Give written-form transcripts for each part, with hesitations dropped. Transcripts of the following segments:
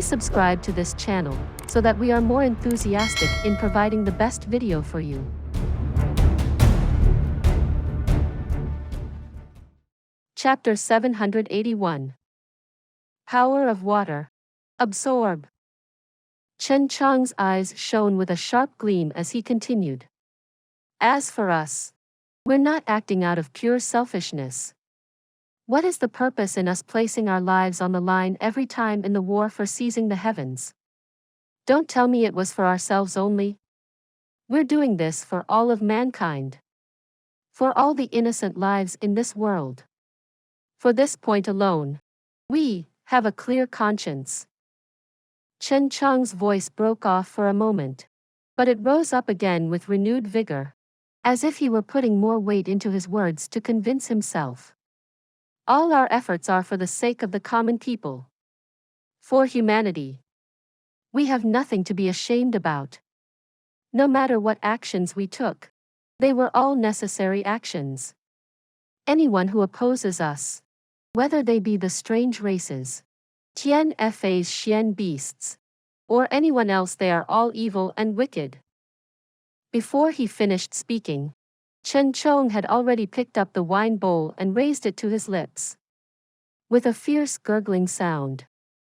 Please subscribe to this channel so that we are more enthusiastic in providing the best video for you. Chapter 781. Power of Water. Absorb. Chen Chang's eyes shone with a sharp gleam as he continued. As for us, we're not acting out of pure selfishness. What is the purpose in us placing our lives on the line every time in the war for seizing the heavens? Don't tell me it was for ourselves only. We're doing this for all of mankind. For all the innocent lives in this world. For this point alone, we have a clear conscience. Chen Chang's voice broke off for a moment, but it rose up again with renewed vigor, as if he were putting more weight into his words to convince himself. All our efforts are for the sake of the common people. For humanity. We have nothing to be ashamed about. No matter what actions we took, they were all necessary actions. Anyone who opposes us, whether they be the strange races, Tian Fa's Xian beasts, or anyone else, they are all evil and wicked. Before he finished speaking, Chen Chong had already picked up the wine bowl and raised it to his lips. With a fierce gurgling sound,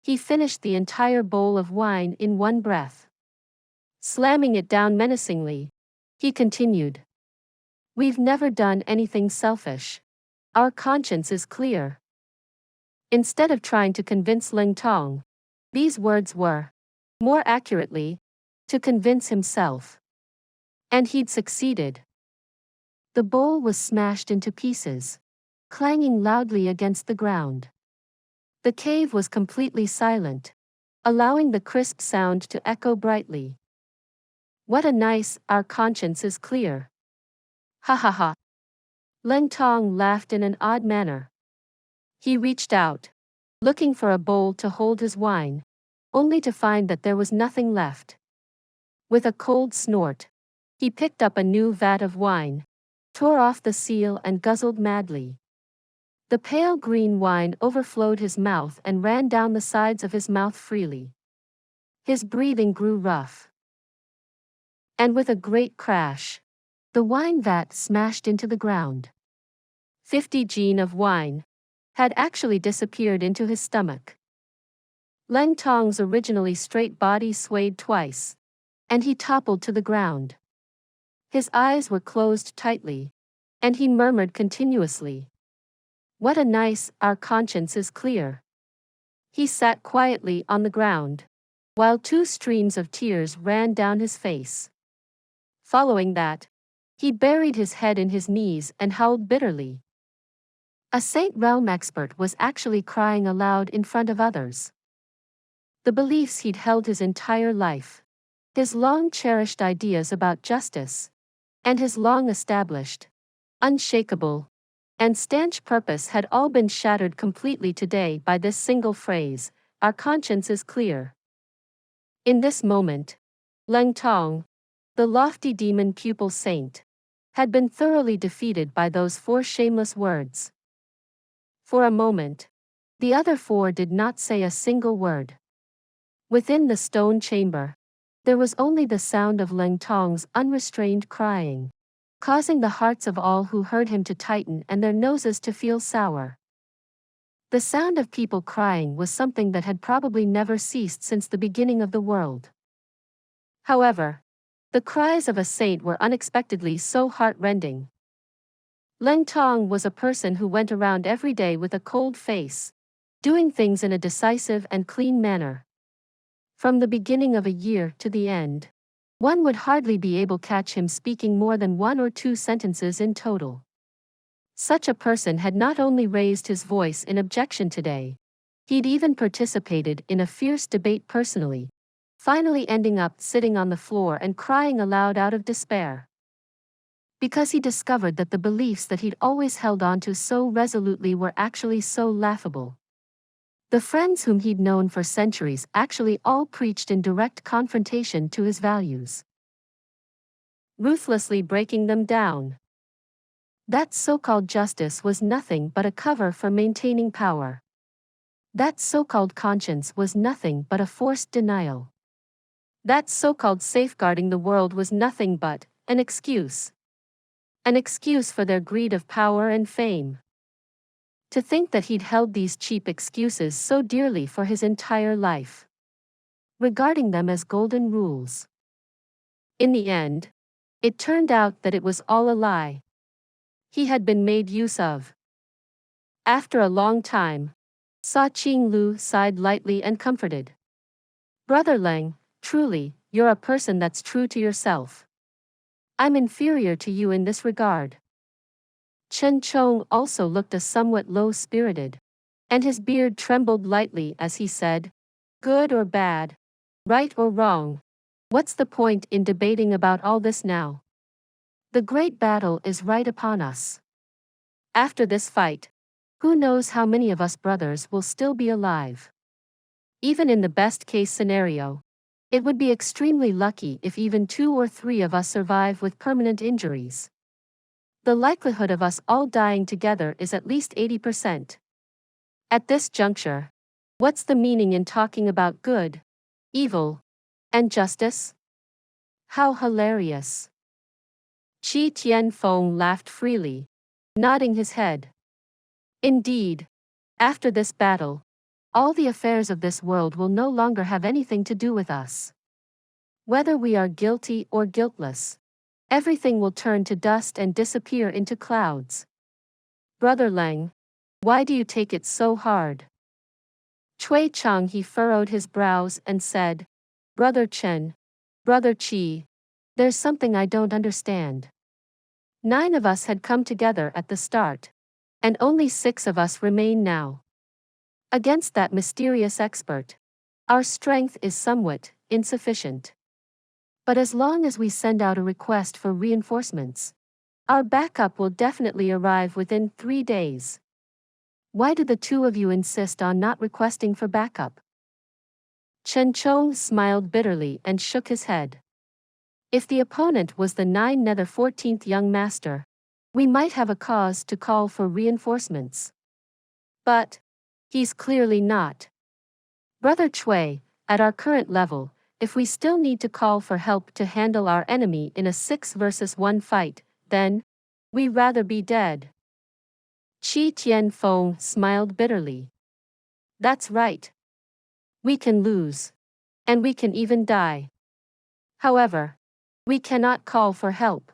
he finished the entire bowl of wine in one breath. Slamming it down menacingly, he continued. We've never done anything selfish. Our conscience is clear. Instead of trying to convince Ling Tong, these words were, more accurately, to convince himself. And he'd succeeded. The bowl was smashed into pieces, clanging loudly against the ground. The cave was completely silent, allowing the crisp sound to echo brightly. What a nice, our conscience is clear. Ha ha ha. Leng Tong laughed in an odd manner. He reached out, looking for a bowl to hold his wine, only to find that there was nothing left. With a cold snort, he picked up a new vat of wine, tore off the seal and guzzled madly. The pale green wine overflowed his mouth and ran down the sides of his mouth freely. His breathing grew rough. And with a great crash, the wine vat smashed into the ground. 50 jin of wine had actually disappeared into his stomach. Leng Tong's originally straight body swayed twice, and he toppled to the ground. His eyes were closed tightly, and he murmured continuously. What a nice, our conscience is clear. He sat quietly on the ground, while 2 streams of tears ran down his face. Following that, he buried his head in his knees and howled bitterly. A Saint Realm expert was actually crying aloud in front of others. The beliefs he'd held his entire life, his long-cherished ideas about justice, and his long-established, unshakable, and stanch purpose had all been shattered completely today by this single phrase, our conscience is clear. In this moment, Leng Tong, the lofty demon pupil saint, had been thoroughly defeated by those 4 shameless words. For a moment, the other 4 did not say a single word. Within the stone chamber, there was only the sound of Leng Tong's unrestrained crying, causing the hearts of all who heard him to tighten and their noses to feel sour. The sound of people crying was something that had probably never ceased since the beginning of the world. However, the cries of a saint were unexpectedly so heart-rending. Leng Tong was a person who went around every day with a cold face, doing things in a decisive and clean manner. From the beginning of a year to the end, one would hardly be able to catch him speaking more than 1 or 2 sentences in total. Such a person had not only raised his voice in objection today, he'd even participated in a fierce debate personally, finally ending up sitting on the floor and crying aloud out of despair. Because he discovered that the beliefs that he'd always held on to so resolutely were actually so laughable. The friends whom he'd known for centuries actually all preached in direct confrontation to his values, ruthlessly breaking them down. That so-called justice was nothing but a cover for maintaining power. That so-called conscience was nothing but a forced denial. That so-called safeguarding the world was nothing but an excuse. An excuse for their greed of power and fame. To think that he'd held these cheap excuses so dearly for his entire life, regarding them as golden rules. In the end, it turned out that it was all a lie. He had been made use of. After a long time, Sa Qinglu sighed lightly and comforted. Brother Leng, truly, you're a person that's true to yourself. I'm inferior to you in this regard. Chen Chong also looked a somewhat low-spirited, and his beard trembled lightly as he said, good or bad, right or wrong, what's the point in debating about all this now? The great battle is right upon us. After this fight, who knows how many of us brothers will still be alive? Even in the best-case scenario, it would be extremely lucky if even 2 or 3 of us survive with permanent injuries. The likelihood of us all dying together is at least 80%. At this juncture, what's the meaning in talking about good, evil, and justice? How hilarious. Qi Tianfeng laughed freely, nodding his head. Indeed, after this battle, all the affairs of this world will no longer have anything to do with us. Whether we are guilty or guiltless, everything will turn to dust and disappear into clouds. Brother Leng, why do you take it so hard? Cui Chang he furrowed his brows and said, Brother Chen, Brother Qi, there's something I don't understand. 9 of us had come together at the start, and only 6 of us remain now. Against that mysterious expert, our strength is somewhat insufficient. But as long as we send out a request for reinforcements, our backup will definitely arrive within 3 days. Why do the 2 of you insist on not requesting for backup? Chen Chong smiled bitterly and shook his head. If the opponent was the 9th young master, we might have a cause to call for reinforcements. But he's clearly not. Brother Cui, at our current level, if we still need to call for help to handle our enemy in a 6 versus 1 fight, then we'd rather be dead. Qi Tianfeng smiled bitterly. That's right. We can lose. And we can even die. However, we cannot call for help.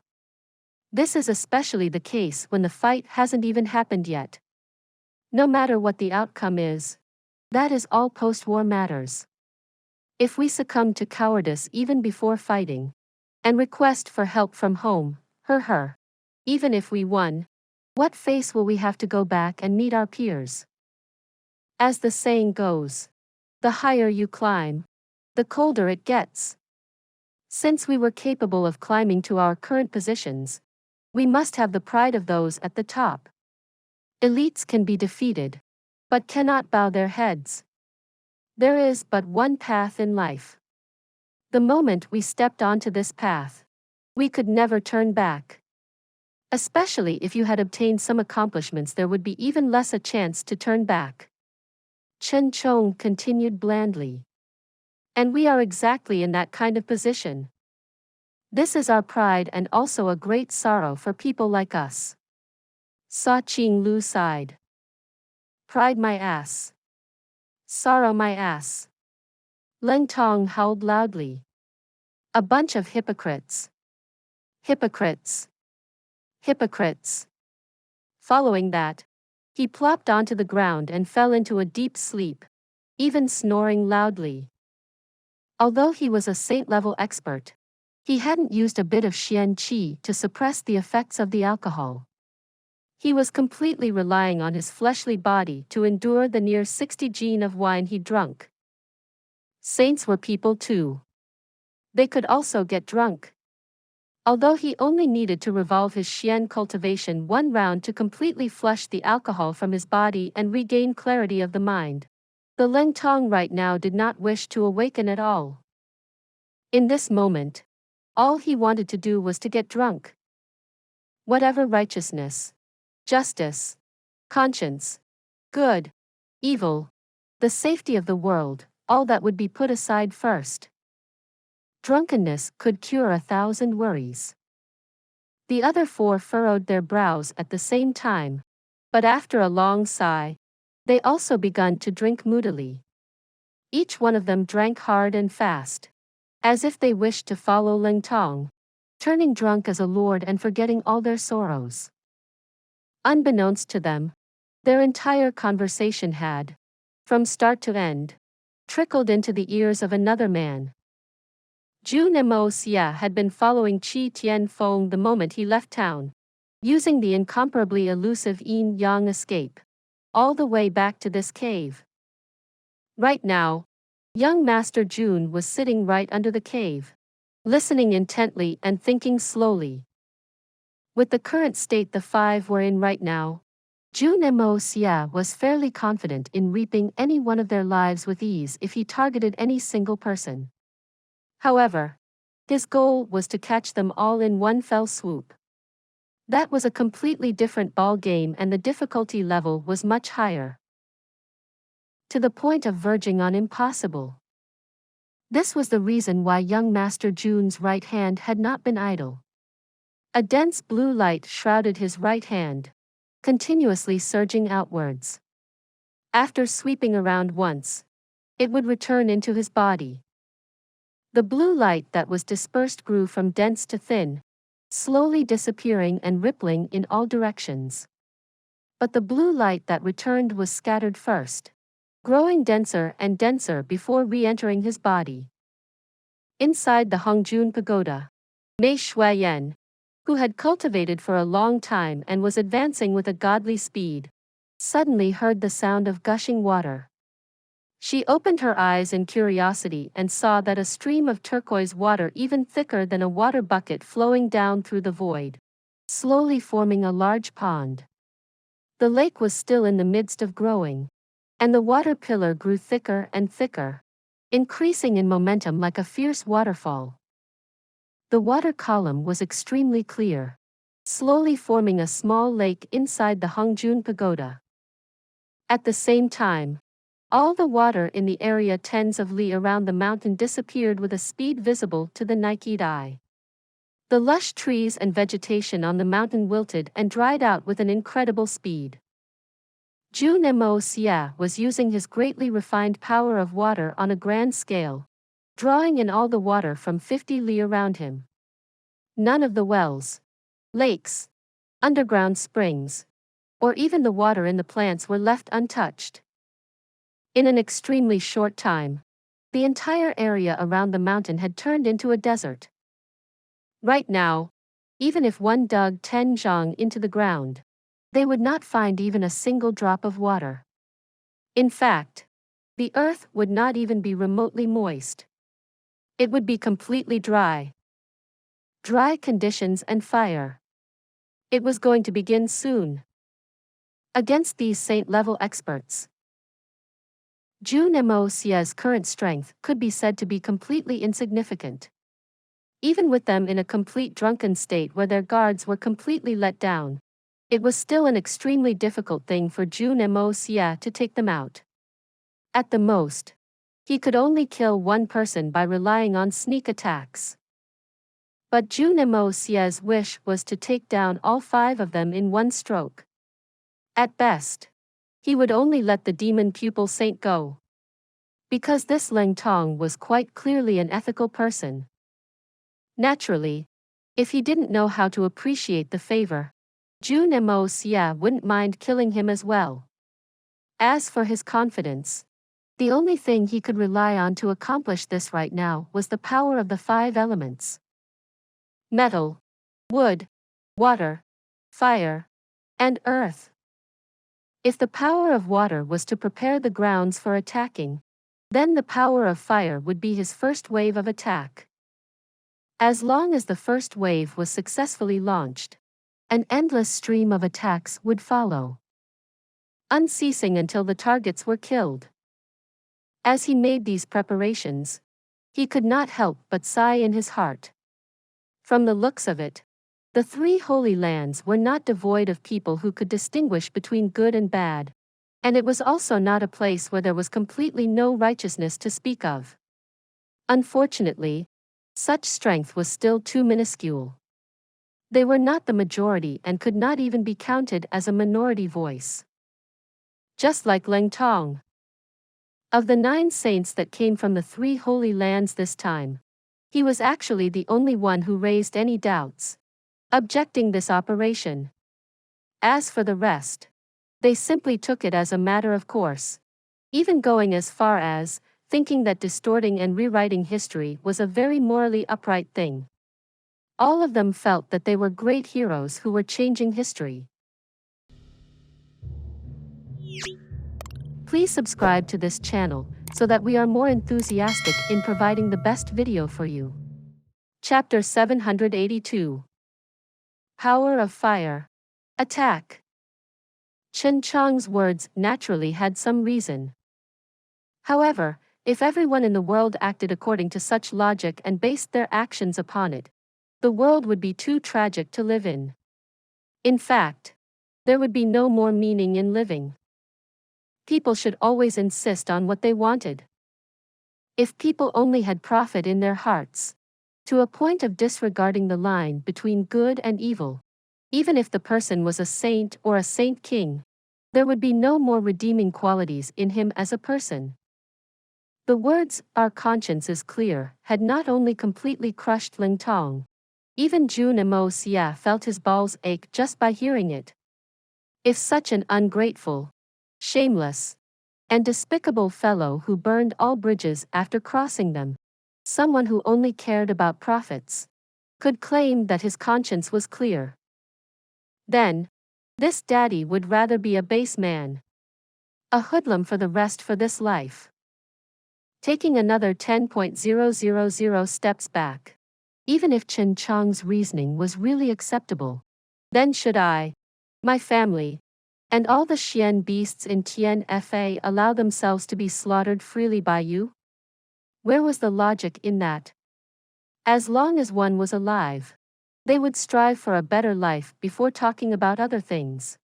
This is especially the case when the fight hasn't even happened yet. No matter what the outcome is, that is all post-war matters. If we succumb to cowardice even before fighting, and request for help from home, even if we won, what face will we have to go back and meet our peers? As the saying goes, the higher you climb, the colder it gets. Since we were capable of climbing to our current positions, we must have the pride of those at the top. Elites can be defeated, but cannot bow their heads. There is but one path in life. The moment we stepped onto this path, we could never turn back. Especially if you had obtained some accomplishments, there would be even less a chance to turn back. Chen Chong continued blandly. And we are exactly in that kind of position. This is our pride and also a great sorrow for people like us. Sa Qing Lu sighed. Pride my ass. Sorrow my ass. Leng Tong howled loudly. A bunch of hypocrites. Hypocrites. Hypocrites. Following that, he plopped onto the ground and fell into a deep sleep, even snoring loudly. Although he was a saint-level expert, he hadn't used a bit of Xian Qi to suppress the effects of the alcohol. He was completely relying on his fleshly body to endure the near 60 jin of wine he drunk. Saints were people too. They could also get drunk. Although he only needed to revolve his Xian cultivation 1 round to completely flush the alcohol from his body and regain clarity of the mind, the Leng Tong right now did not wish to awaken at all. In this moment, all he wanted to do was to get drunk. Whatever righteousness, justice, conscience, good, evil, the safety of the world, all that would be put aside first. Drunkenness could cure 1,000 worries. The other four furrowed their brows at the same time, but after a long sigh, they also begun to drink moodily. Each one of them drank hard and fast, as if they wished to follow Ling Tong, turning drunk as a lord and forgetting all their sorrows. Unbeknownst to them, their entire conversation had, from start to end, trickled into the ears of another man. Jun Moxie had been following Qi Tianfeng the moment he left town, using the incomparably elusive yin-yang escape, all the way back to this cave. Right now, young Master Jun was sitting right under the cave, listening intently and thinking slowly. With the current state the five were in right now, Jun Moxie was fairly confident in reaping any one of their lives with ease if he targeted any single person. However, his goal was to catch them all in one fell swoop. That was a completely different ball game, and the difficulty level was much higher, to the point of verging on impossible. This was the reason why young Master Jun's right hand had not been idle. A dense blue light shrouded his right hand, continuously surging outwards. After sweeping around once, it would return into his body. The blue light that was dispersed grew from dense to thin, slowly disappearing and rippling in all directions. But the blue light that returned was scattered first, growing denser and denser before re-entering his body. Inside the Hongjun Pagoda, Mei Shuiyan, who had cultivated for a long time and was advancing with a godly speed, suddenly heard the sound of gushing water. She opened her eyes in curiosity and saw that a stream of turquoise water even thicker than a water bucket flowing down through the void, slowly forming a large pond. The lake was still in the midst of growing, and the water pillar grew thicker and thicker, increasing in momentum like a fierce waterfall. The water column was extremely clear, slowly forming a small lake inside the Hongjun Pagoda. At the same time, all the water in the area tens of li around the mountain disappeared with a speed visible to the naked eye. The lush trees and vegetation on the mountain wilted and dried out with an incredible speed. Jun Moxie was using his greatly refined power of water on a grand scale, drawing in all the water from 50 li around him. None of the wells, lakes, underground springs, or even the water in the plants were left untouched. In an extremely short time, the entire area around the mountain had turned into a desert. Right now, even if one dug 10 zhang into the ground, they would not find even a single drop of water. In fact, the earth would not even be remotely moist. It would be completely dry. Dry conditions and fire. It was going to begin soon. Against these saint-level experts, Jun Moxie's current strength could be said to be completely insignificant. Even with them in a complete drunken state where their guards were completely let down, it was still an extremely difficult thing for Jun Moxie to take them out. At the most, he could only kill one person by relying on sneak attacks. But Jun Moxie's wish was to take down all 5 of them in one stroke. At best, he would only let the demon pupil saint go. Because this Ling Tong was quite clearly an ethical person. Naturally, if he didn't know how to appreciate the favor, Jun Moxie wouldn't mind killing him as well. As for his confidence, the only thing he could rely on to accomplish this right now was the power of the 5 elements: metal, wood, water, fire, and earth. If the power of water was to prepare the grounds for attacking, then the power of fire would be his first wave of attack. As long as the first wave was successfully launched, an endless stream of attacks would follow, unceasing until the targets were killed. As he made these preparations, he could not help but sigh in his heart. From the looks of it, the 3 holy lands were not devoid of people who could distinguish between good and bad, And it was also not a place where there was completely no righteousness to speak of. Unfortunately, such strength was still too minuscule. They were not the majority and could not even be counted as a minority voice. Just like Leng Tong. Of the 9 saints that came from the 3 holy lands this time, he was actually the only one who raised any doubts, objecting this operation. As for the rest, they simply took it as a matter of course, even going as far as thinking that distorting and rewriting history was a very morally upright thing. All of them felt that they were great heroes who were changing history. Please subscribe to this channel so that we are more enthusiastic in providing the best video for you. Chapter 782. Power of Fire. Attack. Chen Chang's words naturally had some reason. However, if everyone in the world acted according to such logic and based their actions upon it, the world would be too tragic to live in. In fact, there would be no more meaning in living. People should always insist on what they wanted. If people only had profit in their hearts, to a point of disregarding the line between good and evil, even if the person was a saint or a saint king, there would be no more redeeming qualities in him as a person. The words, "our conscience is clear," had not only completely crushed Leng Tong. Even Jun Xie felt his balls ache just by hearing it. If such an ungrateful, shameless, and despicable fellow who burned all bridges after crossing them, someone who only cared about profits, could claim that his conscience was clear, then this daddy would rather be a base man, a hoodlum for the rest for this life. Taking another 10,000 steps back, even if Chen Chang's reasoning was really acceptable, then should I, my family, and all the Xian beasts in Tianfa allow themselves to be slaughtered freely by you? Where was the logic in that? As long as one was alive, they would strive for a better life before talking about other things.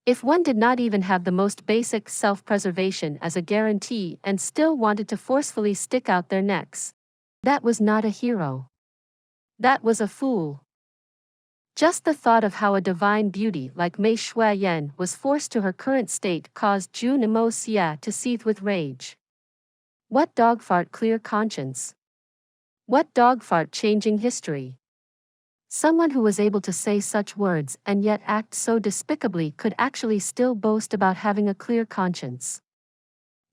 If one did not even have the most basic self-preservation as a guarantee and still wanted to forcefully stick out their necks, that was not a hero. That was a fool. Just the thought of how a divine beauty like Mei Shuayan was forced to her current state caused Jun Moxie to seethe with rage. What dogfart clear conscience? What dogfart changing history? Someone who was able to say such words and yet act so despicably could actually still boast about having a clear conscience.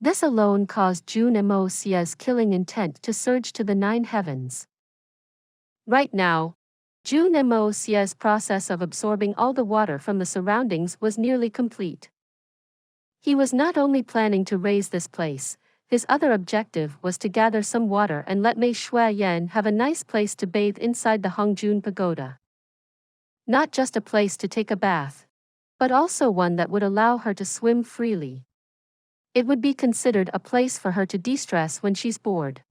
This alone caused Jun Moxie's killing intent to surge to the 9 heavens. Right now, Jun Moxie's process of absorbing all the water from the surroundings was nearly complete. He was not only planning to raise this place, his other objective was to gather some water and let Mei Shuayan have a nice place to bathe inside the Hongjun Pagoda. Not just a place to take a bath, but also one that would allow her to swim freely. It would be considered a place for her to de-stress when she's bored.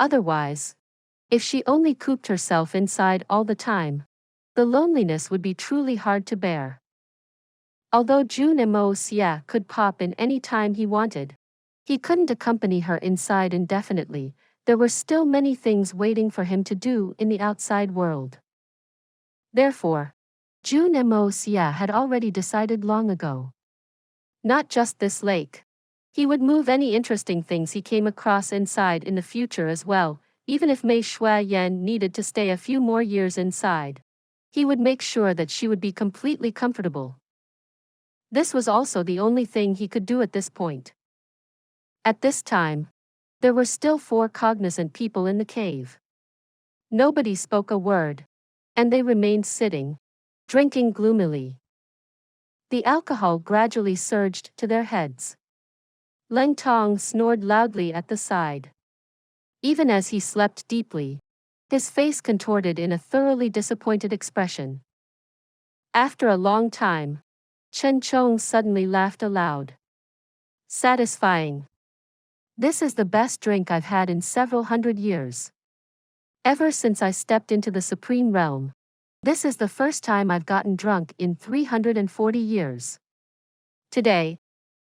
Otherwise, if she only cooped herself inside all the time, the loneliness would be truly hard to bear. Although Jun Moxie could pop in any time he wanted, he couldn't accompany her inside indefinitely. There were still many things waiting for him to do in the outside world. Therefore, Jun Moxie had already decided long ago. Not just this lake. He would move any interesting things he came across inside in the future as well, even if Mei Shuayan needed to stay a few more years inside. He would make sure that she would be completely comfortable. This was also the only thing he could do at this point. At this time, there were still 4 cognizant people in the cave. Nobody spoke a word, and they remained sitting, drinking gloomily. The alcohol gradually surged to their heads. Leng Tong snored loudly at the side. Even as he slept deeply, his face contorted in a thoroughly disappointed expression. After a long time, Chen Chong suddenly laughed aloud. Satisfying. This is the best drink I've had in several hundred years. Ever since I stepped into the Supreme Realm, this is the first time I've gotten drunk in 340 years. Today,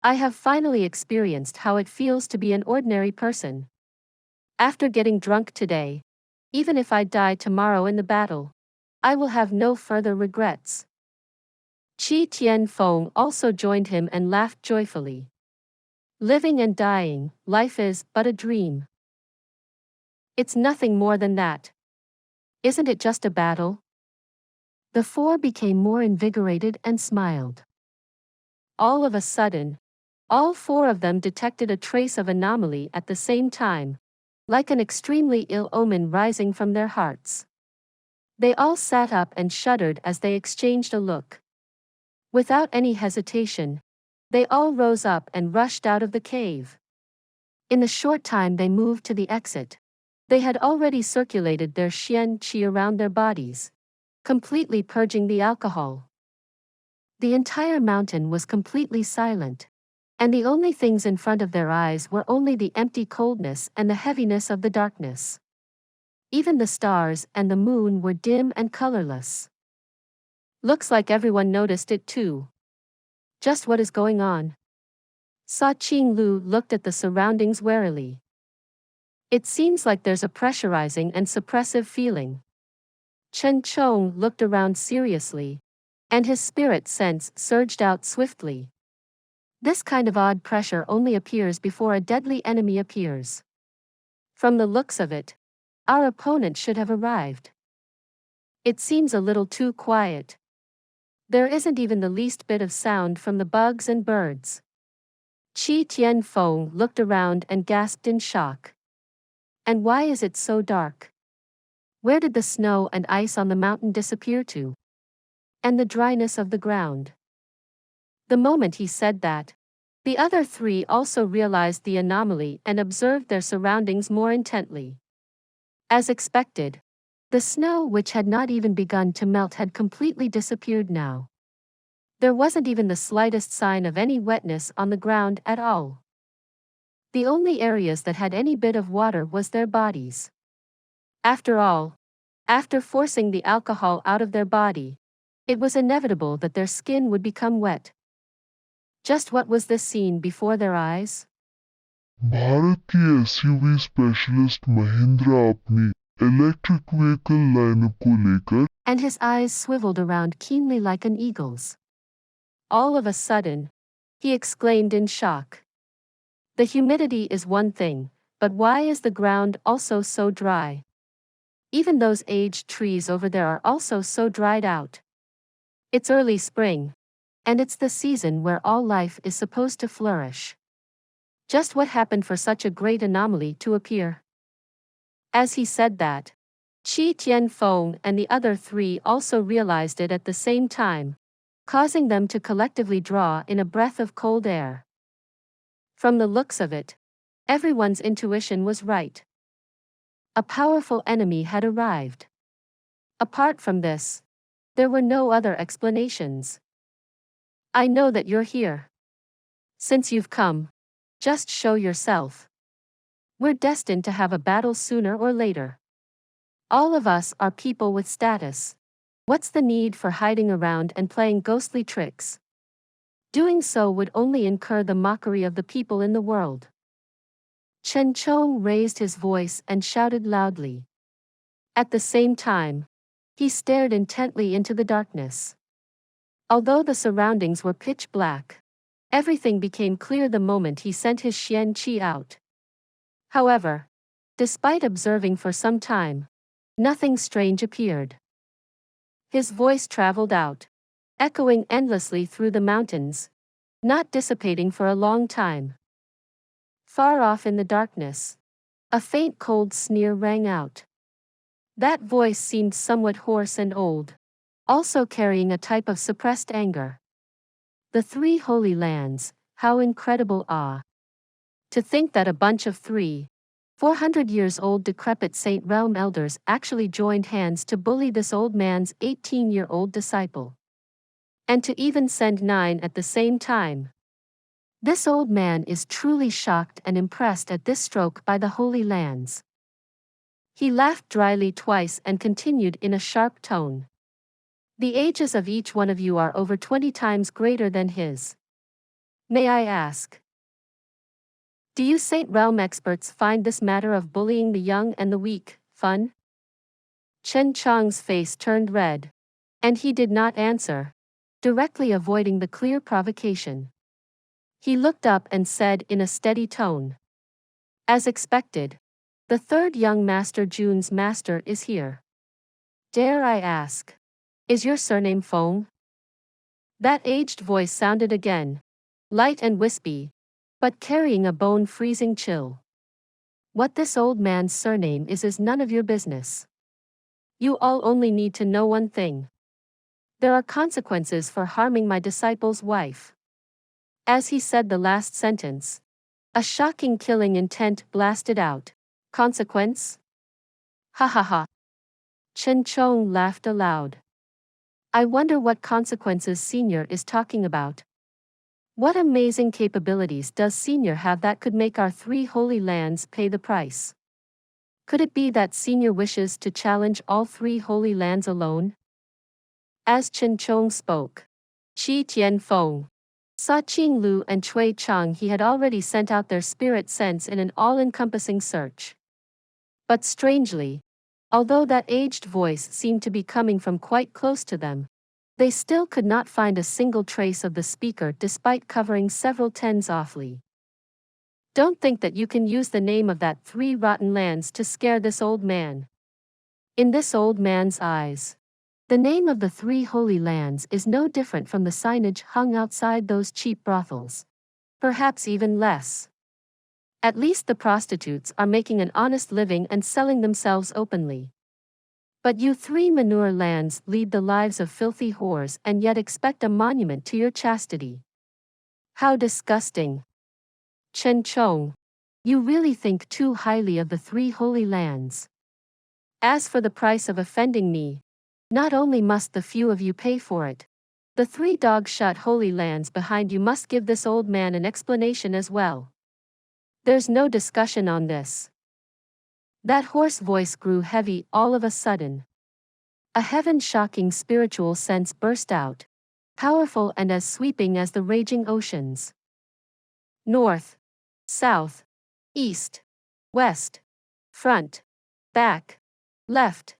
I have finally experienced how it feels to be an ordinary person. After getting drunk today, even if I die tomorrow in the battle, I will have no further regrets. Qi Tianfeng also joined him and laughed joyfully. Living and dying, life is but a dream. It's nothing more than that. Isn't it just a battle? The four became more invigorated and smiled. All of a sudden, all four of them detected a trace of anomaly at the same time, like an extremely ill omen rising from their hearts. They all sat up and shuddered as they exchanged a look. Without any hesitation, they all rose up and rushed out of the cave. In the short time they moved to the exit, they had already circulated their xian qi around their bodies, completely purging the alcohol. The entire mountain was completely silent, and the only things in front of their eyes were only the empty coldness and the heaviness of the darkness. Even the stars and the moon were dim and colorless. Looks like everyone noticed it too. Just what is going on? Sa Qinglu looked at the surroundings warily. It seems like there's a pressurizing and suppressive feeling. Chen Chong looked around seriously, and his spirit sense surged out swiftly. This kind of odd pressure only appears before a deadly enemy appears. From the looks of it, our opponent should have arrived. It seems a little too quiet. There isn't even the least bit of sound from the bugs and birds. Qi Tianfeng looked around and gasped in shock. And why is it so dark? Where did the snow and ice on the mountain disappear to? And the dryness of the ground. The moment he said that, the other three also realized the anomaly and observed their surroundings more intently. As expected, the snow which had not even begun to melt had completely disappeared now. There wasn't even the slightest sign of any wetness on the ground at all. The only areas that had any bit of water was their bodies. After all, after forcing the alcohol out of their body, it was inevitable that their skin would become wet. Just what was this scene before their eyes? Bharat की SUV specialist Mahindra अपनी electric vehicle lineup को लेकर And his eyes swiveled around keenly like an eagle's. All of a sudden, he exclaimed in shock. The humidity is one thing, but why is the ground also so dry? Even those aged trees over there are also so dried out. It's early spring, and it's the season where all life is supposed to flourish. Just what happened for such a great anomaly to appear? As he said that, Qi Tianfeng and the other three also realized it at the same time, causing them to collectively draw in a breath of cold air. From the looks of it, everyone's intuition was right. A powerful enemy had arrived. Apart from this, there were no other explanations. I know that you're here. Since you've come, just show yourself. We're destined to have a battle sooner or later. All of us are people with status. What's the need for hiding around and playing ghostly tricks? Doing so would only incur the mockery of the people in the world. Chen Chong raised his voice and shouted loudly. At the same time, he stared intently into the darkness. Although the surroundings were pitch black, everything became clear the moment he sent his xian qi out. However, despite observing for some time, nothing strange appeared. His voice traveled out, echoing endlessly through the mountains, not dissipating for a long time. Far off in the darkness, a faint cold sneer rang out. That voice seemed somewhat hoarse and old, also carrying a type of suppressed anger. The three holy lands, how incredible awe. To think that a bunch of 400 years old decrepit Saint Realm elders actually joined hands to bully this old man's 18-year-old disciple. And to even send 9 at the same time. This old man is truly shocked and impressed at this stroke by the holy lands. He laughed dryly twice and continued in a sharp tone. The ages of each one of you are over 20 times greater than his. May I ask? Do you Saint Realm experts find this matter of bullying the young and the weak fun? Chen Chang's face turned red. And he did not answer, directly avoiding the clear provocation. He looked up and said in a steady tone. As expected, the third young master Jun's master is here. Dare I ask, is your surname Feng? That aged voice sounded again, light and wispy, but carrying a bone-freezing chill. What this old man's surname is none of your business. You all only need to know one thing. There are consequences for harming my disciple's wife. As he said the last sentence, a shocking killing intent blasted out. Consequence? Ha ha ha. Chen Chong laughed aloud. I wonder what consequences Senior is talking about. What amazing capabilities does Senior have that could make our 3 holy lands pay the price? Could it be that Senior wishes to challenge all 3 holy lands alone? As Chen Chong spoke, Qi Tianfeng, Sa Qinglu and Cui Chang he had already sent out their spirit sense in an all-encompassing search. But strangely, although that aged voice seemed to be coming from quite close to them, they still could not find a single trace of the speaker despite covering several tens awfully. Don't think that you can use the name of that 3 rotten lands to scare this old man. In this old man's eyes, the name of the 3 holy lands is no different from the signage hung outside those cheap brothels. Perhaps even less. At least the prostitutes are making an honest living and selling themselves openly. But you 3 manure lands lead the lives of filthy whores and yet expect a monument to your chastity. How disgusting. Chen Chong, you really think too highly of the 3 holy lands. As for the price of offending me, not only must the few of you pay for it, the 3 dog-shut holy lands behind you must give this old man an explanation as well. There's no discussion on this. That hoarse voice grew heavy all of a sudden. A heaven-shocking spiritual sense burst out, powerful and as sweeping as the raging oceans. North, south, east, west, front, back, left,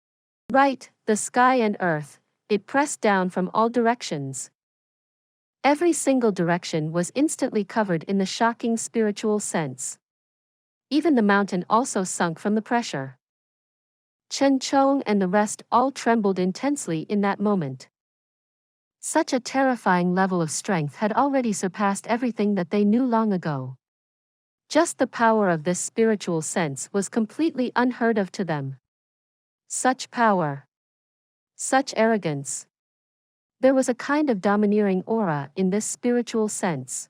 right, the sky and earth, it pressed down from all directions. Every single direction was instantly covered in the shocking spiritual sense. Even the mountain also sunk from the pressure. Chen Chong and the rest all trembled intensely in that moment. Such a terrifying level of strength had already surpassed everything that they knew long ago. Just the power of this spiritual sense was completely unheard of to them. Such power. Such arrogance. There was a kind of domineering aura in this spiritual sense.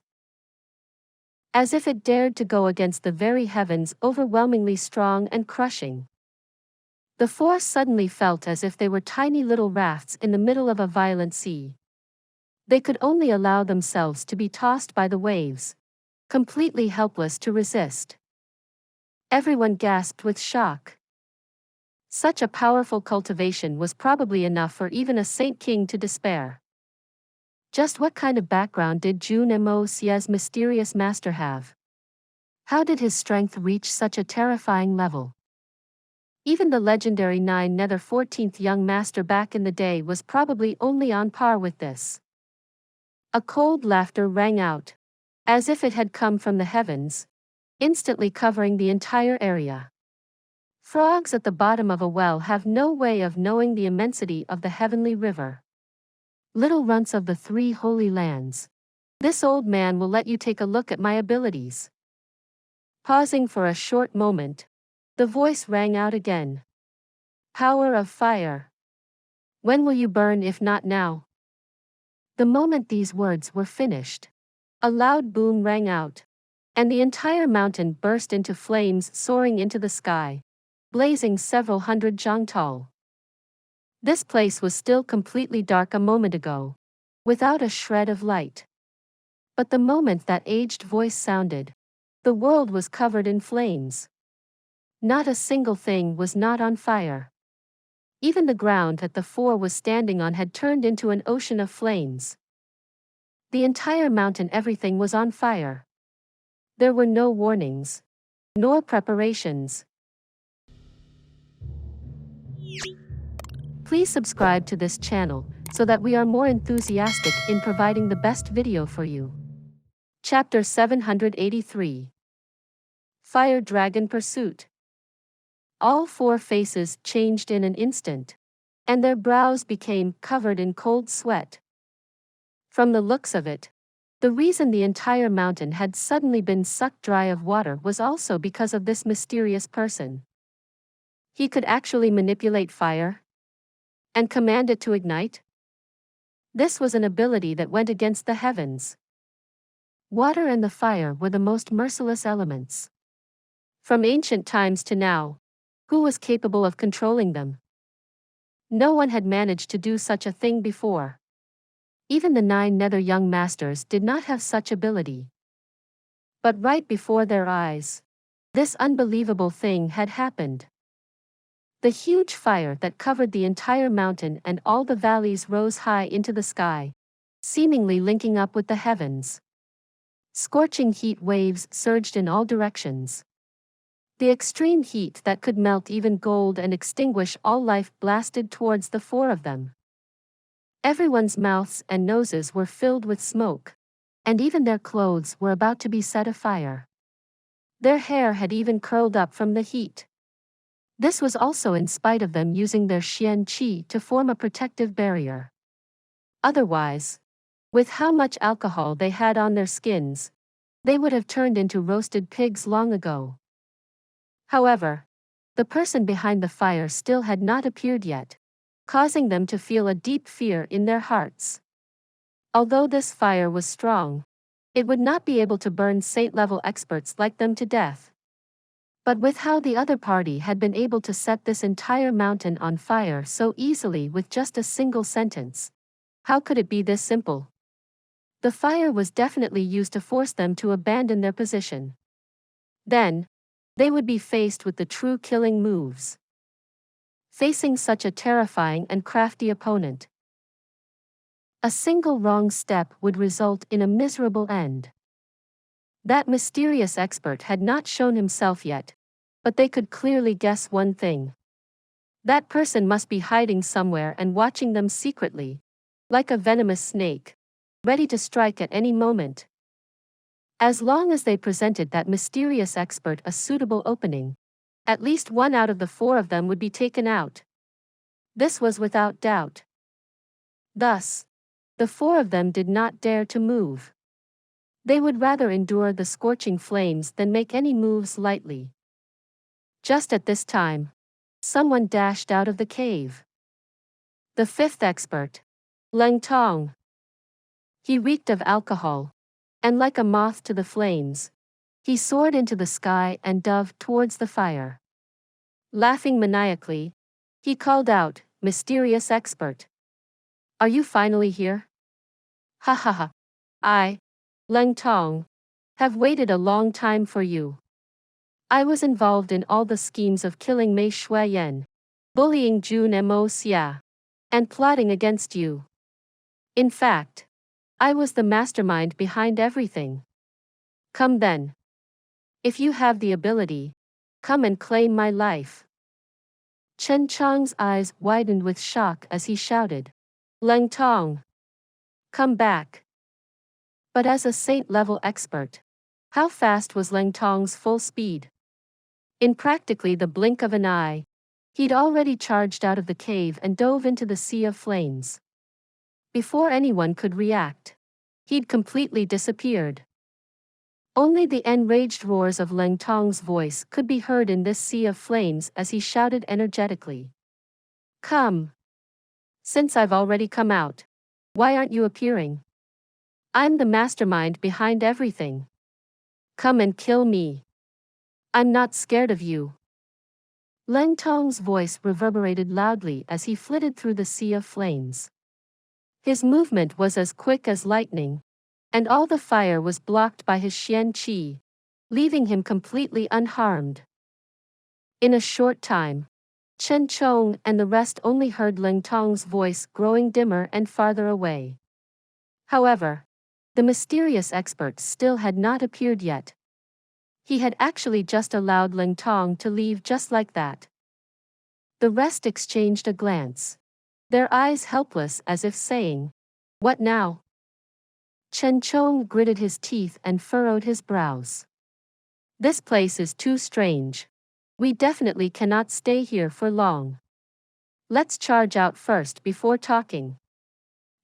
As if it dared to go against the very heavens, overwhelmingly strong and crushing. The 4 suddenly felt as if they were tiny little rafts in the middle of a violent sea. They could only allow themselves to be tossed by the waves, completely helpless to resist. Everyone gasped with shock. Such a powerful cultivation was probably enough for even a saint king to despair. Just what kind of background did Jun Moxie's mysterious master have? How did his strength reach such a terrifying level? Even the legendary 14th young master back in the day was probably only on par with this. A cold laughter rang out, as if it had come from the heavens, instantly covering the entire area. Frogs at the bottom of a well have no way of knowing the immensity of the heavenly river. Little runts of the 3 holy lands. This old man will let you take a look at my abilities. Pausing for a short moment, the voice rang out again. Power of fire. When will you burn if not now? The moment these words were finished, a loud boom rang out, and the entire mountain burst into flames soaring into the sky, blazing several hundred zhang tall. This place was still completely dark a moment ago, without a shred of light. But the moment that aged voice sounded, the world was covered in flames. Not a single thing was not on fire. Even the ground that the 4 was standing on had turned into an ocean of flames. The entire mountain, everything was on fire. There were no warnings, nor preparations. Please subscribe to this channel so that we are more enthusiastic in providing the best video for you. Chapter 783. Fire Dragon Pursuit. All four faces changed in an instant, and their brows became covered in cold sweat. From the looks of it, the reason the entire mountain had suddenly been sucked dry of water was also because of this mysterious person. He could actually manipulate fire and command it to ignite. This was an ability that went against the heavens. Water and the fire were the most merciless elements. From ancient times to now, who was capable of controlling them? No one had managed to do such a thing before. Even the 9 nether young masters did not have such ability. But right before their eyes, this unbelievable thing had happened. The huge fire that covered the entire mountain and all the valleys rose high into the sky, seemingly linking up with the heavens. Scorching heat waves surged in all directions. The extreme heat that could melt even gold and extinguish all life blasted towards the 4 of them. Everyone's mouths and noses were filled with smoke, and even their clothes were about to be set afire. Their hair had even curled up from the heat. This was also in spite of them using their xian qi to form a protective barrier. Otherwise, with how much alcohol they had on their skins, they would have turned into roasted pigs long ago. However, the person behind the fire still had not appeared yet, causing them to feel a deep fear in their hearts. Although this fire was strong, it would not be able to burn saint-level experts like them to death. But with how the other party had been able to set this entire mountain on fire so easily with just a single sentence, how could it be this simple? The fire was definitely used to force them to abandon their position. Then, they would be faced with the true killing moves. Facing such a terrifying and crafty opponent, a single wrong step would result in a miserable end. That mysterious expert had not shown himself yet, but they could clearly guess one thing. That person must be hiding somewhere and watching them secretly, like a venomous snake, ready to strike at any moment. As long as they presented that mysterious expert a suitable opening, at least 1 out of the 4 of them would be taken out. This was without doubt. Thus, the 4 of them did not dare to move. They would rather endure the scorching flames than make any moves lightly. Just at this time, someone dashed out of the cave. The 5th expert, Leng Tong. He reeked of alcohol, and like a moth to the flames, he soared into the sky and dove towards the fire. Laughing maniacally, he called out, "Mysterious expert. Are you finally here? Ha ha ha. I, Leng Tong, have waited a long time for you. I was involved in all the schemes of killing Mei Shuiyan, bullying Jun Moxie, and plotting against you. In fact, I was the mastermind behind everything. Come then. If you have the ability, come and claim my life." Chen Chang's eyes widened with shock as he shouted, "Leng Tong, come back." But as a saint-level expert, how fast was Leng Tong's full speed? In practically the blink of an eye, he'd already charged out of the cave and dove into the sea of flames. Before anyone could react, he'd completely disappeared. Only the enraged roars of Leng Tong's voice could be heard in this sea of flames as he shouted energetically, "Come! Since I've already come out, why aren't you appearing? I'm the mastermind behind everything. Come and kill me. I'm not scared of you." Leng Tong's voice reverberated loudly as he flitted through the sea of flames. His movement was as quick as lightning, and all the fire was blocked by his xian qi, leaving him completely unharmed. In a short time, Chen Chong and the rest only heard Leng Tong's voice growing dimmer and farther away. However, The mysterious expert still had not appeared yet. He had actually just allowed Ling Tong to leave just like that. The rest exchanged a glance, their eyes helpless as if saying, "What now?" Chen Chong gritted his teeth and furrowed his brows. "This place is too strange. We definitely cannot stay here for long. Let's charge out first before talking.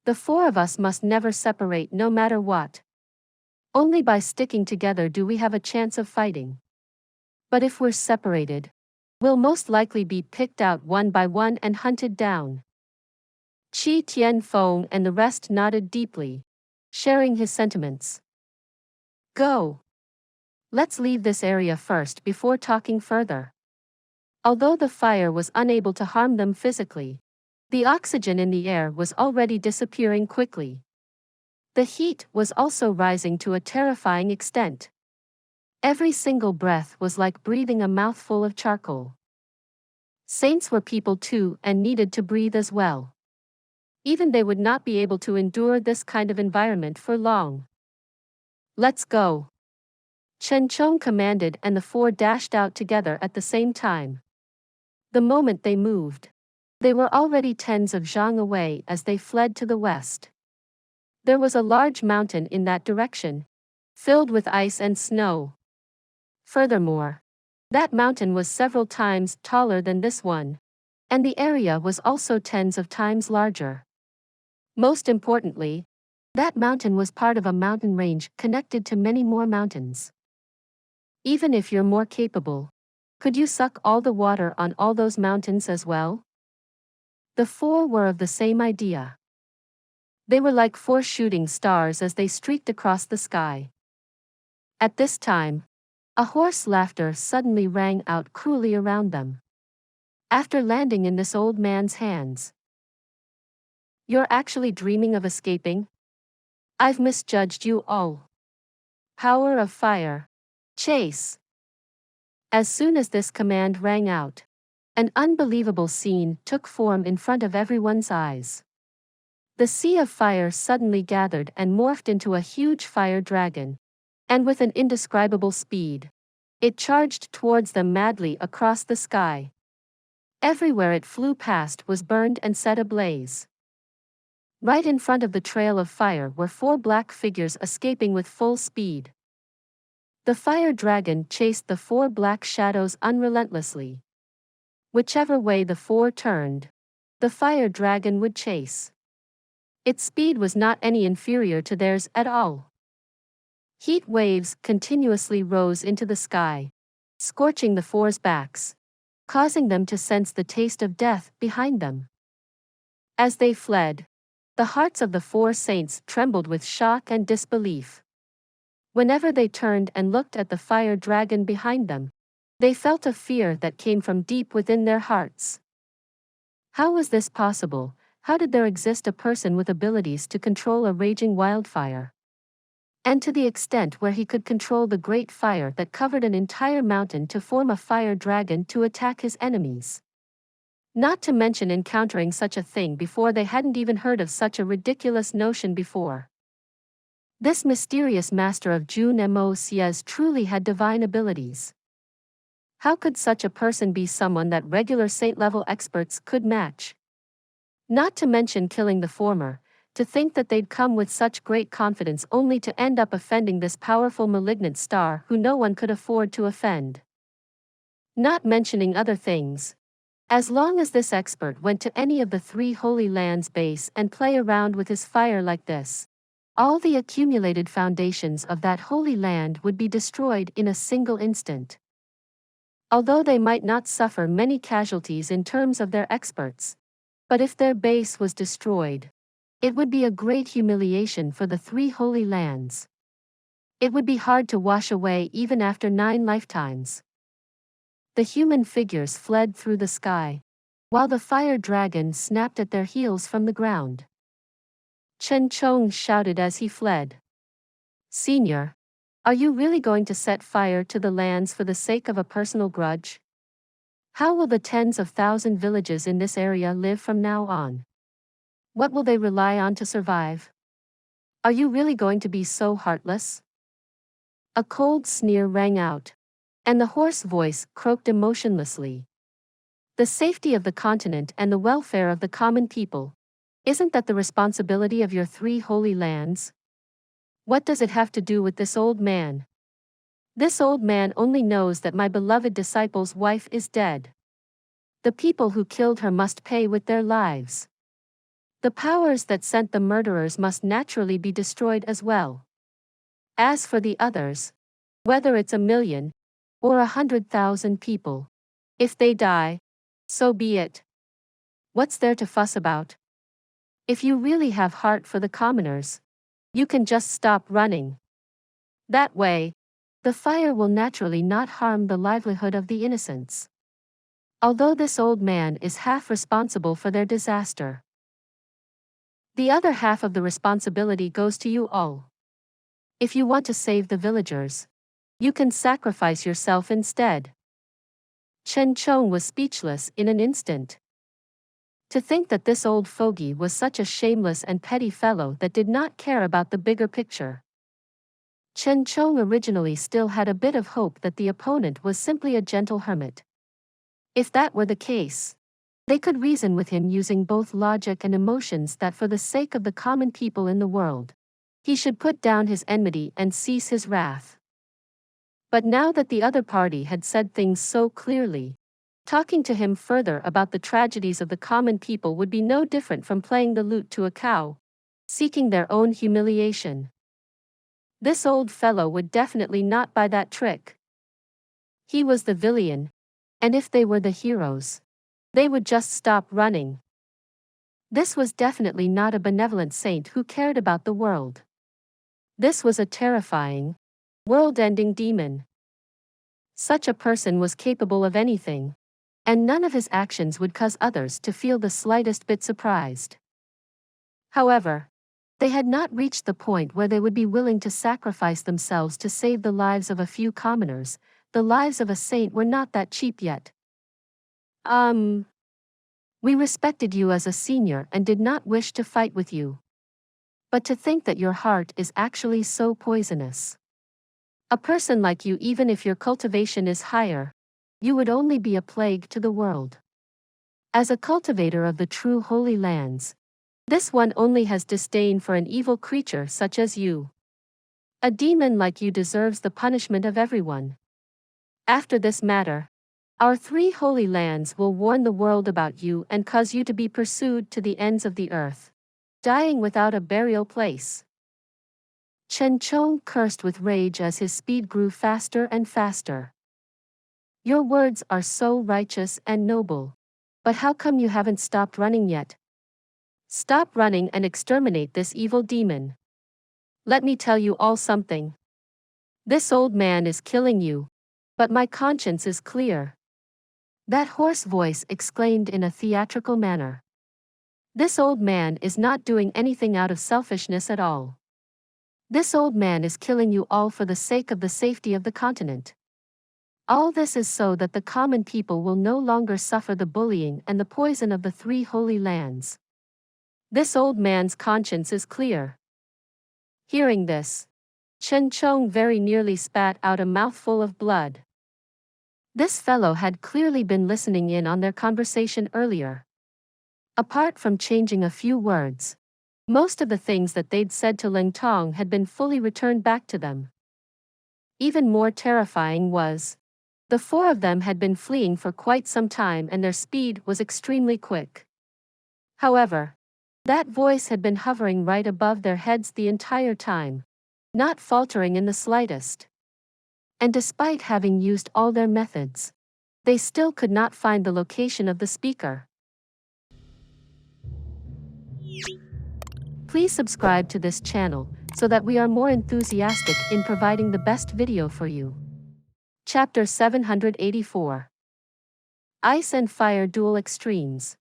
The four of us must never separate no matter what. Only by sticking together do we have a chance of fighting. But if we're separated, we'll most likely be picked out one by one and hunted down." Qi Tianfeng and the rest nodded deeply, sharing his sentiments. "Go. Let's leave this area first before talking further." Although the fire was unable to harm them physically, the oxygen in the air was already disappearing quickly. The heat was also rising to a terrifying extent. Every single breath was like breathing a mouthful of charcoal. Saints were people too and needed to breathe as well. Even they would not be able to endure this kind of environment for long. "Let's go," Chen Chong commanded, and the four dashed out together at the same time. The moment they moved, they were already tens of zhang away as they fled to the west. There was a large mountain in that direction, filled with ice and snow. Furthermore, that mountain was several times taller than this one, and the area was also tens of times larger. Most importantly, that mountain was part of a mountain range connected to many more mountains. Even if you're more capable, could you suck all the water on all those mountains as well? The four were of the same idea. They were like four shooting stars as they streaked across the sky. At this time, a hoarse laughter suddenly rang out cruelly around them. After landing in this old man's hands. "You're actually dreaming of escaping? I've misjudged you all. Power of fire. Chase." As soon as this command rang out, an unbelievable scene took form in front of everyone's eyes. The sea of fire suddenly gathered and morphed into a huge fire dragon, and with an indescribable speed, it charged towards them madly across the sky. Everywhere it flew past was burned and set ablaze. Right in front of the trail of fire were four black figures escaping with full speed. The fire dragon chased the four black shadows unrelentlessly. Whichever way the four turned, the fire dragon would chase. Its speed was not any inferior to theirs at all. Heat waves continuously rose into the sky, scorching the four's backs, causing them to sense the taste of death behind them. As they fled, the hearts of the four saints trembled with shock and disbelief. Whenever they turned and looked at the fire dragon behind them, they felt a fear that came from deep within their hearts. How was this possible? How did there exist a person with abilities to control a raging wildfire? And to the extent where he could control the great fire that covered an entire mountain to form a fire dragon to attack his enemies. Not to mention encountering such a thing before. They hadn't even heard of such a ridiculous notion before. This mysterious master of Jun Moxie truly had divine abilities. How could such a person be someone that regular saint-level experts could match? Not to mention killing the former, to think that they'd come with such great confidence only to end up offending this powerful malignant star who no one could afford to offend. Not mentioning other things. As long as this expert went to any of the three Holy Lands base and play around with his fire like this, all the accumulated foundations of that Holy Land would be destroyed in a single instant. Although they might not suffer many casualties in terms of their experts, but if their base was destroyed, it would be a great humiliation for the three Holy Lands. It would be hard to wash away even after 9 lifetimes. The human figures fled through the sky, while the fire dragon snapped at their heels from the ground. Chen Chong shouted as he fled. "Senior, are you really going to set fire to the lands for the sake of a personal grudge? How will the tens of thousand villages in this area live from now on? What will they rely on to survive? Are you really going to be so heartless? A cold sneer rang out, and the hoarse voice croaked emotionlessly. The safety of the continent and the welfare of the common people. Isn't that the responsibility of your 3 holy lands? What does it have to do with this old man? This old man only knows that my beloved disciple's wife is dead. The people who killed her must pay with their lives. The powers that sent the murderers must naturally be destroyed as well. As for the others, whether it's 1,000,000 or 100,000 people, if they die, so be it. What's there to fuss about? If you really have heart for the commoners, you can just stop running. That way, the fire will naturally not harm the livelihood of the innocents. Although this old man is half responsible for their disaster, the other half of the responsibility goes to you all. If you want to save the villagers, you can sacrifice yourself instead. Chen Chong was speechless in an instant. To think that this old fogey was such a shameless and petty fellow that did not care about the bigger picture. Chen Chong originally still had a bit of hope that the opponent was simply a gentle hermit. If that were the case, they could reason with him using both logic and emotions that for the sake of the common people in the world, he should put down his enmity and cease his wrath. But now that the other party had said things so clearly, talking to him further about the tragedies of the common people would be no different from playing the lute to a cow, seeking their own humiliation. This old fellow would definitely not buy that trick. He was the villain, and if they were the heroes, they would just stop running. This was definitely not a benevolent saint who cared about the world. This was a terrifying, world-ending demon. Such a person was capable of anything, and none of his actions would cause others to feel the slightest bit surprised. However, they had not reached the point where they would be willing to sacrifice themselves to save the lives of a few commoners. The lives of a saint were not that cheap yet. We respected you as a senior and did not wish to fight with you. But to think that your heart is actually so poisonous. A person like you, even if your cultivation is higher, you would only be a plague to the world. As a cultivator of the true holy lands, this one only has disdain for an evil creature such as you. A demon like you deserves the punishment of everyone. After this matter, our 3 holy lands will warn the world about you and cause you to be pursued to the ends of the earth, dying without a burial place. Chen Chong cursed with rage as his speed grew faster and faster. Your words are so righteous and noble. But how come you haven't stopped running yet? Stop running and exterminate this evil demon. Let me tell you all something. This old man is killing you, but my conscience is clear. That hoarse voice exclaimed in a theatrical manner. This old man is not doing anything out of selfishness at all. This old man is killing you all for the sake of the safety of the continent. All this is so that the common people will no longer suffer the bullying and the poison of the 3 holy lands. This old man's conscience is clear. Hearing this, Chen Chong very nearly spat out a mouthful of blood. This fellow had clearly been listening in on their conversation earlier. Apart from changing a few words, most of the things that they'd said to Ling Tong had been fully returned back to them. Even more terrifying was, the 4 of them had been fleeing for quite some time and their speed was extremely quick. However, that voice had been hovering right above their heads the entire time, not faltering in the slightest. And despite having used all their methods, they still could not find the location of the speaker. Please subscribe to this channel so that we are more enthusiastic in providing the best video for you. Chapter 784. Ice and Fire Dual Extremes.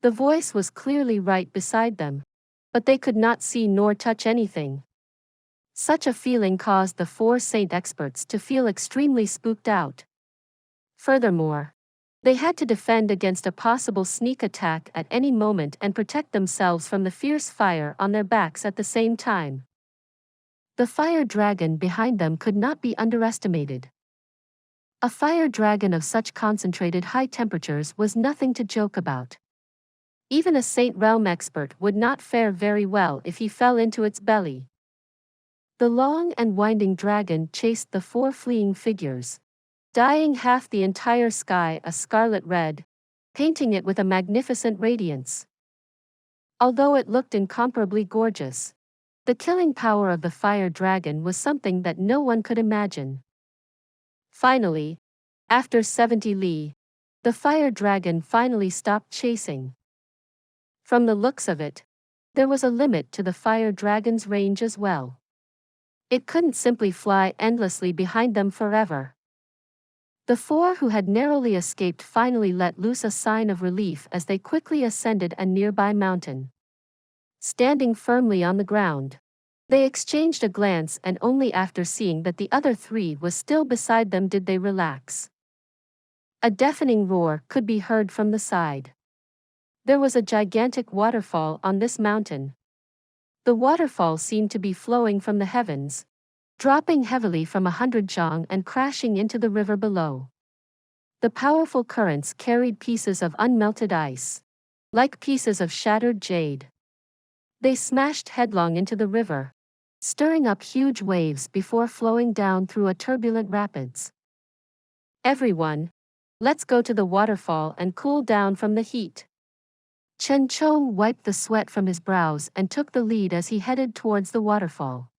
The voice was clearly right beside them, but they could not see nor touch anything. Such a feeling caused the 4 saint experts to feel extremely spooked out. Furthermore, They had to defend against a possible sneak attack at any moment and protect themselves from the fierce fire on their backs at the same time. The fire dragon behind them could not be underestimated. A fire dragon of such concentrated high temperatures was nothing to joke about. Even a Saint Realm expert would not fare very well if he fell into its belly. The long and winding dragon chased the four fleeing figures, dyeing half the entire sky a scarlet red, painting it with a magnificent radiance. Although it looked incomparably gorgeous, the killing power of the fire dragon was something that no one could imagine. Finally, after 70 li, the fire dragon finally stopped chasing. From the looks of it, there was a limit to the fire dragon's range as well. It couldn't simply fly endlessly behind them forever. The four who had narrowly escaped finally let loose a sign of relief as they quickly ascended a nearby mountain. Standing firmly on the ground, they exchanged a glance, and only after seeing that the other three was still beside them did they relax. A deafening roar could be heard from the side. There was a gigantic waterfall on this mountain. The waterfall seemed to be flowing from the heavens, dropping heavily from 100 zhang and crashing into the river below. The powerful currents carried pieces of unmelted ice, like pieces of shattered jade. They smashed headlong into the river, stirring up huge waves before flowing down through a turbulent rapids. Everyone, let's go to the waterfall and cool down from the heat. Chen Chong wiped the sweat from his brows and took the lead as he headed towards the waterfall.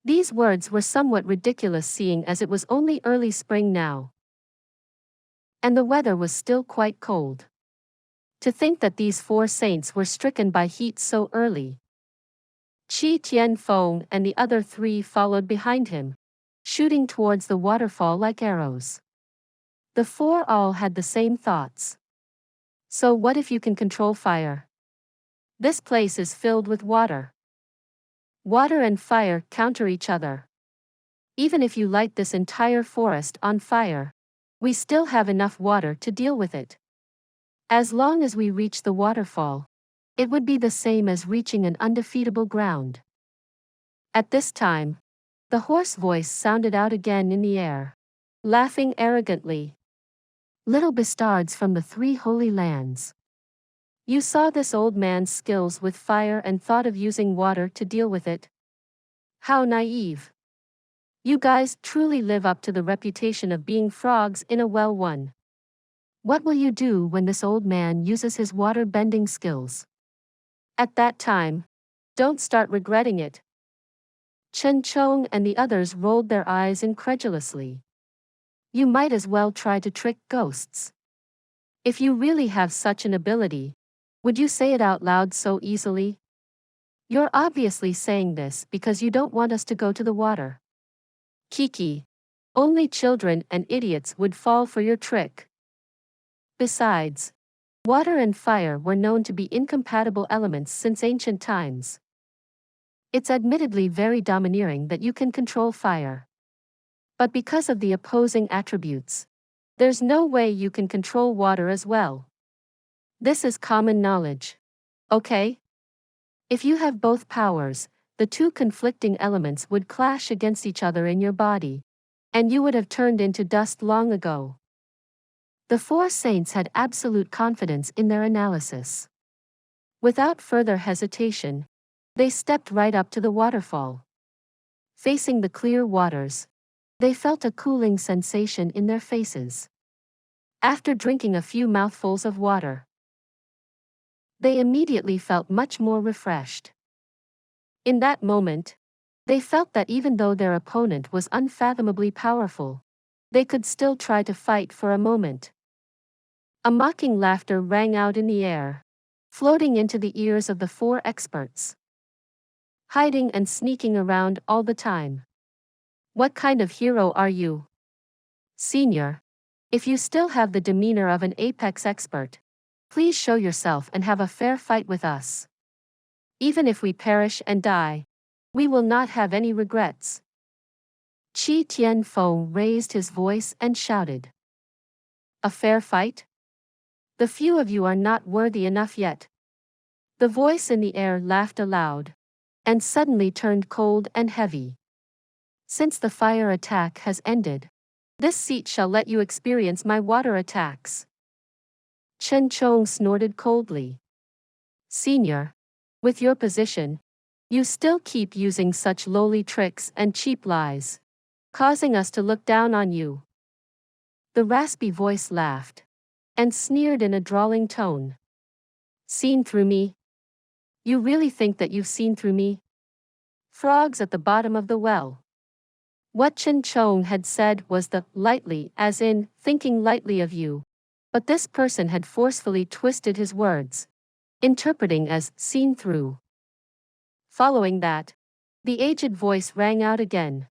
These words were somewhat ridiculous seeing as it was only early spring now, and the weather was still quite cold. To think that these four saints were stricken by heat so early. Qi Tianfeng and the other three followed behind him, shooting towards the waterfall like arrows. The four all had the same thoughts. So what if you can control fire? This place is filled with water. Water and fire counter each other. Even if you light this entire forest on fire, we still have enough water to deal with it. As long as we reach the waterfall, it would be the same as reaching an undefeatable ground. At this time, the hoarse voice sounded out again in the air, laughing arrogantly. Little bastards from the three holy lands. You saw this old man's skills with fire and thought of using water to deal with it. How naive. You guys truly live up to the reputation of being frogs in a well one. What will you do when this old man uses his water-bending skills? At that time, don't start regretting it. Chen Chong and the others rolled their eyes incredulously. You might as well try to trick ghosts. If you really have such an ability, would you say it out loud so easily? You're obviously saying this because you don't want us to go to the water. Kiki, only children and idiots would fall for your trick. Besides, water and fire were known to be incompatible elements since ancient times. It's admittedly very domineering that you can control fire. But because of the opposing attributes, there's no way you can control water as well. This is common knowledge. Okay? If you have both powers, the two conflicting elements would clash against each other in your body, and you would have turned into dust long ago. The four saints had absolute confidence in their analysis. Without further hesitation, they stepped right up to the waterfall. Facing the clear waters, they felt a cooling sensation in their faces. After drinking a few mouthfuls of water, they immediately felt much more refreshed. In that moment, they felt that even though their opponent was unfathomably powerful, they could still try to fight for a moment. A mocking laughter rang out in the air, floating into the ears of the four experts. Hiding and sneaking around all the time. What kind of hero are you? Senior, if you still have the demeanor of an apex expert, please show yourself and have a fair fight with us. Even if we perish and die, we will not have any regrets. Qi Tianfeng raised his voice and shouted. A fair fight? The few of you are not worthy enough yet. The voice in the air laughed aloud, and suddenly turned cold and heavy. Since the fire attack has ended, this seat shall let you experience my water attacks. Chen Chong snorted coldly. Senior, with your position, you still keep using such lowly tricks and cheap lies, causing us to look down on you. The raspy voice laughed, and sneered in a drawling tone. Seen through me? You really think that you've seen through me? Frogs at the bottom of the well. What Chen Chong had said was the lightly, as in, thinking lightly of you. But this person had forcefully twisted his words, interpreting as seen through. Following that, the aged voice rang out again.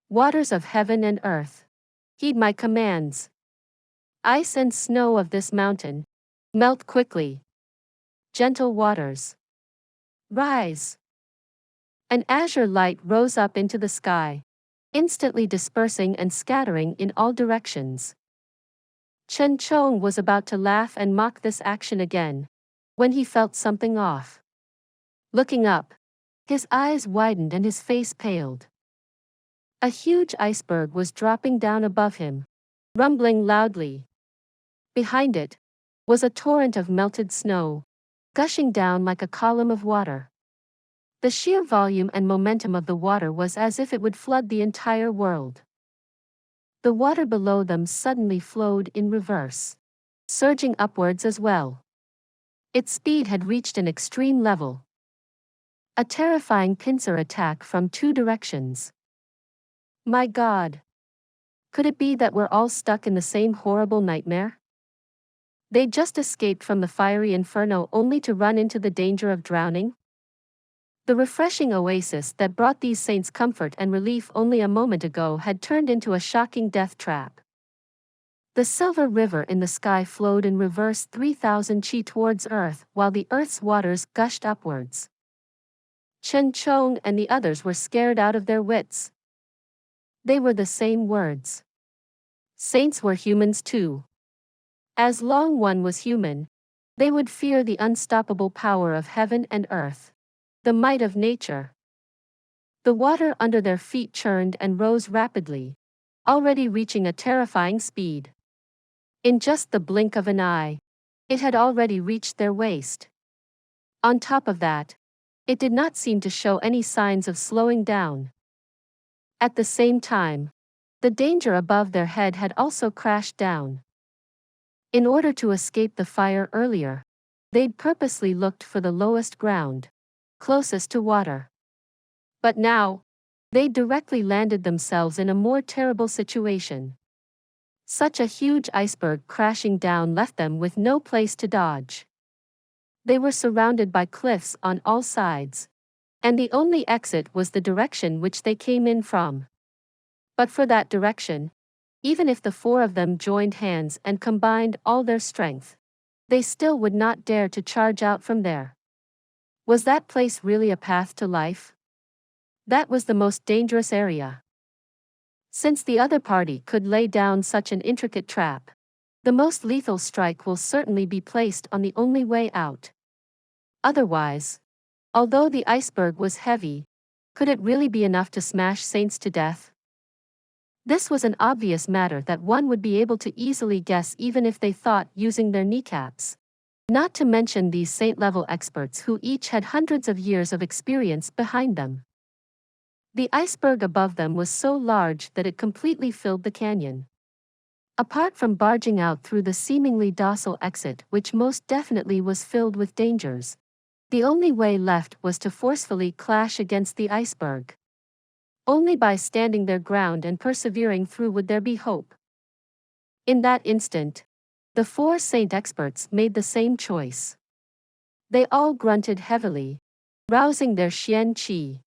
Waters of heaven and earth, heed my commands. Ice and snow of this mountain, melt quickly. Gentle waters, rise. An azure light rose up into the sky, instantly dispersing and scattering in all directions. Chen Chong was about to laugh and mock this action again, when he felt something off. Looking up, his eyes widened and his face paled. A huge iceberg was dropping down above him, rumbling loudly. Behind it was a torrent of melted snow, gushing down like a column of water. The sheer volume and momentum of the water was as if it would flood the entire world. The water below them suddenly flowed in reverse, surging upwards as well. Its speed had reached an extreme level. A terrifying pincer attack from two directions. My God! Could it be that we're all stuck in the same horrible nightmare? They just escaped from the fiery inferno only to run into the danger of drowning? The refreshing oasis that brought these saints comfort and relief only a moment ago had turned into a shocking death trap. The silver river in the sky flowed in reverse 3,000 chi towards earth while the earth's waters gushed upwards. Chen Chong and the others were scared out of their wits. They were the same words. Saints were humans too. As long one was human, they would fear the unstoppable power of heaven and earth, the might of nature. The water under their feet churned and rose rapidly, already reaching a terrifying speed. In just the blink of an eye, it had already reached their waist. On top of that, it did not seem to show any signs of slowing down. At the same time, the danger above their head had also crashed down. In order to escape the fire earlier, they'd purposely looked for the lowest ground, closest to water. But now, they directly landed themselves in a more terrible situation. Such a huge iceberg crashing down left them with no place to dodge. They were surrounded by cliffs on all sides, and the only exit was the direction which they came in from. But for that direction, even if the four of them joined hands and combined all their strength, they still would not dare to charge out from there. Was that place really a path to life? That was the most dangerous area. Since the other party could lay down such an intricate trap, the most lethal strike will certainly be placed on the only way out. Otherwise, although the iceberg was heavy, could it really be enough to smash saints to death? This was an obvious matter that one would be able to easily guess even if they thought using their kneecaps. Not to mention these saint-level experts who each had hundreds of years of experience behind them. The iceberg above them was so large that it completely filled the canyon. Apart from barging out through the seemingly docile exit which most definitely was filled with dangers, the only way left was to forcefully clash against the iceberg. Only by standing their ground and persevering through would there be hope. In that instant, the four saint experts made the same choice. They all grunted heavily, rousing their xian qi.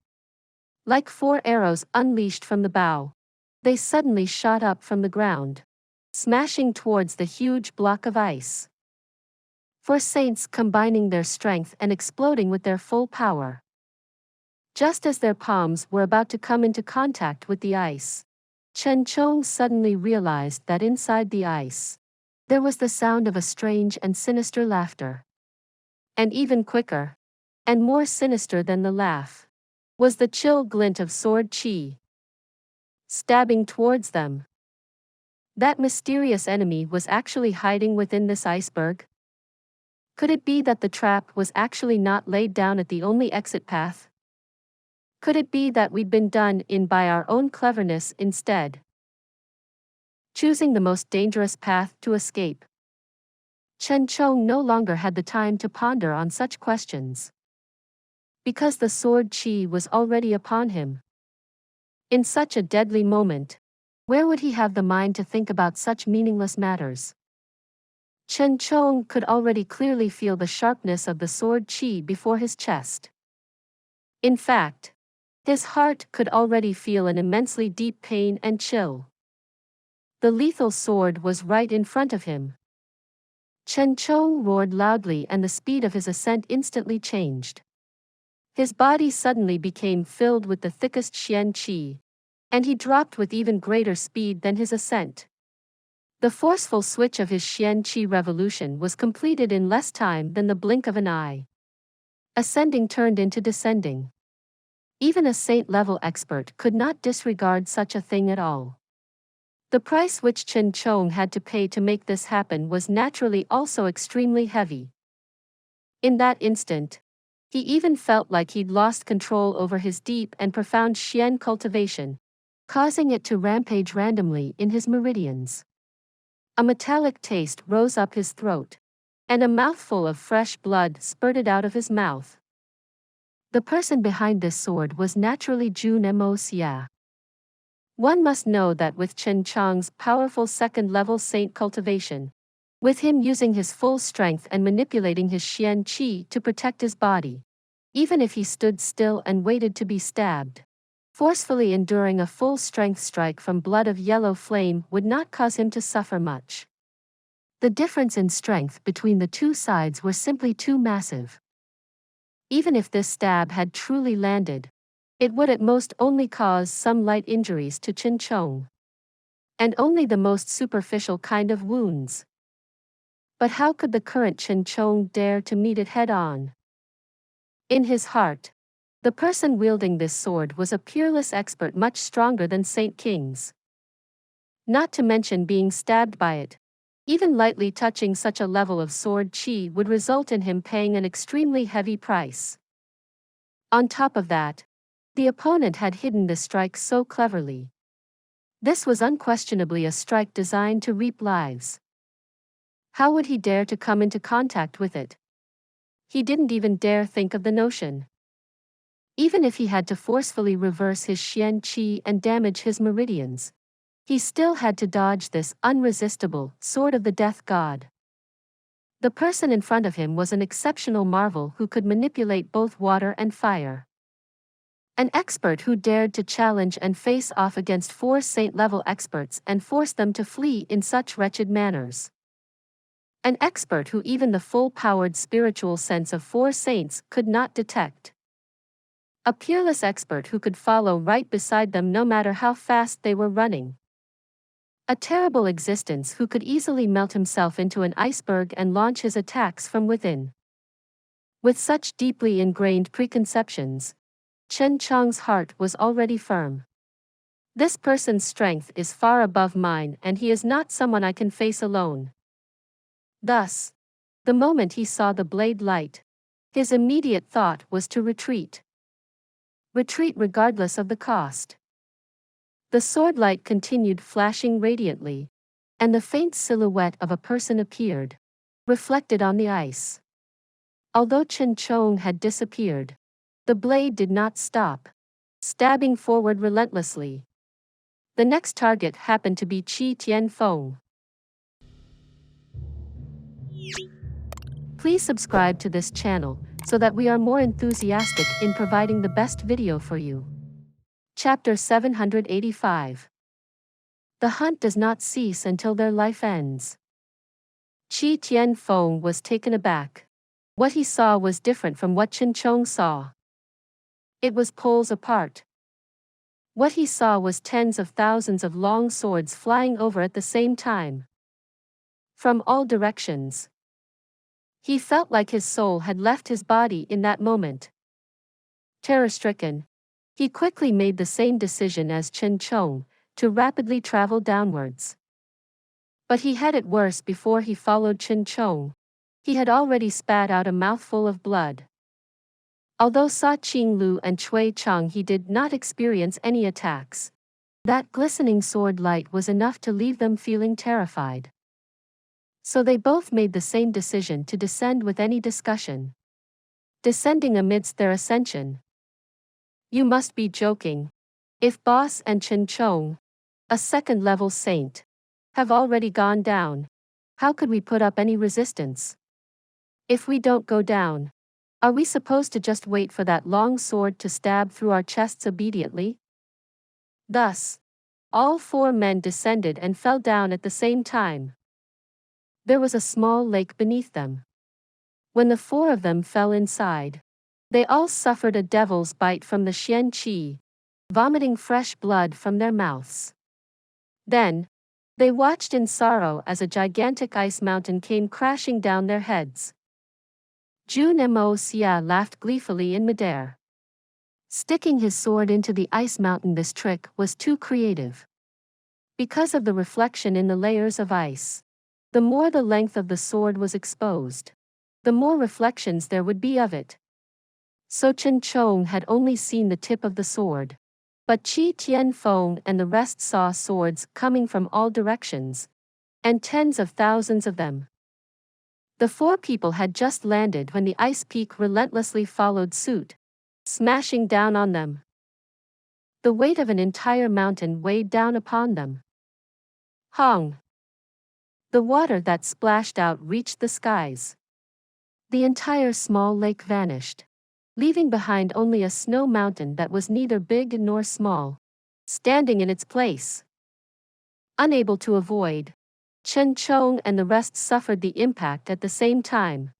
Like four arrows unleashed from the bow, they suddenly shot up from the ground, smashing towards the huge block of ice. Four saints combining their strength and exploding with their full power. Just as their palms were about to come into contact with the ice, Chen Chong suddenly realized that inside the ice, There was the sound of a strange and sinister laughter. And even quicker, and more sinister than the laugh, was the chill glint of sword chi, stabbing towards them. That mysterious enemy was actually hiding within this iceberg? Could it be that the trap was actually not laid down at the only exit path? Could it be that we'd been done in by our own cleverness instead, choosing the most dangerous path to escape? Chen Chong no longer had the time to ponder on such questions, because the sword chi was already upon him. In such a deadly moment, where would he have the mind to think about such meaningless matters? Chen Chong could already clearly feel the sharpness of the sword chi before his chest. In fact, his heart could already feel an immensely deep pain and chill. The lethal sword was right in front of him. Chen Chong roared loudly, and the speed of his ascent instantly changed. His body suddenly became filled with the thickest xian qi, and he dropped with even greater speed than his ascent. The forceful switch of his xian qi revolution was completed in less time than the blink of an eye. Ascending turned into descending. Even a saint-level expert could not disregard such a thing at all. The price which Chen Chong had to pay to make this happen was naturally also extremely heavy. In that instant, he even felt like he'd lost control over his deep and profound xian cultivation, causing it to rampage randomly in his meridians. A metallic taste rose up his throat, and a mouthful of fresh blood spurted out of his mouth. The person behind this sword was naturally Jun Moxie. One must know that with Chen Chong's powerful second-level saint cultivation, with him using his full strength and manipulating his xian qi to protect his body, even if he stood still and waited to be stabbed, forcefully enduring a full-strength strike from blood of yellow flame would not cause him to suffer much. The difference in strength between the two sides were simply too massive. Even if this stab had truly landed, it would at most only cause some light injuries to Chen Chong, and only the most superficial kind of wounds. But how could the current Chen Chong dare to meet it head-on? In his heart, the person wielding this sword was a peerless expert much stronger than Saint King's. Not to mention being stabbed by it, even lightly touching such a level of sword chi would result in him paying an extremely heavy price. On top of that, the opponent had hidden the strike so cleverly. This was unquestionably a strike designed to reap lives. How would he dare to come into contact with it? He didn't even dare think of the notion. Even if he had to forcefully reverse his xian qi and damage his meridians, he still had to dodge this unresistible sword of the death god. The person in front of him was an exceptional marvel who could manipulate both water and fire. An expert who dared to challenge and face off against 4 saint-level experts and force them to flee in such wretched manners. An expert who even the full-powered spiritual sense of 4 saints could not detect. A peerless expert who could follow right beside them no matter how fast they were running. A terrible existence who could easily melt himself into an iceberg and launch his attacks from within. With such deeply ingrained preconceptions, Chen Chong's heart was already firm. This person's strength is far above mine, and he is not someone I can face alone. Thus, the moment he saw the blade light, his immediate thought was to retreat. Retreat regardless of the cost. The sword light continued flashing radiantly, and the faint silhouette of a person appeared, reflected on the ice. Although Chen Chong had disappeared, the blade did not stop, stabbing forward relentlessly. The next target happened to be Qi Tianfeng. Please subscribe to this channel so that we are more enthusiastic in providing the best video for you. Chapter 785. The hunt does not cease until their life ends. Qi Tianfeng was taken aback. What he saw was different from what Chen Chong saw. It was poles apart. What he saw was tens of thousands of long swords flying over at the same time. from all directions. He felt like his soul had left his body in that moment. Terror-stricken, he quickly made the same decision as Chen Chong, to rapidly travel downwards. But he had it worse before he followed Chen Chong. He had already spat out a mouthful of blood. Although Sa Qing Lu and Chui Chang he did not experience any attacks. That glistening sword light was enough to leave them feeling terrified. So they both made the same decision to descend with any discussion. Descending amidst their ascension. You must be joking. If Boss and Chen Chong, a second-level saint, have already gone down, how could we put up any resistance? If we don't go down, are we supposed to just wait for that long sword to stab through our chests obediently? Thus, all four men descended and fell down at the same time. There was a small lake beneath them. When the four of them fell inside, they all suffered a devil's bite from the Xian Qi, vomiting fresh blood from their mouths. Then, they watched in sorrow as a gigantic ice mountain came crashing down their heads. Jun Moxie laughed gleefully in midair. Sticking his sword into the ice mountain, this trick was too creative. Because of the reflection in the layers of ice, the more the length of the sword was exposed, the more reflections there would be of it. So Chen Chong had only seen the tip of the sword, but Qi Tianfeng and the rest saw swords coming from all directions, and tens of thousands of them. The four people had just landed when the ice peak relentlessly followed suit, smashing down on them. The weight of an entire mountain weighed down upon them. Hong! The water that splashed out reached the skies. The entire small lake vanished, leaving behind only a snow mountain that was neither big nor small, standing in its place. Unable to avoid, Chen Chong and the rest suffered the impact at the same time.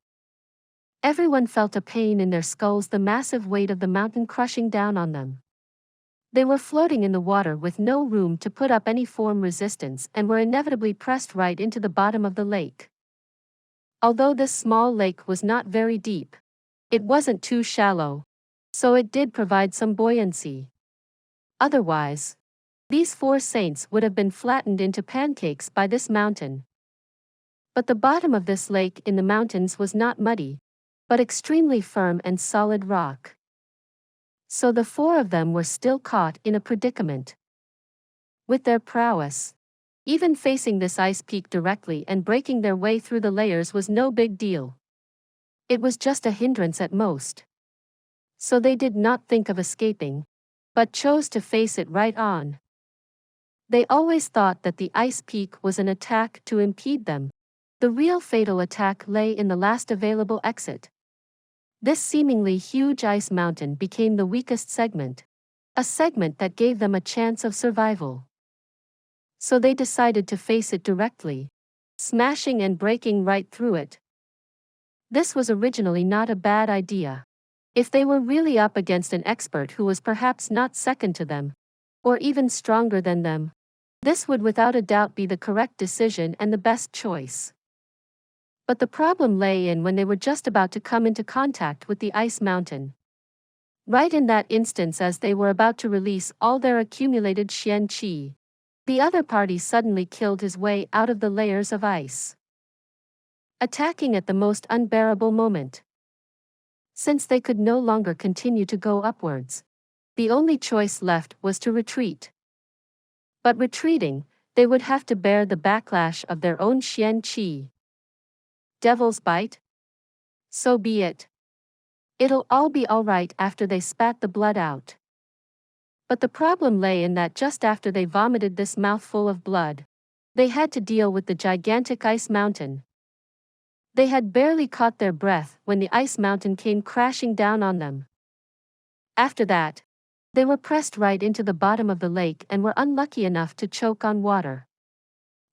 Everyone felt a pain in their skulls, the massive weight of the mountain crushing down on them. They were floating in the water with no room to put up any form resistance and were inevitably pressed right into the bottom of the lake. Although this small lake was not very deep, it wasn't too shallow, so it did provide some buoyancy. Otherwise, these four saints would have been flattened into pancakes by this mountain. But the bottom of this lake in the mountains was not muddy, but extremely firm and solid rock. So the four of them were still caught in a predicament. With their prowess, even facing this ice peak directly and breaking their way through the layers was no big deal. It was just a hindrance at most. So they did not think of escaping, but chose to face it right on. They always thought that the ice peak was an attack to impede them. The real fatal attack lay in the last available exit. This seemingly huge ice mountain became the weakest segment, a segment that gave them a chance of survival. So they decided to face it directly, smashing and breaking right through it. This was originally not a bad idea. If they were really up against an expert who was perhaps not second to them, or even stronger than them, this would without a doubt be the correct decision and the best choice. But the problem lay in when they were just about to come into contact with the ice mountain. Right in that instance, as they were about to release all their accumulated Xian Qi, the other party suddenly killed his way out of the layers of ice, attacking at the most unbearable moment. Since they could no longer continue to go upwards, the only choice left was to retreat. But retreating, they would have to bear the backlash of their own Xian Qi. Devil's bite? So be it. It'll all be alright after they spat the blood out. But the problem lay in that just after they vomited this mouthful of blood, they had to deal with the gigantic ice mountain. They had barely caught their breath when the ice mountain came crashing down on them. After that, they were pressed right into the bottom of the lake and were unlucky enough to choke on water.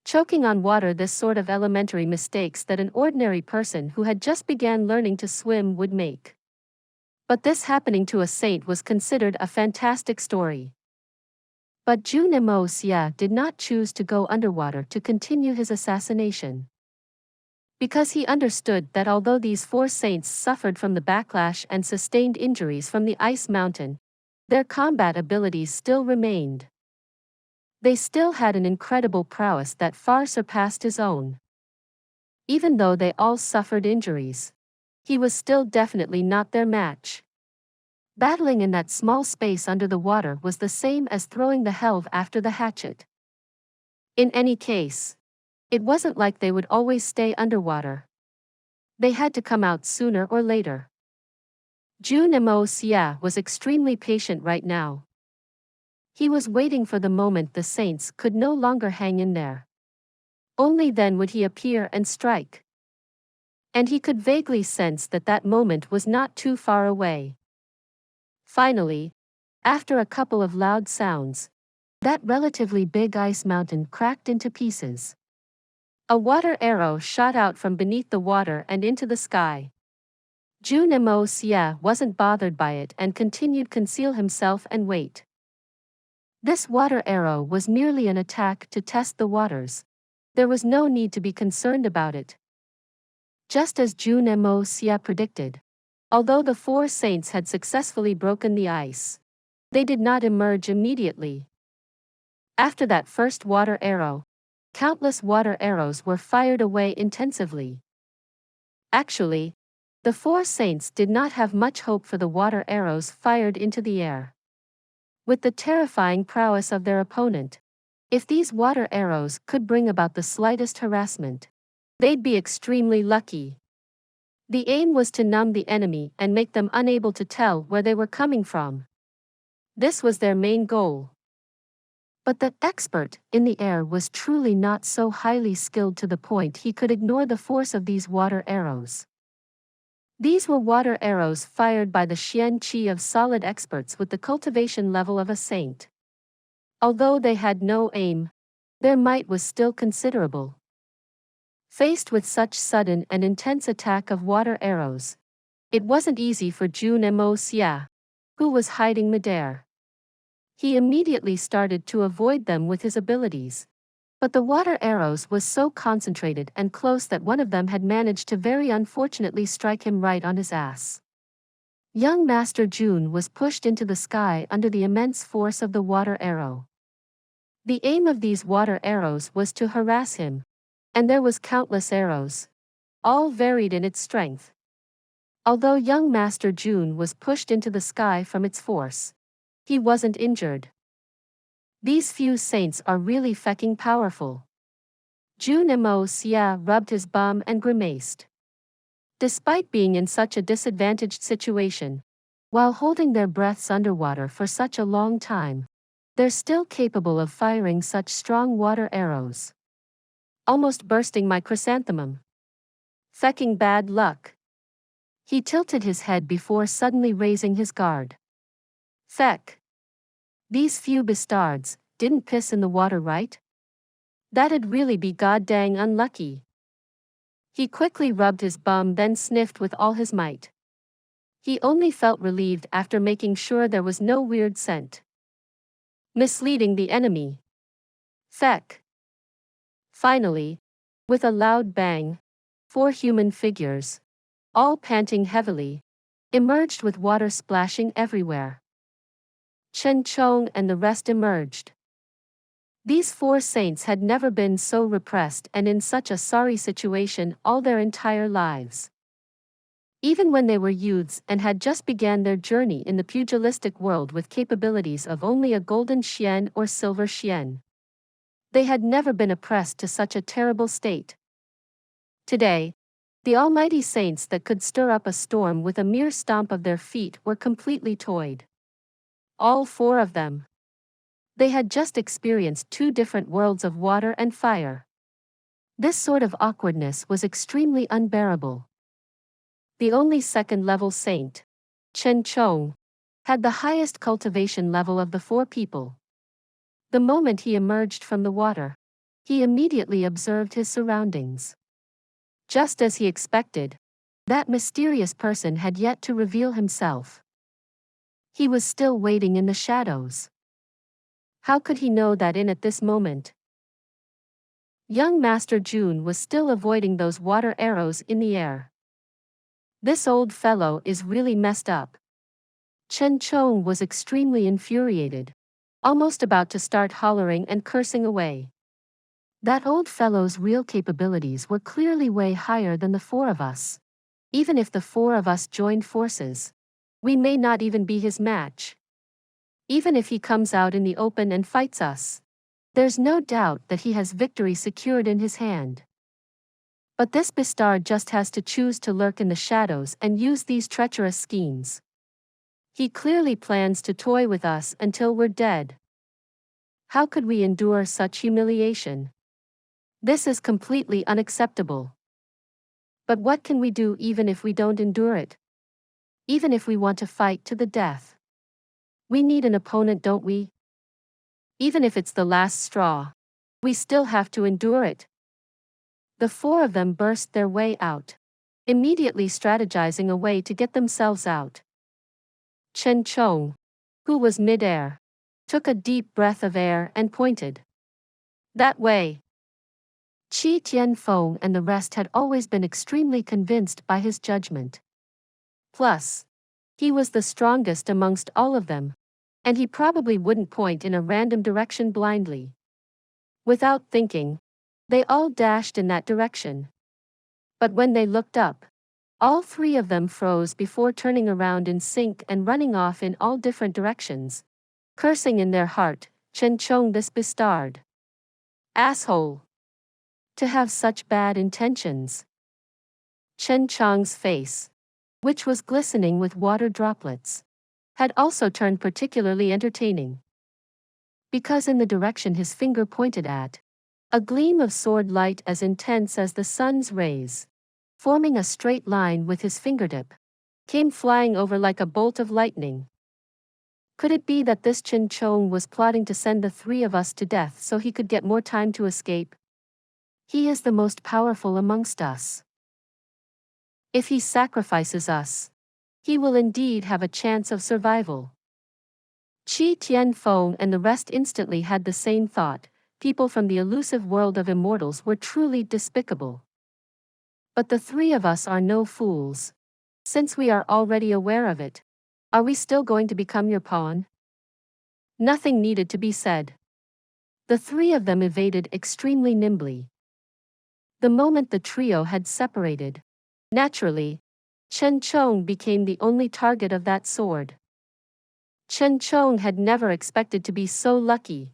Choking on water, this sort of elementary mistakes that an ordinary person who had just began learning to swim would make. But this happening to a saint was considered a fantastic story. But Jun Moxie did not choose to go underwater to continue his assassination. because he understood that although these four saints suffered from the backlash and sustained injuries from the ice mountain, their combat abilities still remained. They still had an incredible prowess that far surpassed his own. Even though they all suffered injuries, he was still definitely not their match. Battling in that small space under the water was the same as throwing the helve after the hatchet. In any case, it wasn't like they would always stay underwater. They had to come out sooner or later. Jun Moxie was extremely patient right now. He was waiting for the moment the saints could no longer hang in there. Only then would he appear and strike. And he could vaguely sense that that moment was not too far away. Finally, after a couple of loud sounds, that relatively big ice mountain cracked into pieces. A water arrow shot out from beneath the water and into the sky. Jun Moxie wasn't bothered by it and continued conceal himself and wait. This water arrow was merely an attack to test the waters. There was no need to be concerned about it. Just as Jun Moxie predicted, although the four saints had successfully broken the ice, they did not emerge immediately. After that first water arrow, countless water arrows were fired away intensively. Actually, the four saints did not have much hope for the water arrows fired into the air. With the terrifying prowess of their opponent, if these water arrows could bring about the slightest harassment, they'd be extremely lucky. The aim was to numb the enemy and make them unable to tell where they were coming from. This was their main goal. But the expert in the air was truly not so highly skilled to the point he could ignore the force of these water arrows. These were water arrows fired by the Xian Qi of solid experts with the cultivation level of a saint. Although they had no aim, their might was still considerable. Faced with such sudden and intense attack of water arrows, it wasn't easy for Jun Moxie, who was hiding midair. He immediately started to avoid them with his abilities. But the water arrows was so concentrated and close that one of them had managed to very unfortunately strike him right on his ass. Young Master Jun was pushed into the sky under the immense force of the water arrow. The aim of these water arrows was to harass him, and there was countless arrows, all varied in its strength. Although young Master Jun was pushed into the sky from its force, he wasn't injured. These few saints are really fecking powerful. Jun Moxie rubbed his bum and grimaced. Despite being in such a disadvantaged situation, while holding their breaths underwater for such a long time, they're still capable of firing such strong water arrows. Almost bursting my chrysanthemum. Fecking bad luck. He tilted his head before suddenly raising his guard. Feck. These few bastards didn't piss in the water, right? That'd really be goddang unlucky. He quickly rubbed his bum, then sniffed with all his might. He only felt relieved after making sure there was no weird scent. Misleading the enemy. Feck. Finally, with a loud bang, 4 human figures, all panting heavily, emerged with water splashing everywhere. Chen Chong and the rest emerged. These 4 saints had never been so repressed and in such a sorry situation all their entire lives. Even when they were youths and had just began their journey in the pugilistic world with capabilities of only a golden xian or silver xian, they had never been oppressed to such a terrible state. Today, the almighty saints that could stir up a storm with a mere stomp of their feet were completely toyed. All 4 of them. They had just experienced 2 different worlds of water and fire. This sort of awkwardness was extremely unbearable. The only second-level saint, Chen Chong, had the highest cultivation level of the 4 people. The moment he emerged from the water, he immediately observed his surroundings. Just as he expected, that mysterious person had yet to reveal himself. He was still waiting in the shadows. How could he know that in at this moment? Young Master Jun was still avoiding those water arrows in the air. This old fellow is really messed up. Chen Chong was extremely infuriated, almost about to start hollering and cursing away. That old fellow's real capabilities were clearly way higher than the four of us. Even if the four of us joined forces, we may not even be his match. Even if he comes out in the open and fights us, there's no doubt that he has victory secured in his hand. But this bastard just has to choose to lurk in the shadows and use these treacherous schemes. He clearly plans to toy with us until we're dead. How could we endure such humiliation? This is completely unacceptable. But what can we do even if we don't endure it? Even if we want to fight to the death? We need an opponent, don't we? Even if it's the last straw, we still have to endure it. The four of them burst their way out, immediately strategizing a way to get themselves out. Chen Chong, who was mid-air, took a deep breath of air and pointed. That way. Qi Tianfeng and the rest had always been extremely convinced by his judgment. Plus, he was the strongest amongst all of them, and he probably wouldn't point in a random direction blindly. Without thinking, they all dashed in that direction. But when they looked up, all three of them froze before turning around in sync and running off in all different directions, cursing in their heart, Chen Chong, this bastard. Asshole. To have such bad intentions. Chen Chong's face, which was glistening with water droplets, had also turned particularly entertaining. Because in the direction his finger pointed at, a gleam of sword light as intense as the sun's rays, forming a straight line with his fingertip, came flying over like a bolt of lightning. Could it be that this Chen Chong was plotting to send the three of us to death so he could get more time to escape? He is the most powerful amongst us. If he sacrifices us, he will indeed have a chance of survival. Qi Tianfeng and the rest instantly had the same thought. People from the elusive world of immortals were truly despicable. But the three of us are no fools. Since we are already aware of it, are we still going to become your pawn? Nothing needed to be said. The three of them evaded extremely nimbly. The moment the trio had separated, naturally, Chen Chong became the only target of that sword. Chen Chong had never expected to be so lucky.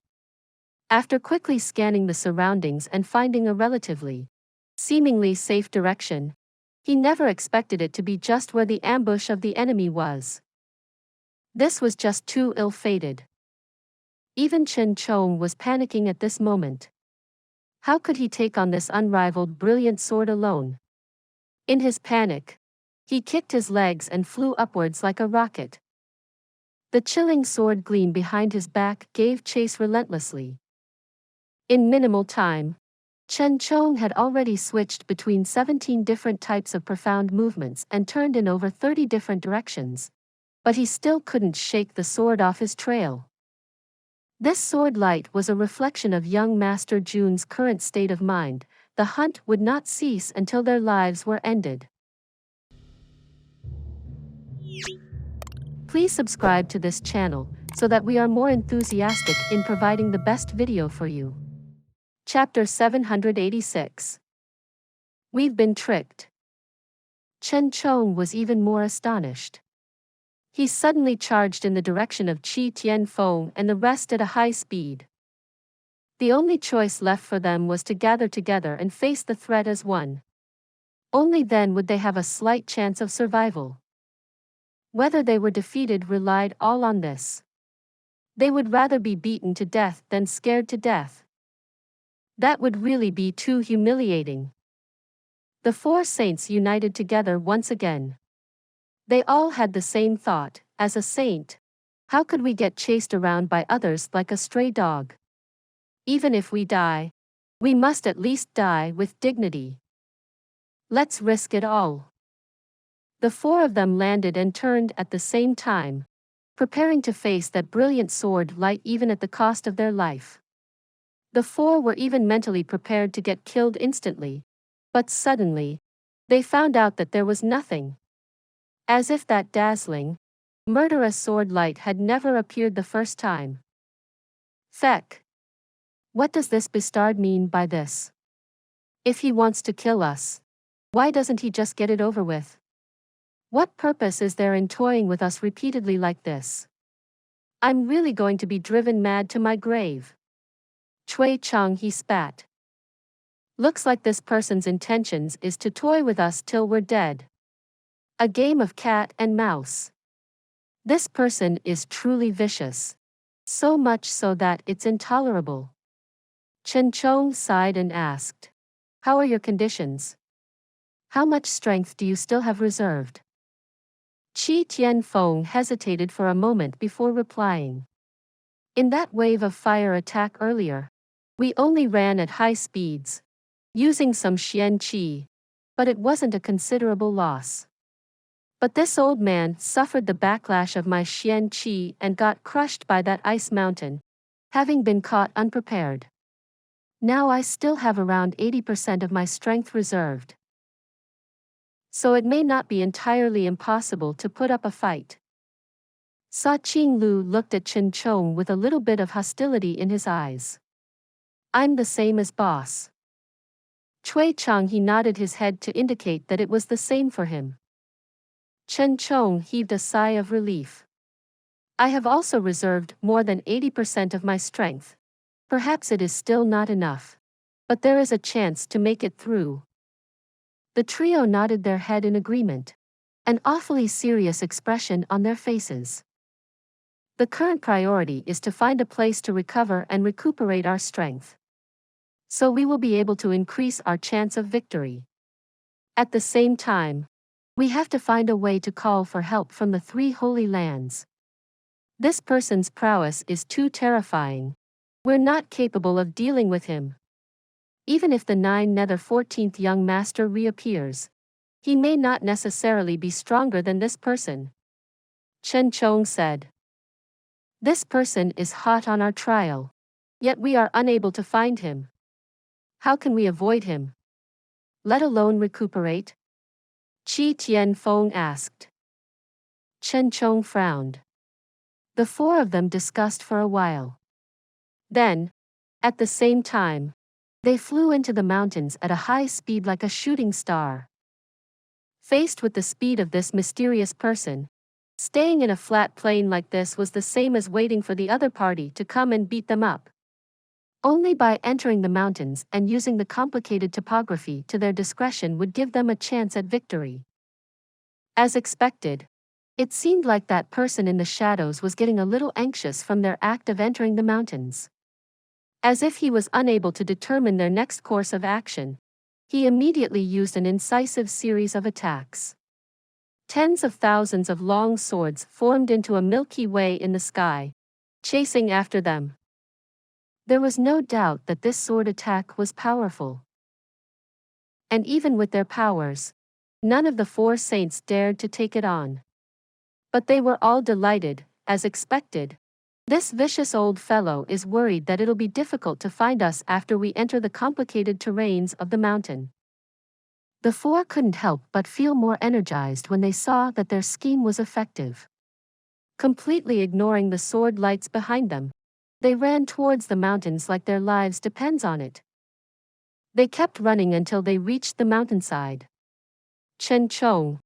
After quickly scanning the surroundings and finding a relatively, seemingly safe direction, he never expected it to be just where the ambush of the enemy was. This was just too ill-fated. Even Chen Chong was panicking at this moment. How could he take on this unrivaled brilliant sword alone? In his panic, he kicked his legs and flew upwards like a rocket. The chilling sword gleam behind his back gave chase relentlessly. In minimal time, Chen Chong had already switched between 17 different types of profound movements and turned in over 30 different directions, but he still couldn't shake the sword off his trail. This sword light was a reflection of young Master Jun's current state of mind. The hunt would not cease until their lives were ended. Please subscribe to this channel so that we are more enthusiastic in providing the best video for you. Chapter 786. We've been tricked. Chen Chong was even more astonished. He suddenly charged in the direction of Qi Tianfeng and the rest at a high speed. The only choice left for them was to gather together and face the threat as one. Only then would they have a slight chance of survival. Whether they were defeated relied all on this. They would rather be beaten to death than scared to death. That would really be too humiliating. The four saints united together once again. They all had the same thought. As a saint, how could we get chased around by others like a stray dog? Even if we die, we must at least die with dignity. Let's risk it all. The four of them landed and turned at the same time, preparing to face that brilliant sword light even at the cost of their life. The four were even mentally prepared to get killed instantly. But suddenly, they found out that there was nothing. As if that dazzling, murderous sword light had never appeared the first time. Feck. What does this bastard mean by this? If he wants to kill us, why doesn't he just get it over with? What purpose is there in toying with us repeatedly like this? I'm really going to be driven mad to my grave. Chui Chang, he spat. Looks like this person's intentions is to toy with us till we're dead. A game of cat and mouse. This person is truly vicious. So much so that it's intolerable. Chen Chong sighed and asked, "How are your conditions? How much strength do you still have reserved?" Qi Tianfeng hesitated for a moment before replying. In that wave of fire attack earlier, we only ran at high speeds, using some Xian Qi, but it wasn't a considerable loss. But this old man suffered the backlash of my Xian Qi and got crushed by that ice mountain, having been caught unprepared. Now I still have around 80% of my strength reserved. So it may not be entirely impossible to put up a fight. Sa Qinglu looked at Chen Chong with a little bit of hostility in his eyes. I'm the same as boss. Chui Chang, he nodded his head to indicate that it was the same for him. Chen Chong heaved a sigh of relief. I have also reserved more than 80% of my strength. Perhaps it is still not enough. But there is a chance to make it through. The trio nodded their head in agreement, an awfully serious expression on their faces. The current priority is to find a place to recover and recuperate our strength. So we will be able to increase our chance of victory. At the same time, we have to find a way to call for help from the three holy lands. This person's prowess is too terrifying. We're not capable of dealing with him. Even if the 9 Nether 14th young master reappears, he may not necessarily be stronger than this person. Chen Chong said. This person is hot on our trail, yet we are unable to find him. How can we avoid him? Let alone recuperate? Qi Tianfeng asked. Chen Chong frowned. The four of them discussed for a while. Then, at the same time, they flew into the mountains at a high speed like a shooting star. Faced with the speed of this mysterious person, staying in a flat plain like this was the same as waiting for the other party to come and beat them up. Only by entering the mountains and using the complicated topography to their discretion would give them a chance at victory. As expected, it seemed like that person in the shadows was getting a little anxious from their act of entering the mountains. As if he was unable to determine their next course of action, he immediately used an incisive series of attacks. Tens of thousands of long swords formed into a Milky Way in the sky, chasing after them. There was no doubt that this sword attack was powerful. And even with their powers, none of the four saints dared to take it on. But they were all delighted, as expected. This vicious old fellow is worried that it'll be difficult to find us after we enter the complicated terrains of the mountain. The four couldn't help but feel more energized when they saw that their scheme was effective. Completely ignoring the sword lights behind them, they ran towards the mountains like their lives depends on it. They kept running until they reached the mountainside. Chen Chong,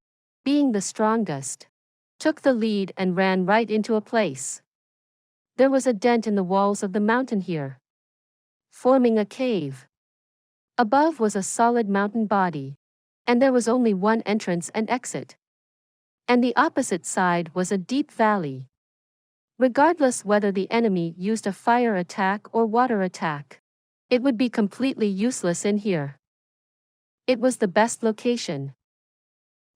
being the strongest, took the lead and ran right into a place. There was a dent in the walls of the mountain here, forming a cave. Above was a solid mountain body, and there was only one entrance and exit. And the opposite side was a deep valley. Regardless whether the enemy used a fire attack or water attack, it would be completely useless in here. It was the best location.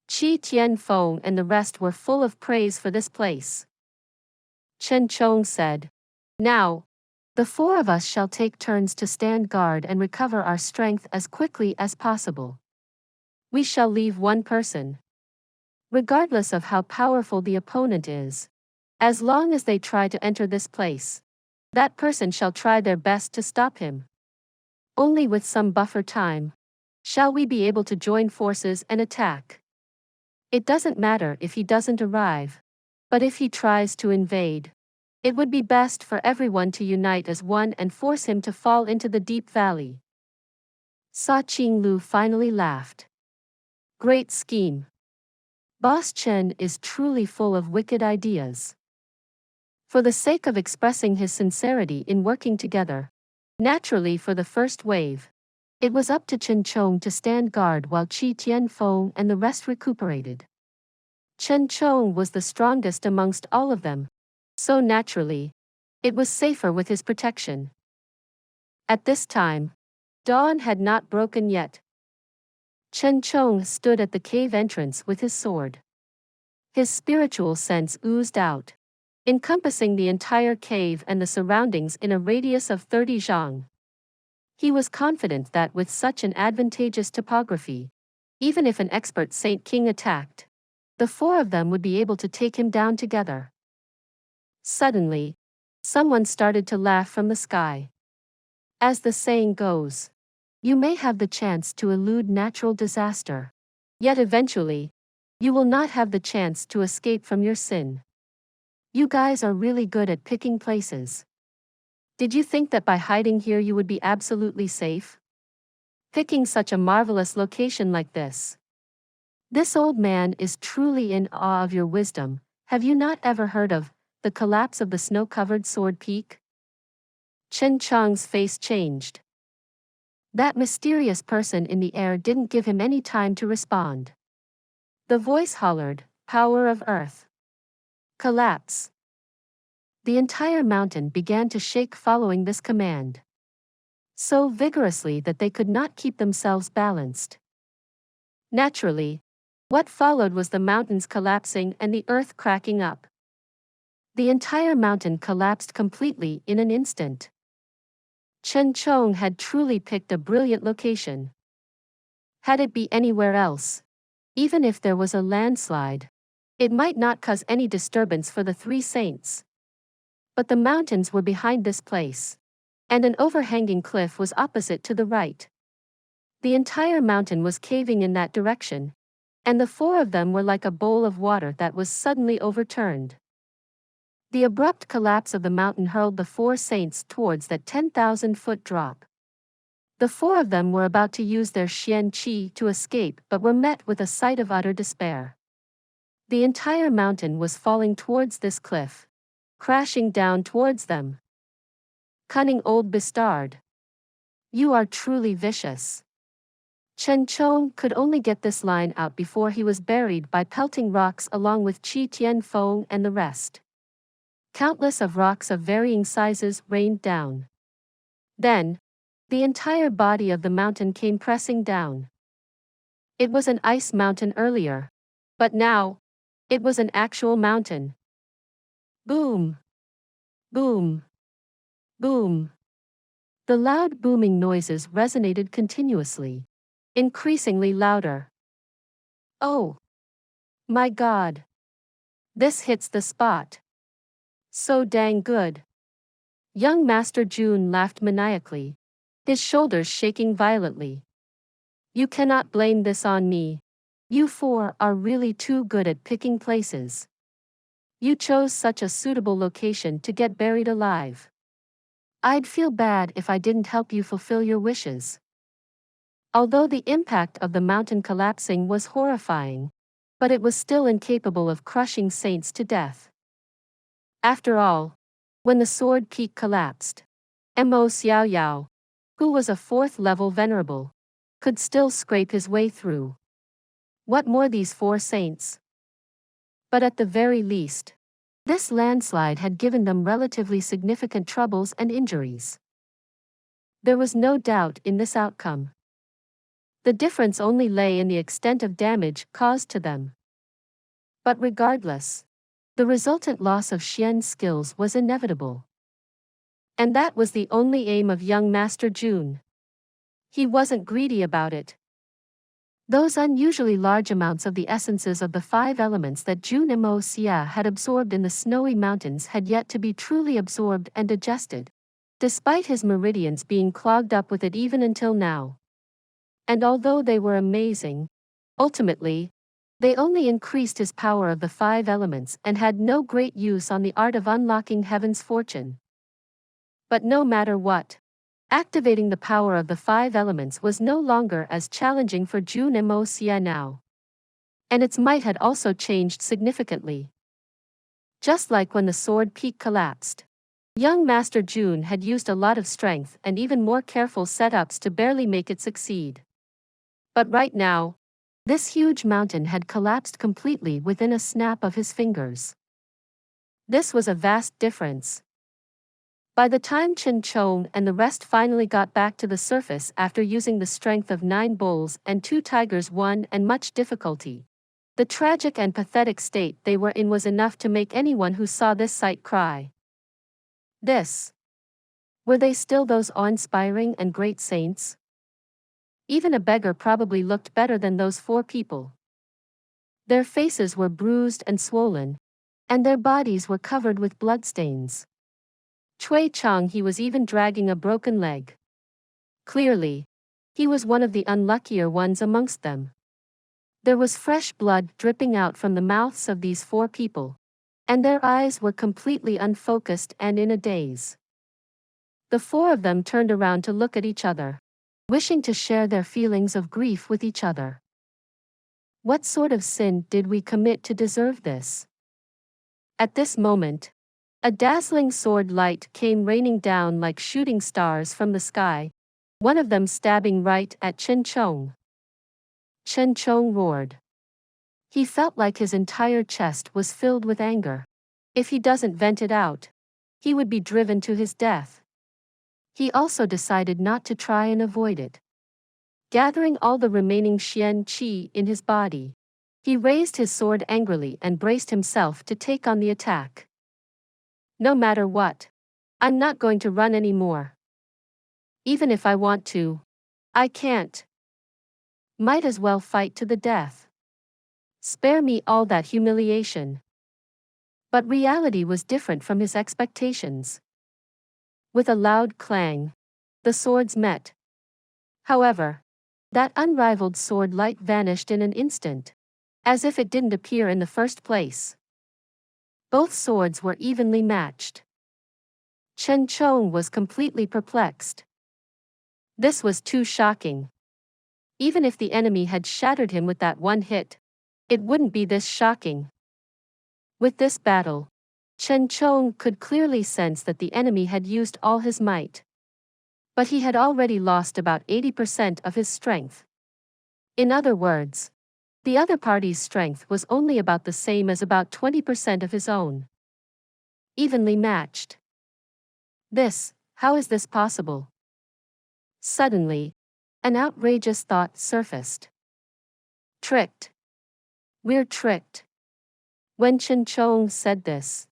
Qi Tianfeng and the rest were full of praise for this place. Chen Chong said, "Now, the four of us shall take turns to stand guard and recover our strength as quickly as possible. We shall leave one person. Regardless of how powerful the opponent is, as long as they try to enter this place, that person shall try their best to stop him. Only with some buffer time shall we be able to join forces and attack. It doesn't matter if he doesn't arrive, but if he tries to invade, it would be best for everyone to unite as one and force him to fall into the deep valley. Sa Qinglu finally laughed. Great scheme. Boss Chen is truly full of wicked ideas. For the sake of expressing his sincerity in working together, naturally for the first wave, it was up to Chen Chong to stand guard while Qi Tianfeng and the rest recuperated. Chen Chong was the strongest amongst all of them, so naturally, it was safer with his protection. At this time, dawn had not broken yet. Chen Chong stood at the cave entrance with his sword. His spiritual sense oozed out, encompassing the entire cave and the surroundings in a radius of 30 zhang. He was confident that with such an advantageous topography, even if an expert Saint King attacked, the four of them would be able to take him down together. Suddenly, someone started to laugh from the sky. As the saying goes, you may have the chance to elude natural disaster, yet eventually, you will not have the chance to escape from your sin. You guys are really good at picking places. Did you think that by hiding here you would be absolutely safe? Picking such a marvelous location like this. This old man is truly in awe of your wisdom. Have you not ever heard of the collapse of the snow-covered sword peak? Chen Chong's face changed. That mysterious person in the air didn't give him any time to respond. The voice hollered, "Power of Earth. Collapse." The entire mountain began to shake following this command, so vigorously that they could not keep themselves balanced. Naturally, what followed was the mountains collapsing and the earth cracking up. The entire mountain collapsed completely in an instant. Chen Chong had truly picked a brilliant location. Had it be anywhere else, even if there was a landslide, it might not cause any disturbance for the three saints. But the mountains were behind this place, and an overhanging cliff was opposite to the right. The entire mountain was caving in that direction, and the four of them were like a bowl of water that was suddenly overturned. The abrupt collapse of the mountain hurled the four saints towards that 10,000-foot drop. The four of them were about to use their Xian Qi to escape but were met with a sight of utter despair. The entire mountain was falling towards this cliff, crashing down towards them. Cunning old bastard. You are truly vicious. Chen Chong could only get this line out before he was buried by pelting rocks along with Qi Tianfeng and the rest. Countless of rocks of varying sizes rained down. Then, the entire body of the mountain came pressing down. It was an ice mountain earlier, but now, it was an actual mountain. Boom! Boom! Boom! The loud booming noises resonated continuously, increasingly louder. Oh! My God! This hits the spot. So dang good. Young Master Jun laughed maniacally, his shoulders shaking violently. You cannot blame this on me. You four are really too good at picking places. You chose such a suitable location to get buried alive. I'd feel bad if I didn't help you fulfill your wishes. Although the impact of the mountain collapsing was horrifying, but it was still incapable of crushing saints to death. After all, when the sword peak collapsed, Mo Xiao Yao, who was a 4th-level venerable, could still scrape his way through. What more these four saints? But at the very least, this landslide had given them relatively significant troubles and injuries. There was no doubt in this outcome. The difference only lay in the extent of damage caused to them. But regardless, the resultant loss of Xian's skills was inevitable. And that was the only aim of young Master Jun. He wasn't greedy about it. Those unusually large amounts of the essences of the 5 elements that Jun Moxie had absorbed in the snowy mountains had yet to be truly absorbed and digested, despite his meridians being clogged up with it even until now. And although they were amazing, ultimately, they only increased his power of the 5 elements and had no great use on the art of unlocking heaven's fortune. But no matter what, activating the power of the 5 elements was no longer as challenging for Jun Moxie now. And its might had also changed significantly. Just like when the sword peak collapsed, young Master Jun had used a lot of strength and even more careful setups to barely make it succeed. But right now, this huge mountain had collapsed completely within a snap of his fingers. This was a vast difference. By the time Chen Chong and the rest finally got back to the surface after using the strength of 9 bulls and 2 tigers and much difficulty, the tragic and pathetic state they were in was enough to make anyone who saw this sight cry. Were they still those awe-inspiring and great saints? Even a beggar probably looked better than those 4 people. Their faces were bruised and swollen, and their bodies were covered with bloodstains. Cui Chang, he was even dragging a broken leg. Clearly, he was one of the unluckier ones amongst them. There was fresh blood dripping out from the mouths of these 4 people, and their eyes were completely unfocused and in a daze. The 4 of them turned around to look at each other, wishing to share their feelings of grief with each other. What sort of sin did we commit to deserve this? At this moment, a dazzling sword light came raining down like shooting stars from the sky, one of them stabbing right at Chen Chong. Chen Chong roared. He felt like his entire chest was filled with anger. If he doesn't vent it out, he would be driven to his death. He also decided not to try and avoid it. Gathering all the remaining Xian Qi in his body, he raised his sword angrily and braced himself to take on the attack. No matter what, I'm not going to run anymore. Even if I want to, I can't. Might as well fight to the death. Spare me all that humiliation. But reality was different from his expectations. With a loud clang, the swords met. However, that unrivaled sword light vanished in an instant, as if it didn't appear in the first place. Both swords were evenly matched. Chen Chong was completely perplexed. This was too shocking. Even if the enemy had shattered him with that one hit, it wouldn't be this shocking. With this battle, Chen Chong could clearly sense that the enemy had used all his might. But he had already lost about 80% of his strength. In other words, the other party's strength was only about the same as about 20% of his own. Evenly matched. How is this possible? Suddenly, an outrageous thought surfaced. Tricked. We're tricked. When Chen Chong said this,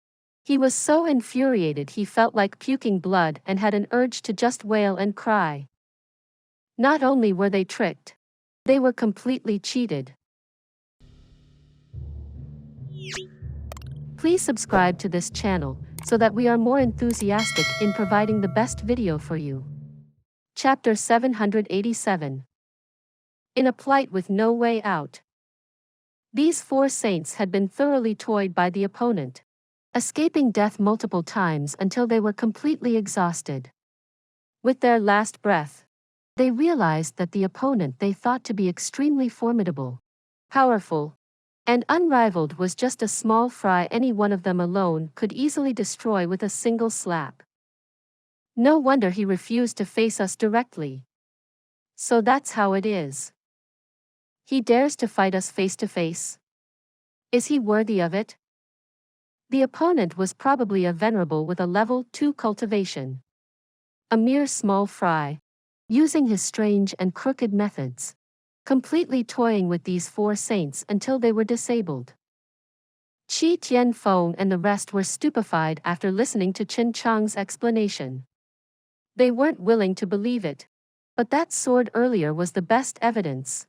he was so infuriated he felt like puking blood and had an urge to just wail and cry. Not only were they tricked, they were completely cheated. Please subscribe to this channel so that we are more enthusiastic in providing the best video for you. Chapter 787. In a plight with no way out. These 4 saints had been thoroughly toyed by the opponent, escaping death multiple times until they were completely exhausted. With their last breath, they realized that the opponent they thought to be extremely formidable, powerful, and unrivaled was just a small fry any one of them alone could easily destroy with a single slap. No wonder he refused to face us directly. So that's how it is. He dares to fight us face to face? Is he worthy of it? The opponent was probably a venerable with a level 2 cultivation. A mere small fry, using his strange and crooked methods, completely toying with these 4 saints until they were disabled. Qi Tianfeng and the rest were stupefied after listening to Chen Chang's explanation. They weren't willing to believe it, but that sword earlier was the best evidence.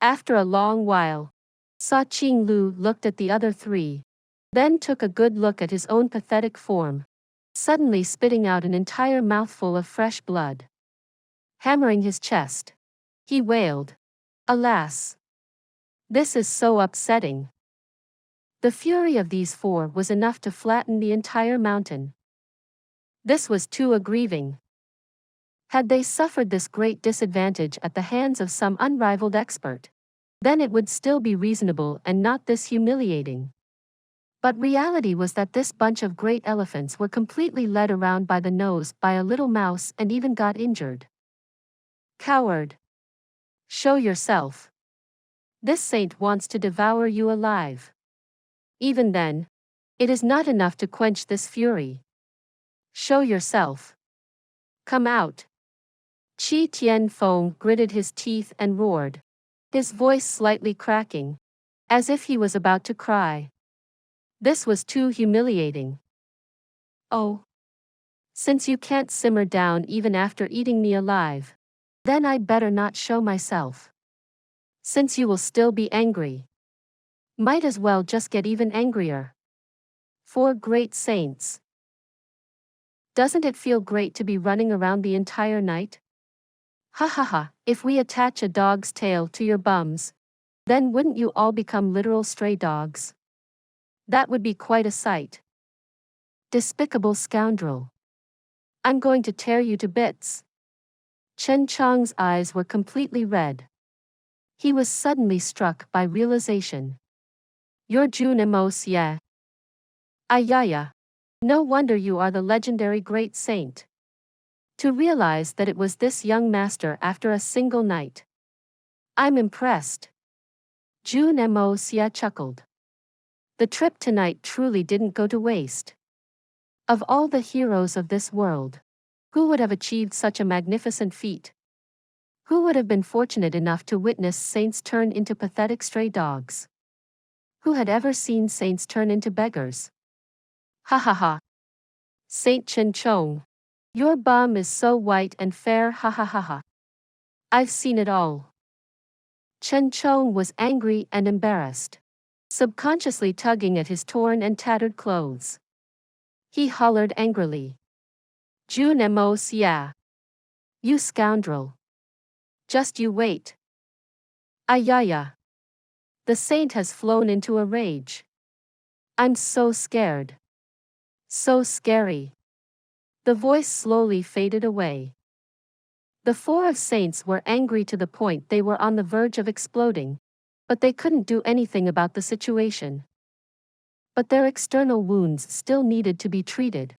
After a long while, Sa Qinglu looked at the other three, then took a good look at his own pathetic form, suddenly spitting out an entire mouthful of fresh blood. Hammering his chest, he wailed, "Alas! This is so upsetting." The fury of these four was enough to flatten the entire mountain. This was too aggrieving. Had they suffered this great disadvantage at the hands of some unrivaled expert, then it would still be reasonable and not this humiliating. But reality was that this bunch of great elephants were completely led around by the nose by a little mouse and even got injured. Coward! Show yourself. This saint wants to devour you alive. Even then, it is not enough to quench this fury. Show yourself. Come out. Qi Tianfeng gritted his teeth and roared, his voice slightly cracking, as if he was about to cry. This was too humiliating. Oh. Since you can't simmer down even after eating me alive, then I'd better not show myself. Since you will still be angry, might as well just get even angrier. Four great saints. Doesn't it feel great to be running around the entire night? Ha ha ha, if we attach a dog's tail to your bums, then wouldn't you all become literal stray dogs? That would be quite a sight. Despicable scoundrel. I'm going to tear you to bits. Chen Chang's eyes were completely red. He was suddenly struck by realization. You're Jun Moxie. Ayaya. No wonder you are the legendary great saint. To realize that it was this young master after a single night. I'm impressed. Jun Moxie chuckled. The trip tonight truly didn't go to waste. Of all the heroes of this world, who would have achieved such a magnificent feat? Who would have been fortunate enough to witness saints turn into pathetic stray dogs? Who had ever seen saints turn into beggars? Ha ha ha. Saint Chen Chong. Your bum is so white and fair, ha ha ha ha. I've seen it all. Chen Chong was angry and embarrassed, subconsciously tugging at his torn and tattered clothes. He hollered angrily. Jun Moxie. You scoundrel. Just you wait. Ayaya. The saint has flown into a rage. I'm so scared. So scary. The voice slowly faded away. The four of saints were angry to the point they were on the verge of exploding, but they couldn't do anything about the situation. But their external wounds still needed to be treated,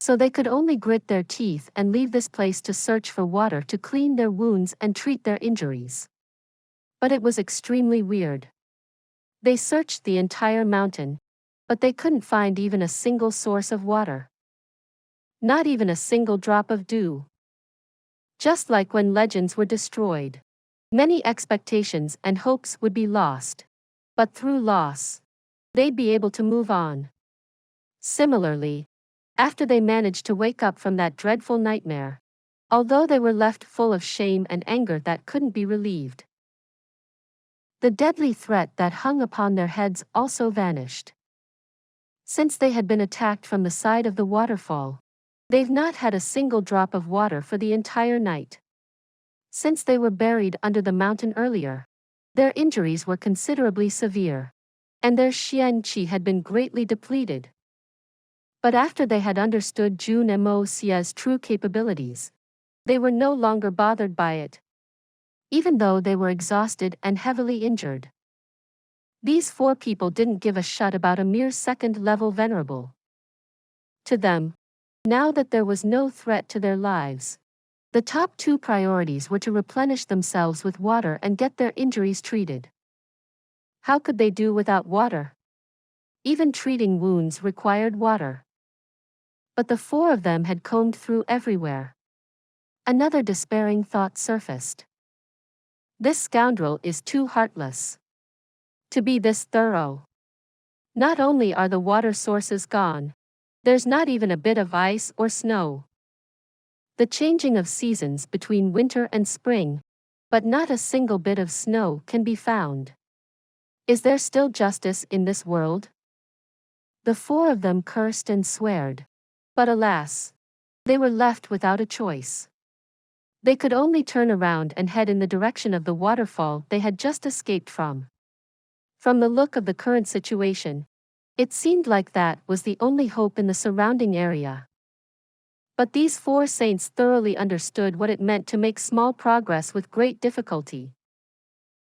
so they could only grit their teeth and leave this place to search for water to clean their wounds and treat their injuries. But it was extremely weird. They searched the entire mountain, but they couldn't find even a single source of water. Not even a single drop of dew. Just like when legends were destroyed, many expectations and hopes would be lost. But through loss, they'd be able to move on. Similarly, after they managed to wake up from that dreadful nightmare, although they were left full of shame and anger that couldn't be relieved, the deadly threat that hung upon their heads also vanished. Since they had been attacked from the side of the waterfall, they've not had a single drop of water for the entire night. Since they were buried under the mountain earlier, their injuries were considerably severe, and their xian qi had been greatly depleted. But after they had understood Jun Moxie's true capabilities, they were no longer bothered by it, even though they were exhausted and heavily injured. These four people didn't give a shit about a mere second-level venerable. To them, now that there was no threat to their lives, the top two priorities were to replenish themselves with water and get their injuries treated. How could they do without water? Even treating wounds required water. But the four of them had combed through everywhere. Another despairing thought surfaced. This scoundrel is too heartless to be this thorough. Not only are the water sources gone, there's not even a bit of ice or snow. The changing of seasons between winter and spring but not a single bit of snow can be found. Is there still justice in this world? The four of them cursed and sweared. But alas, they were left without a choice. They could only turn around and head in the direction of the waterfall they had just escaped from. From the look of the current situation, it seemed like that was the only hope in the surrounding area. But these four saints thoroughly understood what it meant to make small progress with great difficulty.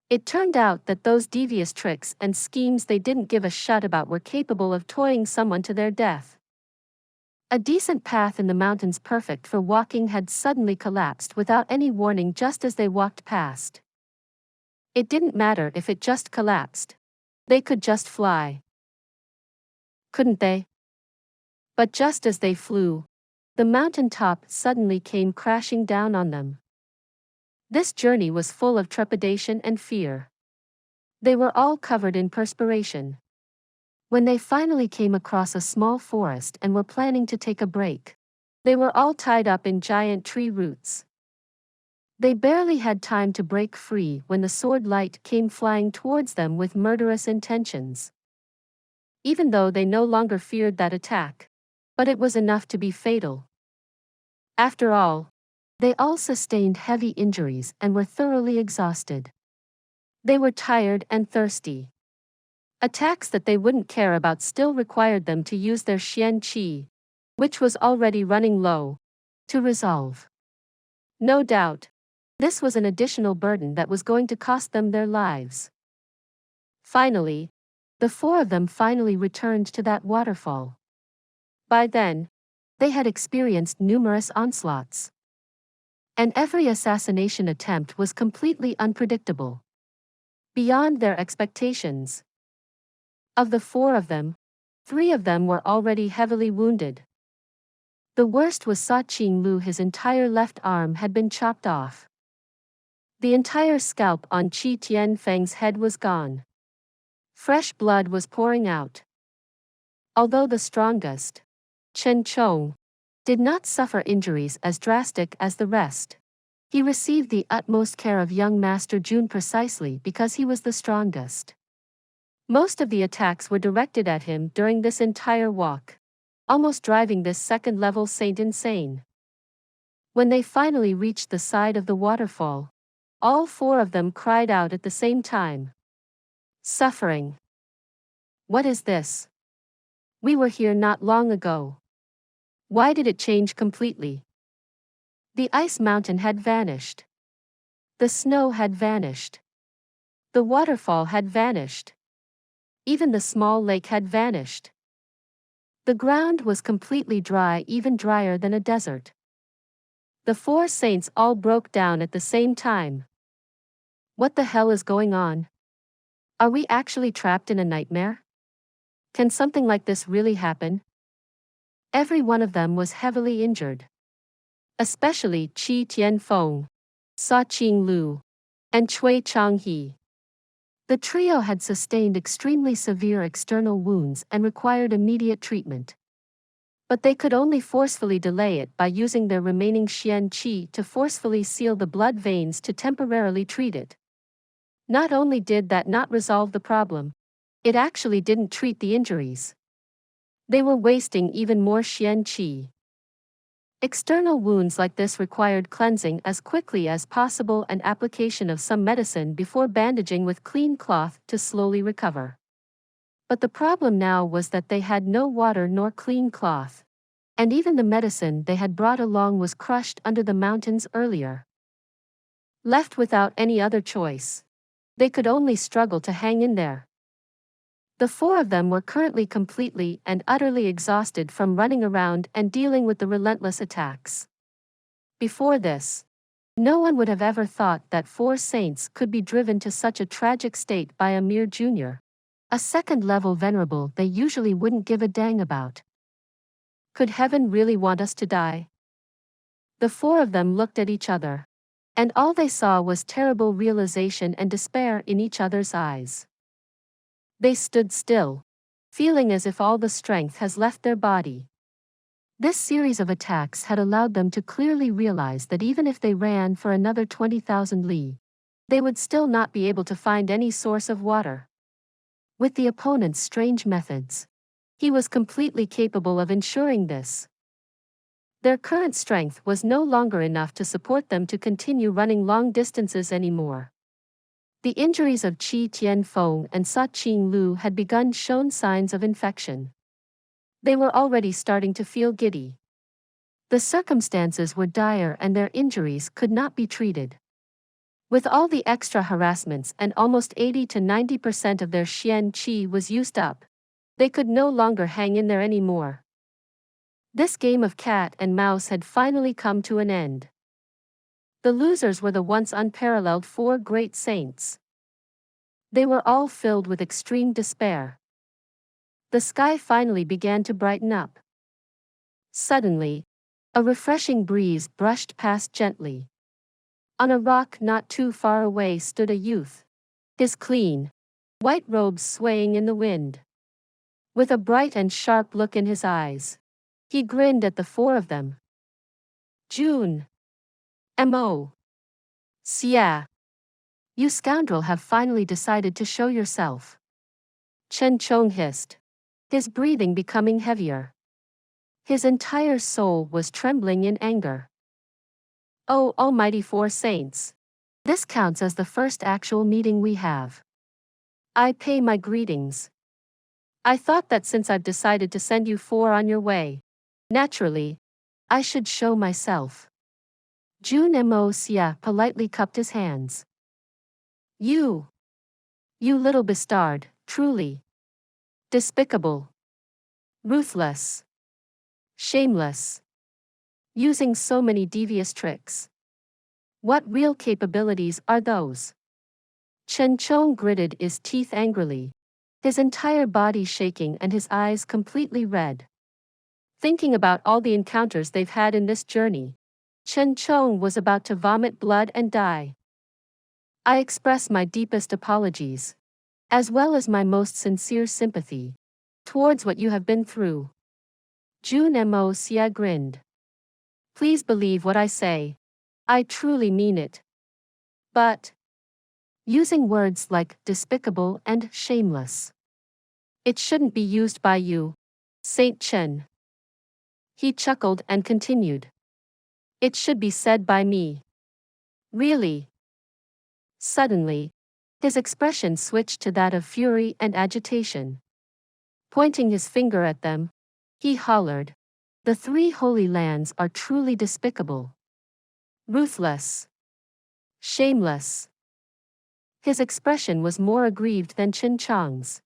It turned out that those devious tricks and schemes they didn't give a shut about were capable of toying someone to their death. A decent path in the mountains perfect for walking had suddenly collapsed without any warning just as they walked past. It didn't matter if it just collapsed. They could just fly. Couldn't they? But just as they flew, the mountain top suddenly came crashing down on them. This journey was full of trepidation and fear. They were all covered in perspiration. When they finally came across a small forest and were planning to take a break, they were all tied up in giant tree roots. They barely had time to break free when the sword light came flying towards them with murderous intentions. Even though they no longer feared that attack, but it was enough to be fatal. After all, they all sustained heavy injuries and were thoroughly exhausted. They were tired and thirsty. Attacks that they wouldn't care about still required them to use their xian qi, which was already running low, to resolve. No doubt, this was an additional burden that was going to cost them their lives. Finally, the four of them finally returned to that waterfall. By then, they had experienced numerous onslaughts. And every assassination attempt was completely unpredictable. Beyond their expectations. Of the four of them, 3 of them were already heavily wounded. The worst was Sa Qinglu. His entire left arm had been chopped off. The entire scalp on Qi Tianfeng's head was gone. Fresh blood was pouring out. Although the strongest, Chen Chong, did not suffer injuries as drastic as the rest, he received the utmost care of young Master Jun precisely because he was the strongest. Most of the attacks were directed at him during this entire walk, almost driving this second-level saint insane. When they finally reached the side of the waterfall, all 4 of them cried out at the same time. Suffering. What is this? We were here not long ago. Why did it change completely? The ice mountain had vanished. The snow had vanished. The waterfall had vanished. Even the small lake had vanished. The ground was completely dry, even drier than a desert. The 4 saints all broke down at the same time. What the hell is going on? Are we actually trapped in a nightmare? Can something like this really happen? Every one of them was heavily injured. Especially Qi Tianfeng, Sa Qinglu, and Cui Changhe. The trio had sustained extremely severe external wounds and required immediate treatment. But they could only forcefully delay it by using their remaining xian qi to forcefully seal the blood veins to temporarily treat it. Not only did that not resolve the problem, it actually didn't treat the injuries. They were wasting even more xian qi. External wounds like this required cleansing as quickly as possible and application of some medicine before bandaging with clean cloth to slowly recover. But the problem now was that they had no water nor clean cloth, and even the medicine they had brought along was crushed under the mountains earlier. Left without any other choice, they could only struggle to hang in there. The 4 of them were currently completely and utterly exhausted from running around and dealing with the relentless attacks. Before this, no one would have ever thought that 4 saints could be driven to such a tragic state by a mere junior, a second-level venerable they usually wouldn't give a dang about. Could heaven really want us to die? The 4 of them looked at each other, and all they saw was terrible realization and despair in each other's eyes. They stood still, feeling as if all the strength has left their body. This series of attacks had allowed them to clearly realize that even if they ran for another 20,000 li, they would still not be able to find any source of water. With the opponent's strange methods, he was completely capable of ensuring this. Their current strength was no longer enough to support them to continue running long distances anymore. The injuries of Qi Tianfeng and Sa Qinglu had begun shown signs of infection. They were already starting to feel giddy. The circumstances were dire and their injuries could not be treated. With all the extra harassments and almost 80 to 90% of their Xian Qi was used up, they could no longer hang in there anymore. This game of cat and mouse had finally come to an end. The losers were the once unparalleled four great saints. They were all filled with extreme despair. The sky finally began to brighten up. Suddenly, a refreshing breeze brushed past gently. On a rock not too far away stood a youth, his clean, white robes swaying in the wind. With a bright and sharp look in his eyes, he grinned at the four of them. Jun Moxie, you scoundrel have finally decided to show yourself. Chen Chong hissed, his breathing becoming heavier. His entire soul was trembling in anger. Oh, almighty four saints! This counts as the first actual meeting we have. I pay my greetings. I thought that since I've decided to send you four on your way, naturally, I should show myself. Jun Moxie politely cupped his hands. You little bastard, truly despicable, ruthless, shameless, using so many devious tricks. What real capabilities are those? Chen Chong gritted his teeth angrily, his entire body shaking and his eyes completely red. Thinking about all the encounters they've had in this journey, Chen Chong was about to vomit blood and die. I express my deepest apologies, as well as my most sincere sympathy, towards what you have been through. Jun Moxie grinned. Please believe what I say. I truly mean it. But, using words like despicable and shameless, it shouldn't be used by you, Saint Chen. He chuckled and continued. It should be said by me. Really? Suddenly, his expression switched to that of fury and agitation. Pointing his finger at them, he hollered, the three holy lands are truly despicable, ruthless, shameless. His expression was more aggrieved than Chen Chong's.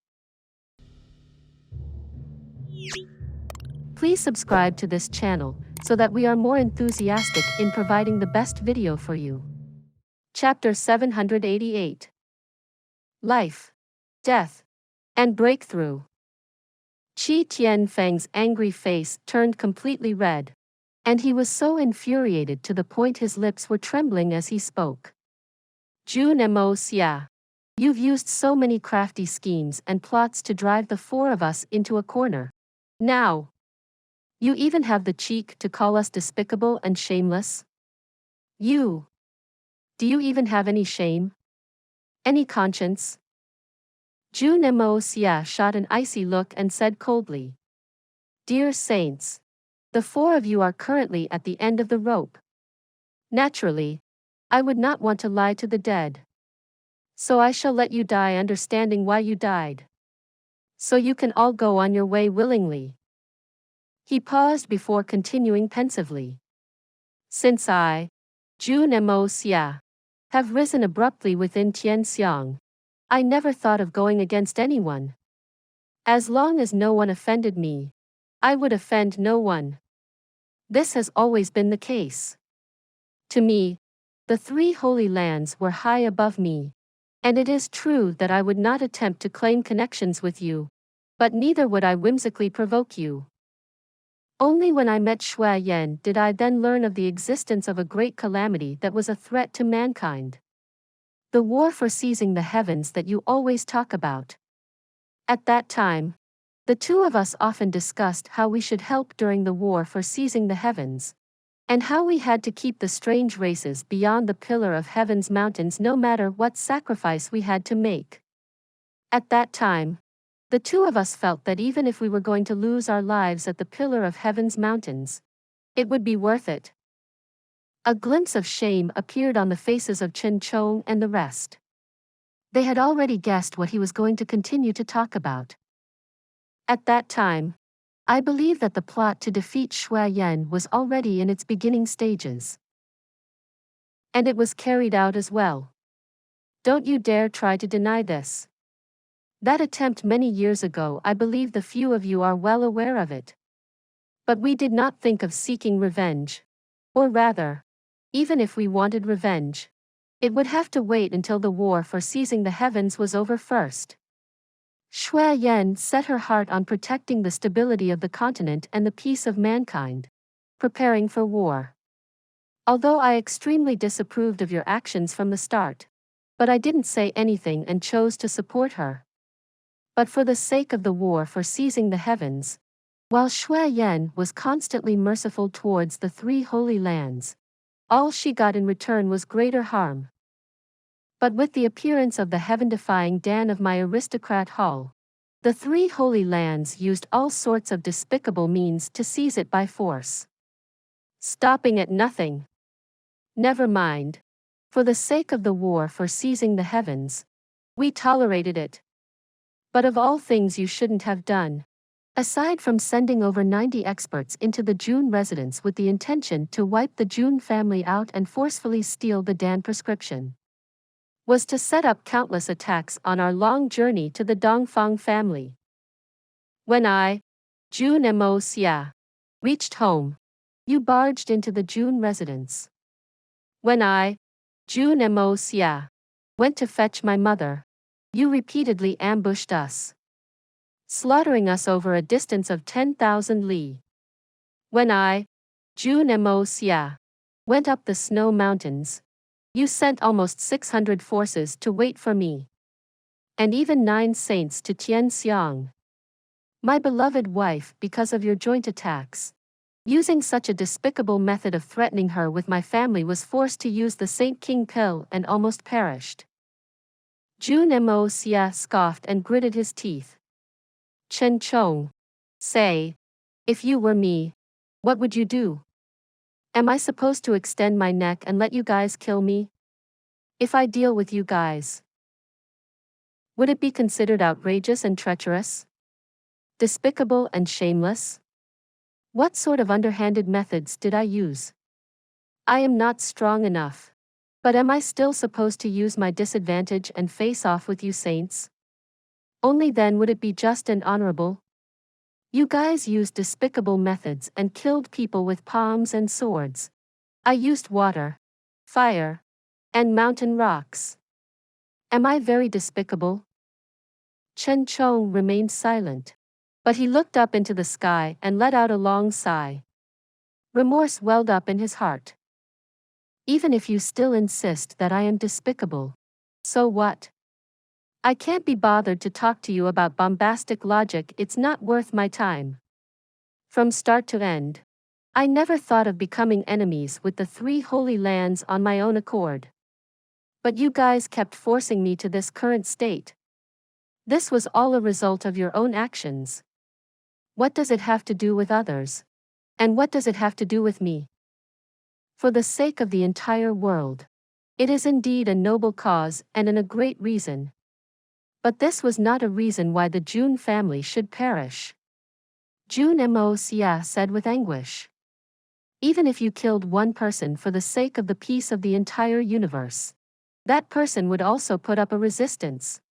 Please subscribe to this channel so that we are more enthusiastic in providing the best video for you. Chapter 788. Life, Death, and Breakthrough. Qi Tianfeng's angry face turned completely red, and he was so infuriated to the point his lips were trembling as he spoke. Jun Moxie, you've used so many crafty schemes and plots to drive the four of us into a corner. Now, you even have the cheek to call us despicable and shameless? Do you even have any shame? Any conscience? Jun Moxie shot an icy look and said coldly, Dear saints, the four of you are currently at the end of the rope. Naturally, I would not want to lie to the dead. So I shall let you die understanding why you died. So you can all go on your way willingly. He paused before continuing pensively. Since I, Jun Moxie, have risen abruptly within Tianxiang, I never thought of going against anyone. As long as no one offended me, I would offend no one. This has always been the case. To me, the three holy lands were high above me, and it is true that I would not attempt to claim connections with you, but neither would I whimsically provoke you. Only when I met Shui Yan did I then learn of the existence of a great calamity that was a threat to mankind. The war for seizing the heavens that you always talk about. At that time, the two of us often discussed how we should help during the war for seizing the heavens, And how we had to keep the strange races beyond the Pillar of Heaven's mountains no matter what sacrifice we had to make. At that time, the two of us felt that even if we were going to lose our lives at the Pillar of Heaven's mountains, it would be worth it. A glimpse of shame appeared on the faces of Chen Chong and the rest. They had already guessed what he was going to continue to talk about. At that time, I believe that the plot to defeat Shui Yan was already in its beginning stages. And it was carried out as well. Don't you dare try to deny this. That attempt many years ago, I believe the few of you are well aware of it. But we did not think of seeking revenge. Or rather, even if we wanted revenge, it would have to wait until the war for seizing the heavens was over first. Shui Yan set her heart on protecting the stability of the continent and the peace of mankind, preparing for war. Although I extremely disapproved of your actions from the start, but I didn't say anything and chose to support her. But for the sake of the war for seizing the heavens, while Shui Yan was constantly merciful towards the three holy lands, all she got in return was greater harm. But with the appearance of the heaven-defying Dan of my aristocrat hall, the three holy lands used all sorts of despicable means to seize it by force. Stopping at nothing. Never mind. For the sake of the war for seizing the heavens, we tolerated it. But of all things you shouldn't have done, aside from sending over 90 experts into the Jun residence with the intention to wipe the Jun family out and forcefully steal the Dan prescription, was to set up countless attacks on our long journey to the Dongfang family. When I, Jun Moxie, reached home, you barged into the Jun residence. When I, Jun Moxie, went to fetch my mother, you repeatedly ambushed us, slaughtering us over a distance of 10,000 li. When I, Jun Moxie, went up the snow mountains, you sent almost 600 forces to wait for me. And even 9 saints to Tianxiang, my beloved wife, because of your joint attacks. Using such a despicable method of threatening her with my family was forced to use the Saint King pill and almost perished. Jun Moxie scoffed and gritted his teeth. Chen Chong, say, if you were me, what would you do? Am I supposed to extend my neck and let you guys kill me? If I deal with you guys, would it be considered outrageous and treacherous? Despicable and shameless? What sort of underhanded methods did I use? I am not strong enough. But am I still supposed to use my disadvantage and face off with you saints? Only then would it be just and honorable. You guys used despicable methods and killed people with palms and swords. I used water, fire, and mountain rocks. Am I very despicable? Chen Chong remained silent, but he looked up into the sky and let out a long sigh. Remorse welled up in his heart. Even if you still insist that I am despicable, so what? I can't be bothered to talk to you about bombastic logic, it's not worth my time. From start to end, I never thought of becoming enemies with the three holy lands on my own accord. But you guys kept forcing me to this current state. This was all a result of your own actions. What does it have to do with others? And what does it have to do with me? For the sake of the entire world. It is indeed a noble cause and a great reason. But this was not a reason why the Jun family should perish. Jun Moxie said with anguish. Even if you killed one person for the sake of the peace of the entire universe, that person would also put up a resistance.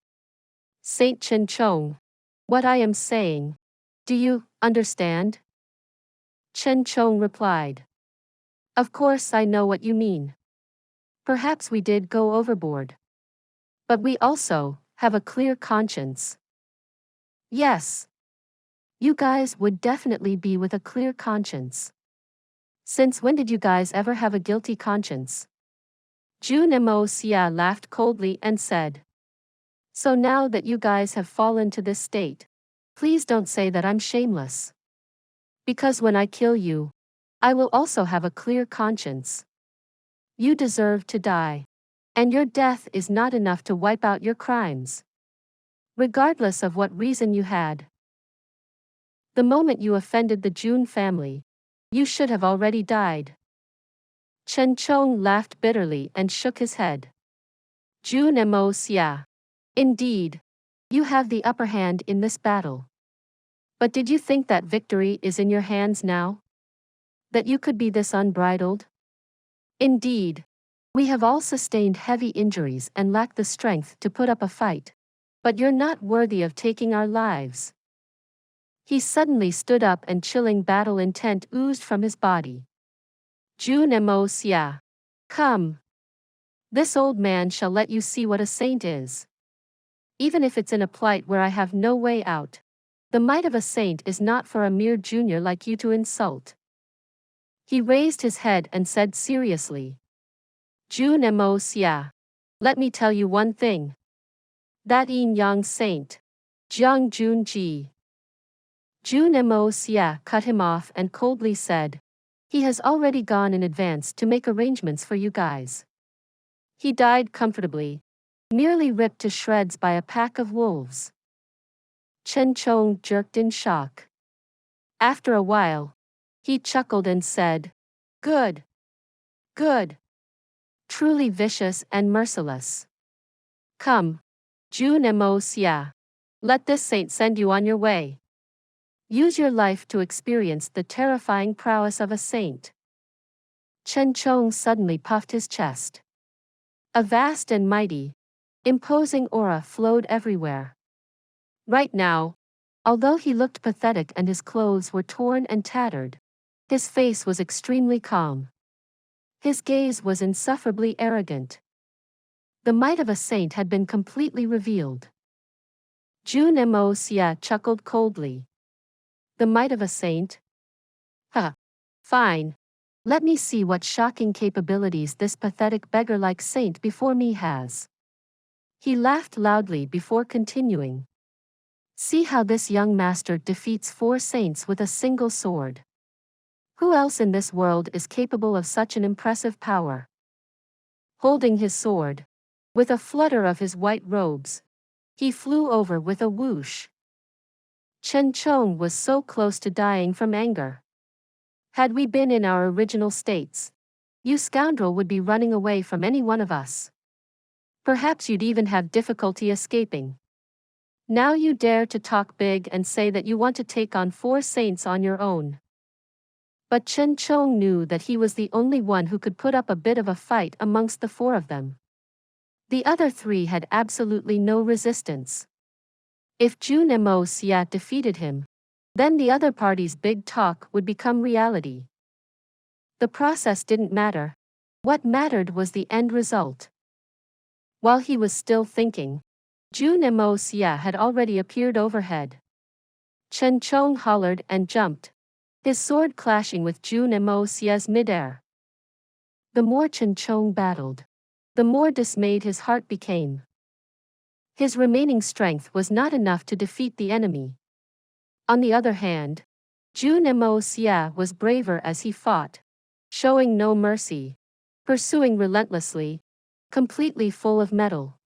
Saint Chen Chong, what I am saying, do you understand? Chen Chong replied. Of course I know what you mean. Perhaps we did go overboard. But we also have a clear conscience. Yes. You guys would definitely be with a clear conscience. Since when did you guys ever have a guilty conscience? Jun Moxie laughed coldly and said. So now that you guys have fallen to this state, please don't say that I'm shameless. Because when I kill you, I will also have a clear conscience. You deserve to die. And your death is not enough to wipe out your crimes. Regardless of what reason you had. The moment you offended the Jun family, you should have already died. Chen Chong laughed bitterly and shook his head. Jun Moxie. Indeed. You have the upper hand in this battle. But did you think that victory is in your hands now? That you could be this unbridled? Indeed. We have all sustained heavy injuries and lack the strength to put up a fight. But you're not worthy of taking our lives. He suddenly stood up and chilling battle intent oozed from his body. Jun Moxie. Come. This old man shall let you see what a saint is. Even if it's in a plight where I have no way out. The might of a saint is not for a mere junior like you to insult. He raised his head and said seriously. Jun Moxie. Let me tell you one thing. That yin-yang saint. Jun Xie. Jun Moxie cut him off and coldly said. He has already gone in advance to make arrangements for you guys. He died comfortably, merely ripped to shreds by a pack of wolves. Chen Chong jerked in shock. After a while, he chuckled and said, Good. Good. Truly vicious and merciless. Come, Jun Moxie. Let this saint send you on your way. Use your life to experience the terrifying prowess of a saint. Chen Chong suddenly puffed his chest. A vast and mighty, imposing aura flowed everywhere. Right now, although he looked pathetic and his clothes were torn and tattered, his face was extremely calm. His gaze was insufferably arrogant. The might of a saint had been completely revealed. Jun Moxie chuckled coldly. The might of a saint? Huh. Fine. Let me see what shocking capabilities this pathetic beggar-like saint before me has. He laughed loudly before continuing. See how this young master defeats 4 saints with a single sword. Who else in this world is capable of such an impressive power? Holding his sword, with a flutter of his white robes, he flew over with a whoosh. Chen Chong was so close to dying from anger. Had we been in our original states, you scoundrel would be running away from any one of us. Perhaps you'd even have difficulty escaping. Now you dare to talk big and say that you want to take on 4 saints on your own. But Chen Chong knew that he was the only one who could put up a bit of a fight amongst the 4 of them. The other 3 had absolutely no resistance. If Jun Moxie defeated him, then the other party's big talk would become reality. The process didn't matter. What mattered was the end result. While he was still thinking, Jun Moxie had already appeared overhead. Chen Chong hollered and jumped, his sword clashing with Jun Moxie's midair. The more Chen Chong battled, the more dismayed his heart became. His remaining strength was not enough to defeat the enemy. On the other hand, Jun Moxie was braver as he fought, showing no mercy, pursuing relentlessly, completely full of mettle.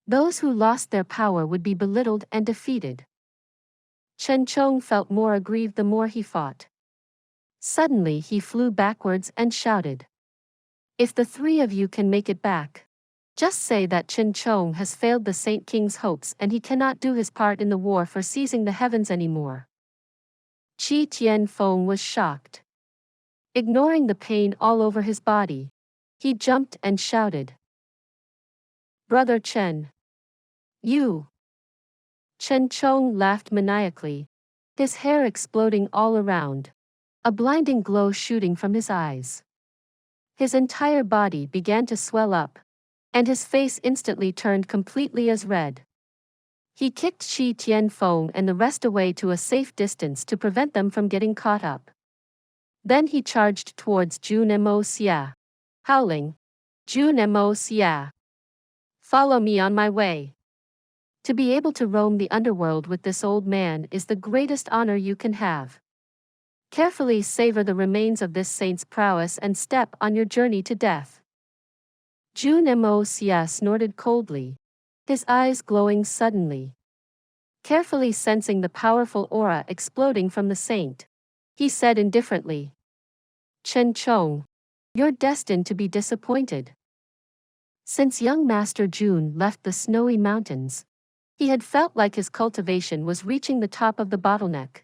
Those who lost their power would be belittled and defeated. Chen Chong felt more aggrieved the more he fought. Suddenly he flew backwards and shouted. If the 3 of you can make it back, just say that Chen Chong has failed the Saint King's hopes and he cannot do his part in the war for seizing the heavens anymore. Qi Tianfeng was shocked. Ignoring the pain all over his body, he jumped and shouted. Brother Chen. You. Chen Chong laughed maniacally, his hair exploding all around, a blinding glow shooting from his eyes. His entire body began to swell up, and his face instantly turned completely as red. He kicked Qi Tianfeng and the rest away to a safe distance to prevent them from getting caught up. Then he charged towards Jun Moxie, howling, Jun Moxie. Follow me on my way. To be able to roam the underworld with this old man is the greatest honor you can have. Carefully savor the remains of this saint's prowess and step on your journey to death. Jun Moxie snorted coldly, his eyes glowing suddenly. Carefully sensing the powerful aura exploding from the saint, he said indifferently, Chen Chong, you're destined to be disappointed. Since young Master Jun left the snowy mountains, he had felt like his cultivation was reaching the top of the bottleneck,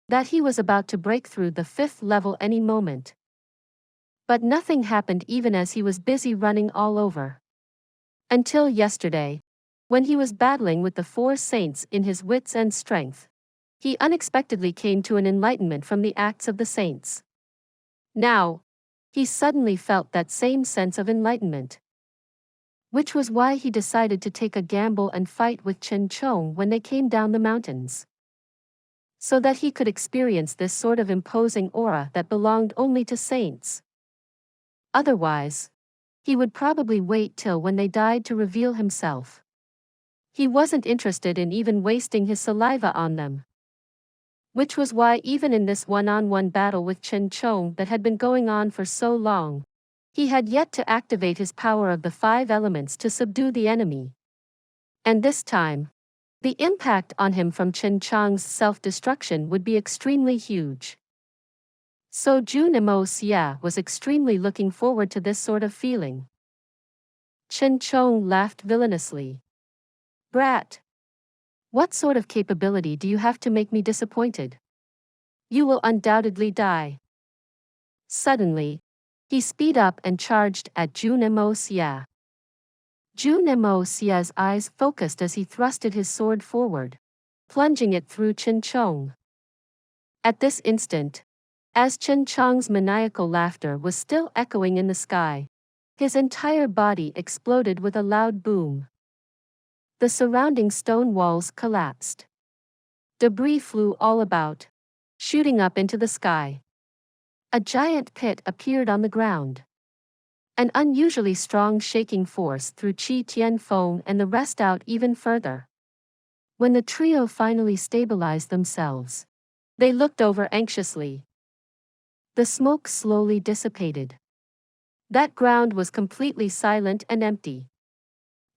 that he was about to break through the 5th level any moment. But nothing happened even as he was busy running all over. Until yesterday, when he was battling with the 4 saints in his wits and strength, he unexpectedly came to an enlightenment from the acts of the saints. Now, he suddenly felt that same sense of enlightenment. Which was why he decided to take a gamble and fight with Chen Chong when they came down the mountains. So that he could experience this sort of imposing aura that belonged only to saints. Otherwise, he would probably wait till when they died to reveal himself. He wasn't interested in even wasting his saliva on them. Which was why even in this one-on-one battle with Chen Chong that had been going on for so long, he had yet to activate his power of the 5 elements to subdue the enemy. And this time, the impact on him from Chen Chong's self-destruction would be extremely huge. So Jun Moxie was extremely looking forward to this sort of feeling. Chen Chong laughed villainously. Brat! What sort of capability do you have to make me disappointed? You will undoubtedly die. Suddenly, he speed up and charged at Jun Moxie. Jun Moxie's eyes focused as he thrusted his sword forward, plunging it through Chen Chong. At this instant, as Chen Chong's maniacal laughter was still echoing in the sky, his entire body exploded with a loud boom. The surrounding stone walls collapsed. Debris flew all about, shooting up into the sky. A giant pit appeared on the ground. An unusually strong shaking force threw Qi Tianfeng and the rest out even further. When the trio finally stabilized themselves, they looked over anxiously. The smoke slowly dissipated. That ground was completely silent and empty.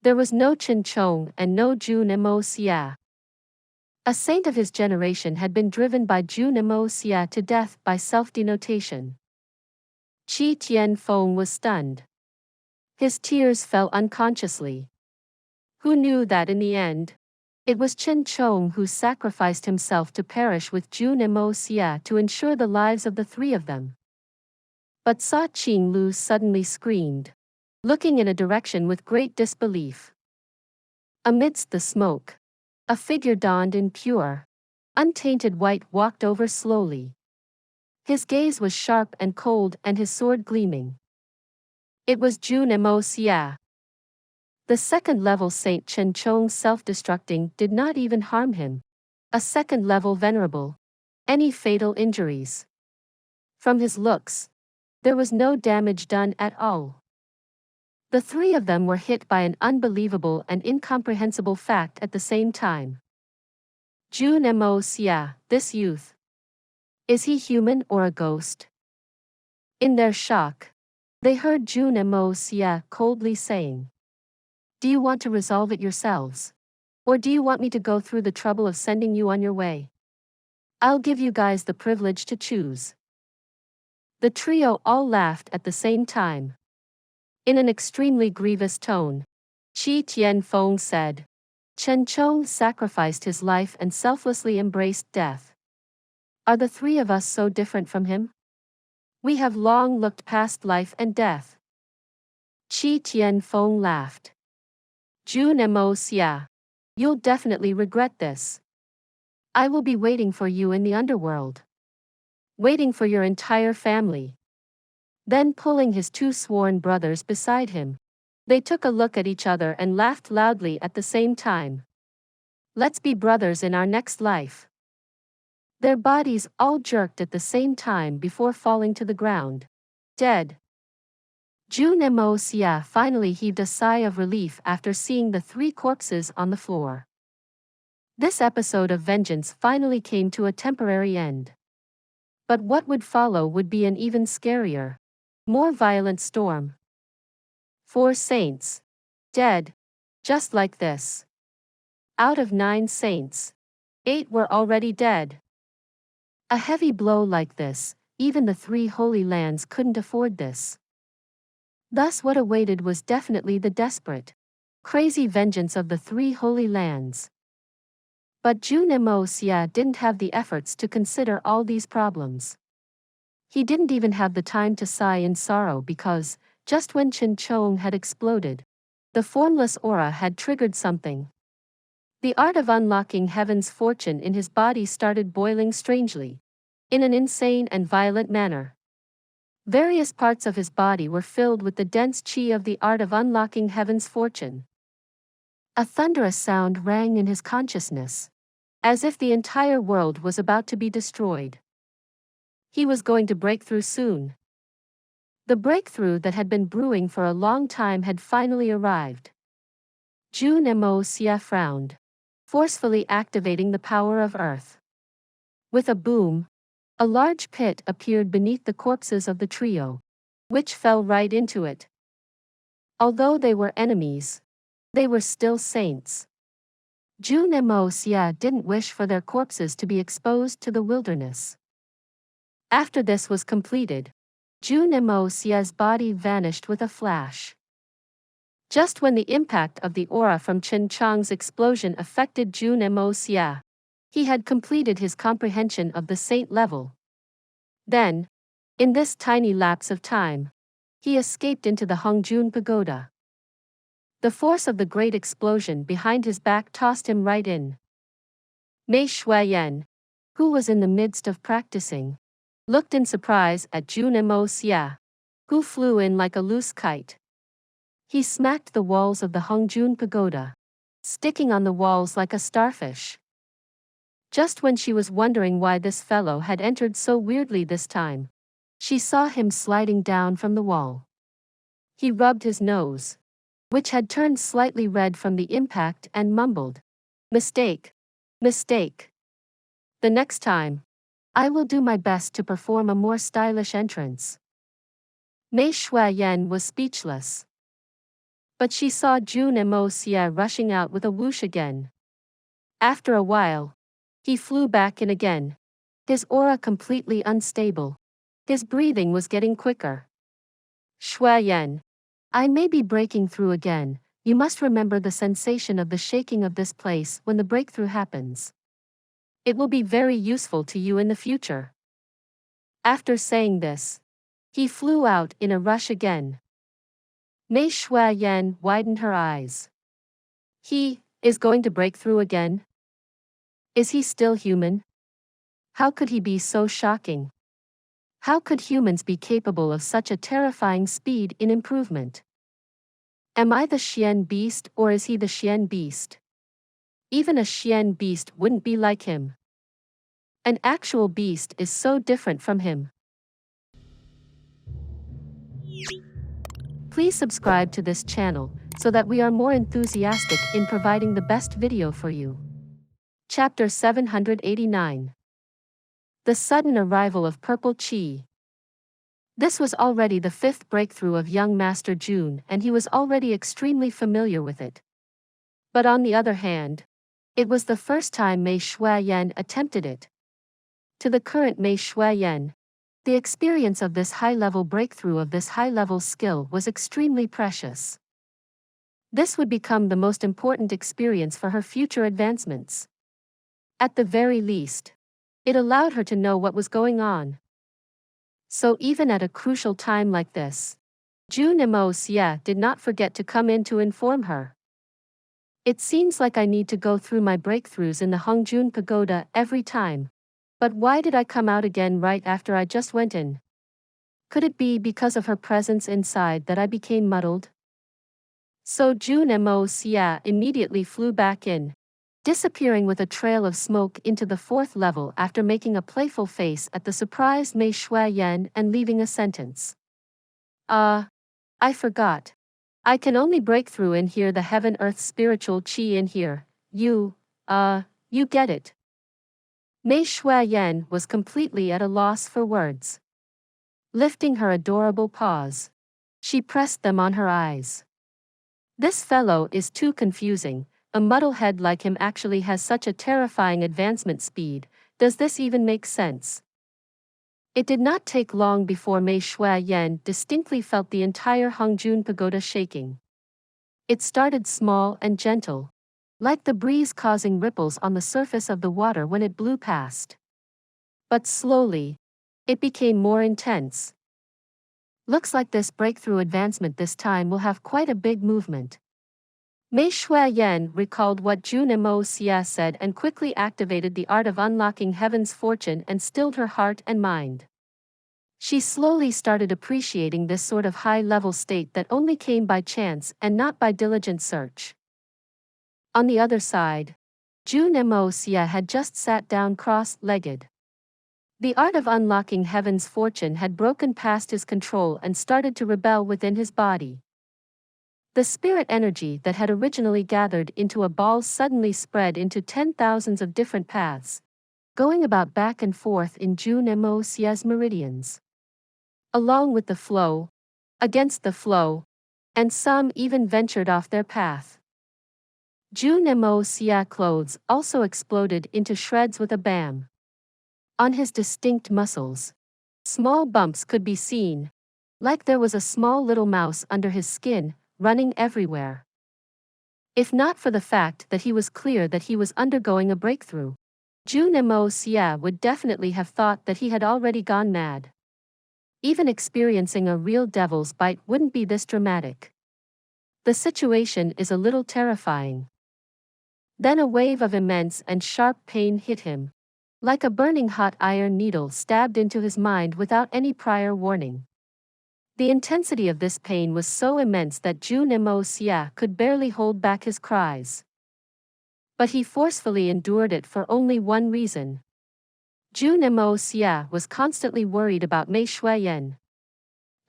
There was no Chen Chong and no Jun Moxie. A saint of his generation had been driven by Jun Moxie to death by self-denotation. Qi Tianfeng was stunned. His tears fell unconsciously. Who knew that in the end, it was Chen Chong who sacrificed himself to perish with Jun Moxie to ensure the lives of the 3 of them. But Sa Qing Lu suddenly screamed, looking in a direction with great disbelief. Amidst the smoke, a figure donned in pure, untainted white walked over slowly. His gaze was sharp and cold and his sword gleaming. It was Jun Moxie. The 2nd-level Saint Chen Chong's self-destructing did not even harm him. A 2nd-level venerable. Any fatal injuries? From his looks, there was no damage done at all. The 3 of them were hit by an unbelievable and incomprehensible fact at the same time. Jun Moxie, this youth. Is he human or a ghost? In their shock, they heard Jun Moxie coldly saying, Do you want to resolve it yourselves? Or do you want me to go through the trouble of sending you on your way? I'll give you guys the privilege to choose. The trio all laughed at the same time. In an extremely grievous tone, Qi Tianfeng said, Chen Chong sacrificed his life and selflessly embraced death. Are the 3 of us so different from him? We have long looked past life and death. Qi Tianfeng laughed. Jun Moxie, you'll definitely regret this. I will be waiting for you in the underworld. Waiting for your entire family. Then pulling his 2 sworn brothers beside him, they took a look at each other and laughed loudly at the same time. Let's be brothers in our next life. Their bodies all jerked at the same time before falling to the ground, dead. Jun Moxie finally heaved a sigh of relief after seeing the 3 corpses on the floor. This episode of vengeance finally came to a temporary end. But what would follow would be an even scarier, more violent storm. 4 saints. Dead. Just like this. Out of 9 saints, 8 were already dead. A heavy blow like this, even the 3 Holy Lands couldn't afford this. Thus what awaited was definitely the desperate, crazy vengeance of the 3 Holy Lands. But Jun Moxie didn't have the efforts to consider all these problems. He didn't even have the time to sigh in sorrow because, just when Chen Chong had exploded, the formless aura had triggered something. The art of unlocking heaven's fortune in his body started boiling strangely, in an insane and violent manner. Various parts of his body were filled with the dense chi of the art of unlocking heaven's fortune. A thunderous sound rang in his consciousness, as if the entire world was about to be destroyed. He was going to break through soon. The breakthrough that had been brewing for a long time had finally arrived. Jun Moxie frowned, forcefully activating the power of earth. With a boom, a large pit appeared beneath the corpses of the trio, which fell right into it. Although they were enemies, they were still saints. Jun Moxie didn't wish for their corpses to be exposed to the wilderness. After this was completed, Jun Moxie's body vanished with a flash. Just when the impact of the aura from Chen Chang's explosion affected Jun Moxie, he had completed his comprehension of the saint level. Then, in this tiny lapse of time, he escaped into the Hongjun Pagoda. The force of the great explosion behind his back tossed him right in. Mei Shuiyan, who was in the midst of practicing, looked in surprise at Jun Moxie, who flew in like a loose kite. He smacked the walls of the Hongjun Pagoda, sticking on the walls like a starfish. Just when she was wondering why this fellow had entered so weirdly this time, she saw him sliding down from the wall. He rubbed his nose, which had turned slightly red from the impact, and mumbled, "Mistake. Mistake. The next time, I will do my best to perform a more stylish entrance." Mei Shuiyan was speechless. But she saw Jun Moxie rushing out with a whoosh again. After a while, he flew back in again, his aura completely unstable. His breathing was getting quicker. "Shuiyan, I may be breaking through again. You must remember the sensation of the shaking of this place when the breakthrough happens. It will be very useful to you in the future." After saying this, he flew out in a rush again. Mei Shuiyan widened her eyes. He is going to break through again? Is he still human? How could he be so shocking? How could humans be capable of such a terrifying speed in improvement? Am I the Xian beast or is he the Xian beast? Even a Xian beast wouldn't be like him. An actual beast is so different from him. Please subscribe to this channel so that we are more enthusiastic in providing the best video for you. Chapter 789. The sudden arrival of purple chi. This was already the 5th breakthrough of young Master Jun, and he was already extremely familiar with it. But on the other hand, it was the first time Mei Shuiyan attempted it. To the current Mei Shuiyan, the experience of this high-level breakthrough of this high-level skill was extremely precious. This would become the most important experience for her future advancements. At the very least, it allowed her to know what was going on. So even at a crucial time like this, Jun Moxie did not forget to come in to inform her. "It seems like I need to go through my breakthroughs in the Hongjun Pagoda every time. But why did I come out again right after I just went in? Could it be because of her presence inside that I became muddled?" So Jun Moxie immediately flew back in, disappearing with a trail of smoke into the 4th level after making a playful face at the surprised Mei Shuiyan and leaving a sentence. I forgot. I can only break through in here the heaven-earth spiritual chi in here. You get it." Mei Shuayan was completely at a loss for words. Lifting her adorable paws, she pressed them on her eyes. This fellow is too confusing. A muddlehead like him actually has such a terrifying advancement speed. Does this even make sense? It did not take long before Mei Shuayan distinctly felt the entire Hongjun pagoda shaking. It started small and gentle, like the breeze causing ripples on the surface of the water when it blew past. But slowly, it became more intense. Looks like this breakthrough advancement this time will have quite a big movement. Mei Shuayan recalled what Jun Moxie said and quickly activated the art of unlocking heaven's fortune and stilled her heart and mind. She slowly started appreciating this sort of high-level state that only came by chance and not by diligent search. On the other side, Jun Moxie had just sat down cross-legged. The art of unlocking heaven's fortune had broken past his control and started to rebel within his body. The spirit energy that had originally gathered into a ball suddenly spread into 10,000s of different paths, going about back and forth in Jun Moxie's meridians. Along with the flow, against the flow, and some even ventured off their path. Jun Moxie's clothes also exploded into shreds with a bam. On his distinct muscles, small bumps could be seen, like there was a small little mouse under his skin, running everywhere. If not for the fact that he was clear that he was undergoing a breakthrough, Jun Moxie would definitely have thought that he had already gone mad. Even experiencing a real devil's bite wouldn't be this dramatic. The situation is a little terrifying. Then a wave of immense and sharp pain hit him, like a burning hot iron needle stabbed into his mind without any prior warning. The intensity of this pain was so immense that Jun Moxie could barely hold back his cries. But he forcefully endured it for only one reason. Jun Moxie was constantly worried about Mei Shuayan.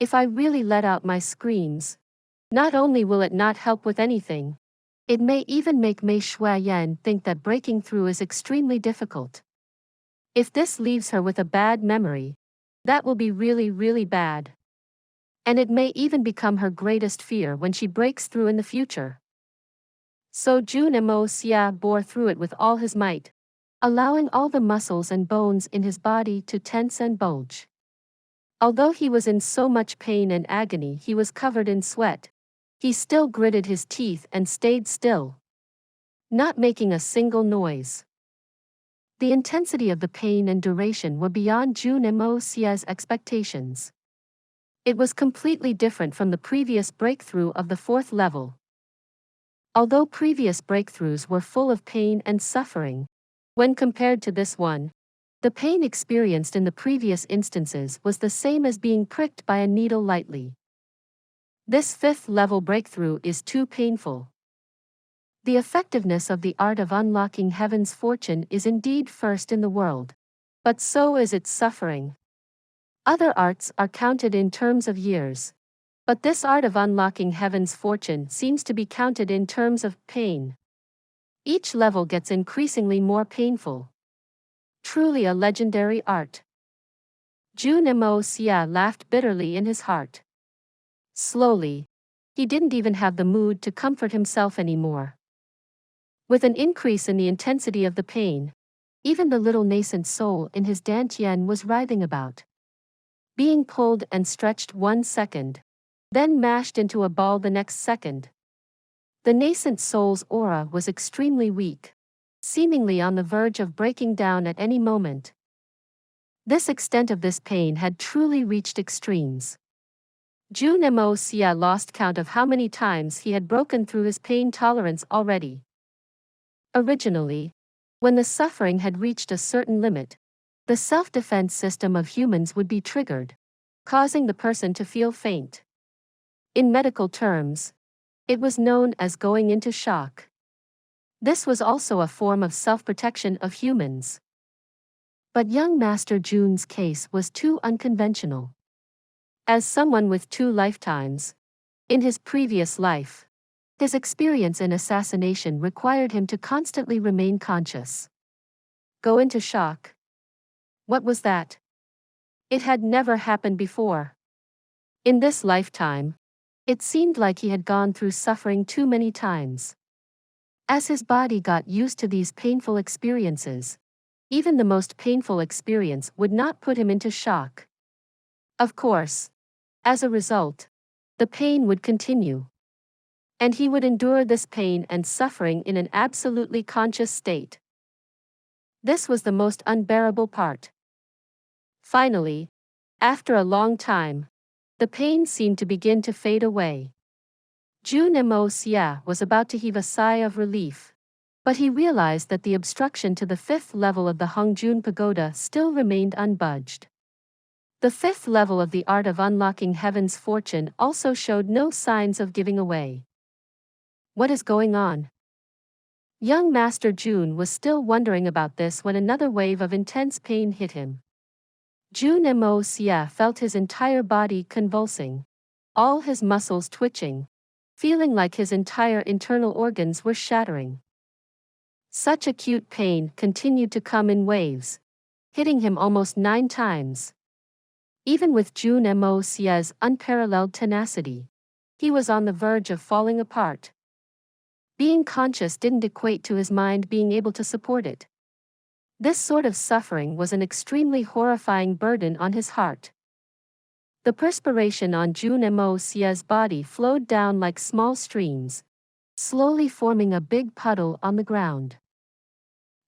If I really let out my screams, not only will it not help with anything, it may even make Mei Shuayan think that breaking through is extremely difficult. If this leaves her with a bad memory, that will be really, really bad. And it may even become her greatest fear when she breaks through in the future. So Jun Moxie bore through it with all his might, allowing all the muscles and bones in his body to tense and bulge. Although he was in so much pain and agony he was covered in sweat, he still gritted his teeth and stayed still, not making a single noise. The intensity of the pain and duration were beyond Jun Moxie's expectations. It was completely different from the previous breakthrough of the 4th level. Although previous breakthroughs were full of pain and suffering, when compared to this one, the pain experienced in the previous instances was the same as being pricked by a needle lightly. This 5th level breakthrough is too painful. The effectiveness of the art of unlocking heaven's fortune is indeed first in the world, but so is its suffering. Other arts are counted in terms of years, but this art of unlocking heaven's fortune seems to be counted in terms of pain. Each level gets increasingly more painful. Truly a legendary art. Jun Moxie laughed bitterly in his heart. Slowly, he didn't even have the mood to comfort himself anymore. With an increase in the intensity of the pain, even the little nascent soul in his dantian was writhing about, being pulled and stretched 1 second, then mashed into a ball the next second. The nascent soul's aura was extremely weak, seemingly on the verge of breaking down at any moment. This extent of this pain had truly reached extremes. Jun Moxie lost count of how many times he had broken through his pain tolerance already. Originally, when the suffering had reached a certain limit, the self-defense system of humans would be triggered, causing the person to feel faint. In medical terms, it was known as going into shock. This was also a form of self-protection of humans. But young Master Jun's case was too unconventional. As someone with 2 lifetimes, in his previous life, his experience in assassination required him to constantly remain conscious. go into shock. What was that? It had never happened before. In this lifetime, it seemed like he had gone through suffering too many times. As his body got used to these painful experiences, even the most painful experience would not put him into shock. Of course, as a result, the pain would continue. And he would endure this pain and suffering in an absolutely conscious state. This was the most unbearable part. Finally, after a long time, the pain seemed to begin to fade away. Jun Moxie was about to heave a sigh of relief, but he realized that the obstruction to the 5th level of the Hongjun Pagoda still remained unbudged. The 5th level of the art of unlocking heaven's fortune also showed no signs of giving away. What is going on? Young Master Jun was still wondering about this when another wave of intense pain hit him. Jun Moxie felt his entire body convulsing, all his muscles twitching, feeling like his entire internal organs were shattering. Such acute pain continued to come in waves, hitting him almost 9 times. Even with Jun Moxie's unparalleled tenacity, he was on the verge of falling apart. Being conscious didn't equate to his mind being able to support it. This sort of suffering was an extremely horrifying burden on his heart. The perspiration on Jun Moxie's body flowed down like small streams, slowly forming a big puddle on the ground.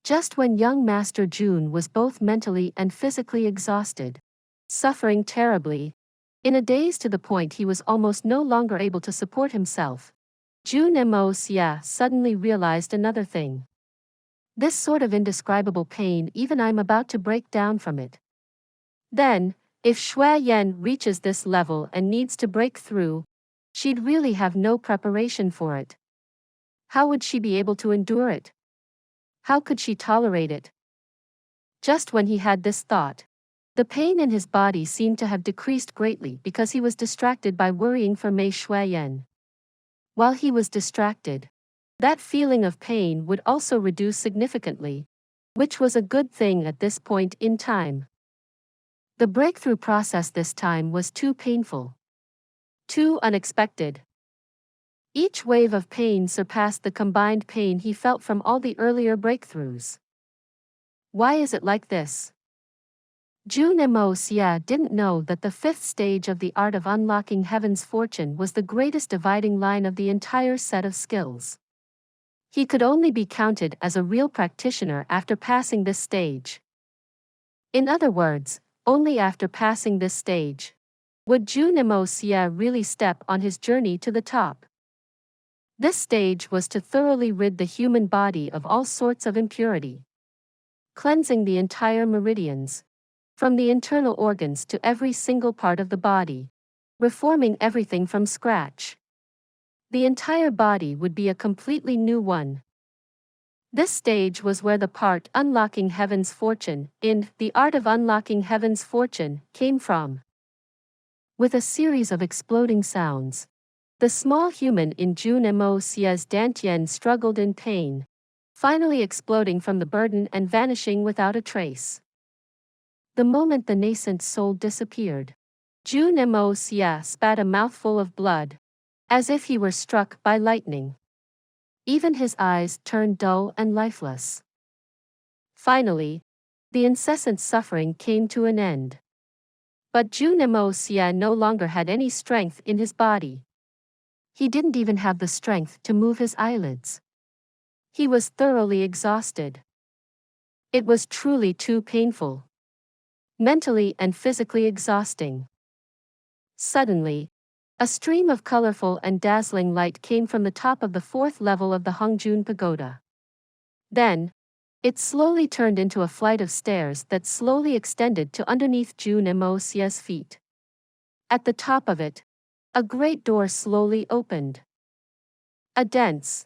Just when young Master Jun was both mentally and physically exhausted, suffering terribly, in a daze to the point he was almost no longer able to support himself, Jun Moxie suddenly realized another thing. This sort of indescribable pain, even I'm about to break down from it. Then, if Shui Yan reaches this level and needs to break through, she'd really have no preparation for it. How would she be able to endure it? How could she tolerate it? Just when he had this thought, the pain in his body seemed to have decreased greatly because he was distracted by worrying for Mei Shui Yan. While he was distracted, that feeling of pain would also reduce significantly, which was a good thing at this point in time. The breakthrough process this time was too painful, too unexpected. Each wave of pain surpassed the combined pain he felt from all the earlier breakthroughs. Why is it like this? Jun Moxie didn't know that the 5th stage of the art of unlocking heaven's fortune was the greatest dividing line of the entire set of skills. He could only be counted as a real practitioner after passing this stage. In other words, only after passing this stage would Jun Moxie really step on his journey to the top. This stage was to thoroughly rid the human body of all sorts of impurity, cleansing the entire meridians, from the internal organs to every single part of the body, reforming everything from scratch. The entire body would be a completely new one. This stage was where the part unlocking heaven's fortune in the art of unlocking heaven's fortune came from. With a series of exploding sounds, the small human in Jun Moxie's dantian struggled in pain, finally exploding from the burden and vanishing without a trace. The moment the nascent soul disappeared, Jun Moxie spat a mouthful of blood, as if he were struck by lightning. Even his eyes turned dull and lifeless. Finally, the incessant suffering came to an end. But Jun Moxie no longer had any strength in his body. He didn't even have the strength to move his eyelids. He was thoroughly exhausted. It was truly too painful. Mentally and physically exhausting. Suddenly, a stream of colorful and dazzling light came from the top of the 4th level of the Hongjun Pagoda. Then, it slowly turned into a flight of stairs that slowly extended to underneath Jun Moxie's feet. At the top of it, a great door slowly opened. A dense,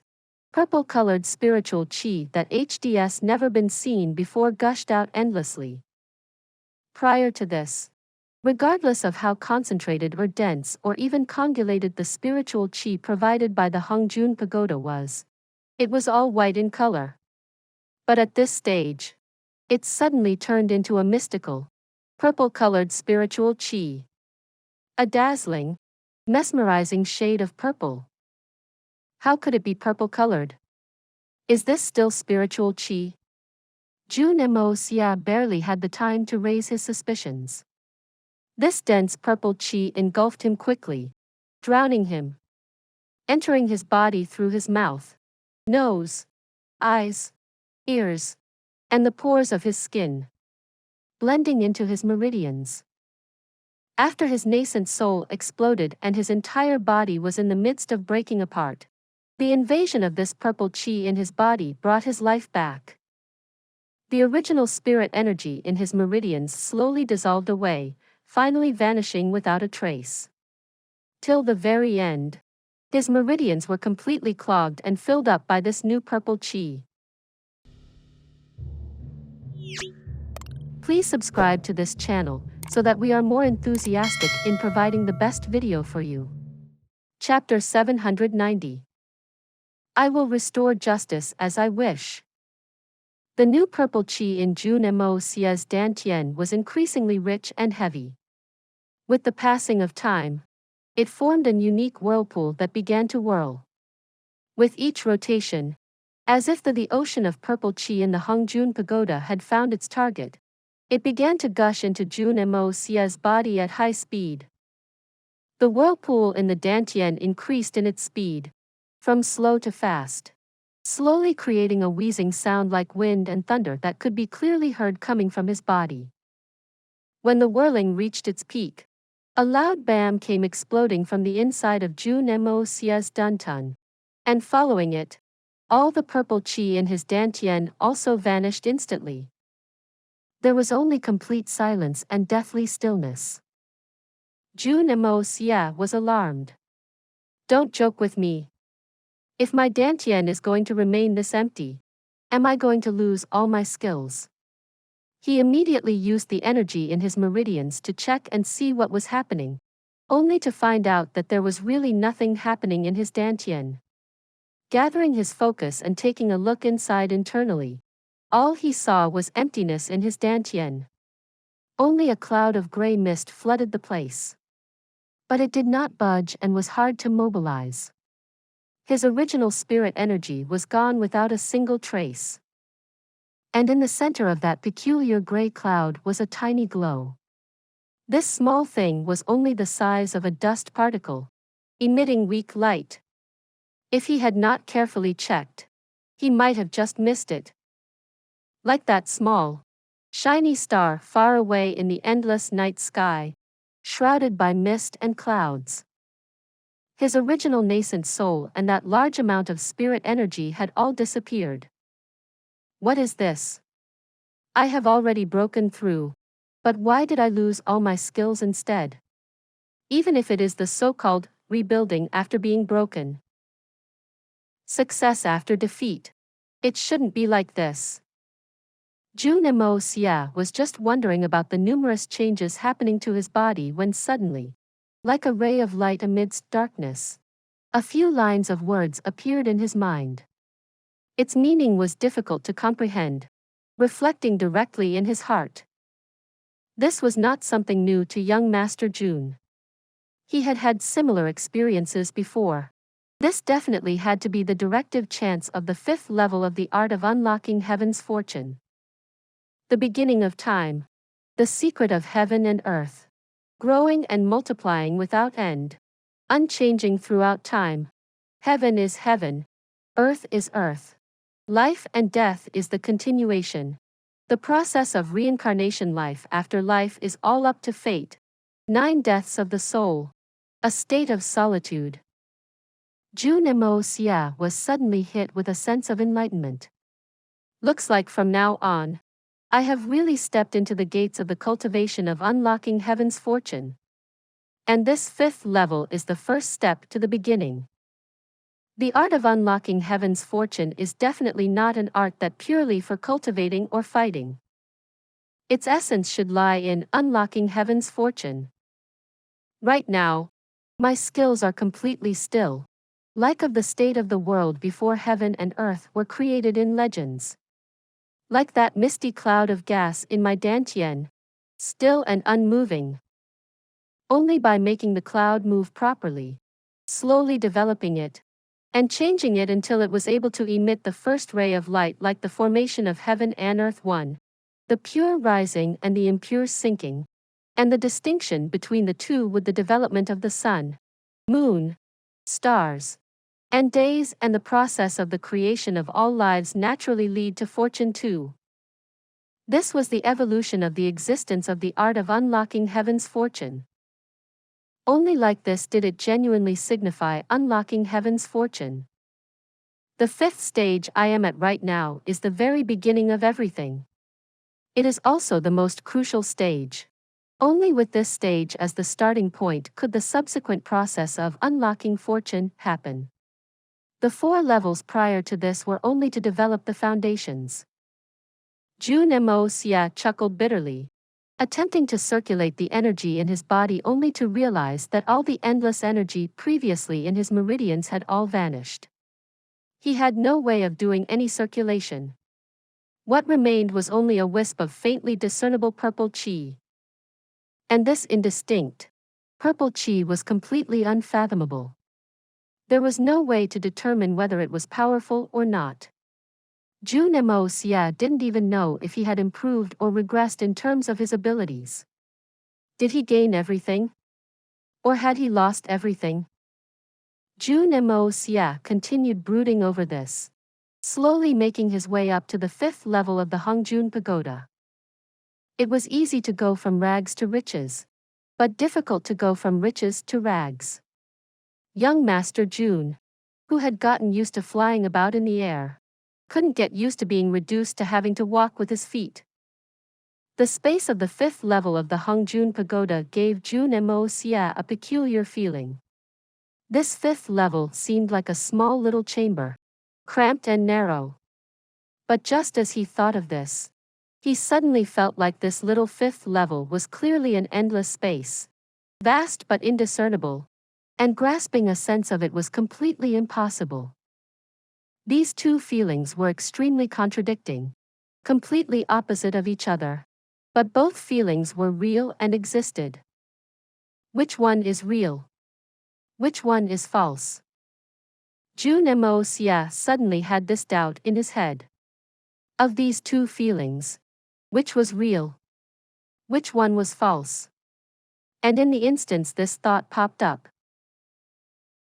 purple-colored spiritual chi that HDS never been seen before gushed out endlessly. Prior to this, regardless of how concentrated or dense or even congealated the spiritual chi provided by the Hongjun Pagoda was, it was all white in color. But at this stage, it suddenly turned into a mystical, purple-colored spiritual chi. A dazzling, mesmerizing shade of purple. How could it be purple-colored? Is this still spiritual chi? Jun Moxie barely had the time to raise his suspicions. This dense purple chi engulfed him quickly, drowning him, entering his body through his mouth, nose, eyes, ears, and the pores of his skin, blending into his meridians. After his nascent soul exploded and his entire body was in the midst of breaking apart, the invasion of this purple chi in his body brought his life back. The original spirit energy in his meridians slowly dissolved away, finally vanishing without a trace. Till the very end, his meridians were completely clogged and filled up by this new purple chi. Please subscribe to this channel so that we are more enthusiastic in providing the best video for you. Chapter 790. I will restore justice as I wish. The new purple chi in Jun Moxie's dantian was increasingly rich and heavy. With the passing of time, it formed a unique whirlpool that began to whirl. With each rotation, as if the ocean of purple chi in the Hongjun Pagoda had found its target, it began to gush into Jun Moxie's body at high speed. The whirlpool in the dantian increased in its speed, from slow to fast, slowly creating a wheezing sound like wind and thunder that could be clearly heard coming from his body. When the whirling reached its peak, a loud bam came exploding from the inside of Jun Moxie's dantian, and following it, all the purple chi in his dantian also vanished instantly. There was only complete silence and deathly stillness. Jun Moxie was alarmed. Don't joke with me. If my dantian is going to remain this empty, am I going to lose all my skills? He immediately used the energy in his meridians to check and see what was happening, only to find out that there was really nothing happening in his dantian. Gathering his focus and taking a look inside internally, all he saw was emptiness in his dantian. Only a cloud of gray mist flooded the place. But it did not budge and was hard to mobilize. His original spirit energy was gone without a single trace. And in the center of that peculiar gray cloud was a tiny glow. This small thing was only the size of a dust particle, emitting weak light. If he had not carefully checked, he might have just missed it. Like that small, shiny star far away in the endless night sky, shrouded by mist and clouds. His original nascent soul and that large amount of spirit energy had all disappeared. What is this? I have already broken through, but why did I lose all my skills instead? Even if it is the so-called rebuilding after being broken. Success after defeat. It shouldn't be like this. Jun Moxie was just wondering about the numerous changes happening to his body when suddenly, like a ray of light amidst darkness, a few lines of words appeared in his mind. Its meaning was difficult to comprehend, reflecting directly in his heart. This was not something new to young Master Jun. He had had similar experiences before. This definitely had to be the directive chance of the 5th level of the art of unlocking heaven's fortune. The beginning of time. The secret of heaven and earth. Growing and multiplying without end. Unchanging throughout time. Heaven is heaven. Earth is earth. Life and death is the continuation. The process of reincarnation, life after life, is all up to fate. 9 deaths of the soul. A state of solitude. Jun Moxie was suddenly hit with a sense of enlightenment. Looks like from now on, I have really stepped into the gates of the cultivation of unlocking heaven's fortune. And this 5th level is the first step to the beginning. The art of unlocking heaven's fortune is definitely not an art that purely for cultivating or fighting. Its essence should lie in unlocking heaven's fortune. Right now, my skills are completely still, like of the state of the world before heaven and earth were created in legends. like that misty cloud of gas in my dantian, still and unmoving. Only by making the cloud move properly, slowly developing it, and changing it until it was able to emit the first ray of light like the formation of heaven and earth one, the pure rising and the impure sinking, and the distinction between the two with the development of the sun, moon, stars, and days and the process of the creation of all lives naturally lead to fortune too. This was the evolution of the existence of the art of unlocking heaven's fortune. Only like this did it genuinely signify unlocking heaven's fortune. The fifth stage I am at right now is the very beginning of everything. It is also the most crucial stage. Only with this stage as the starting point could the subsequent process of unlocking fortune happen. The 4 levels prior to this were only to develop the foundations. Jun Moxie chuckled bitterly, attempting to circulate the energy in his body only to realize that all the endless energy previously in his meridians had all vanished. He had no way of doing any circulation. What remained was only a wisp of faintly discernible purple chi. And this indistinct, purple chi was completely unfathomable. There was no way to determine whether it was powerful or not. Jun Moxie didn't even know if he had improved or regressed in terms of his abilities. Did he gain everything? Or had he lost everything? Jun Moxie continued brooding over this, slowly making his way up to the 5th level of the Hongjun Pagoda. It was easy to go from rags to riches, but difficult to go from riches to rags. Young Master Jun, who had gotten used to flying about in the air, couldn't get used to being reduced to having to walk with his feet. The space of the 5th level of the Hongjun Pagoda gave Jun Moxie a peculiar feeling. This 5th level seemed like a small little chamber, cramped and narrow. But just as he thought of this, he suddenly felt like this little 5th level was clearly an endless space, vast but indiscernible, and grasping a sense of it was completely impossible. These two feelings were extremely contradicting, completely opposite of each other, but both feelings were real and existed. Which one is real? Which one is false? Jun Moxie suddenly had this doubt in his head. Of these two feelings, which was real? Which one was false? And in the instance this thought popped up,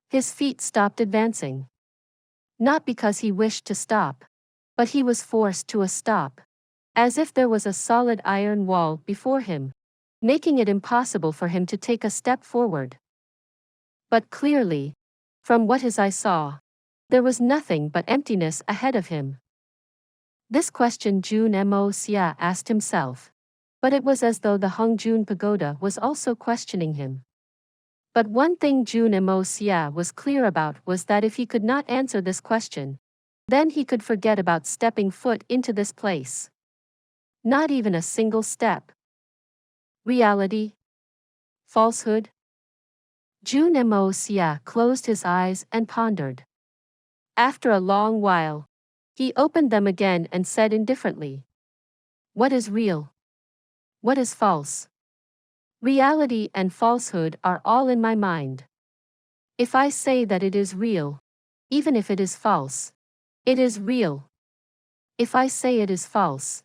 his feet stopped advancing. Not because he wished to stop, but he was forced to a stop, as if there was a solid iron wall before him, making it impossible for him to take a step forward. But clearly, from what his eye saw, there was nothing but emptiness ahead of him. This question Jun Moxie asked himself, but it was as though the Hongjun Pagoda was also questioning him. But one thing Jun Moxie was clear about was that if he could not answer this question, then he could forget about stepping foot into this place. Not even a single step. Reality? Falsehood? Jun Moxie closed his eyes and pondered. After a long while, he opened them again and said indifferently, "What is real? What is false? Reality and falsehood are all in my mind. If I say that it is real, even if it is false, it is real. If I say it is false,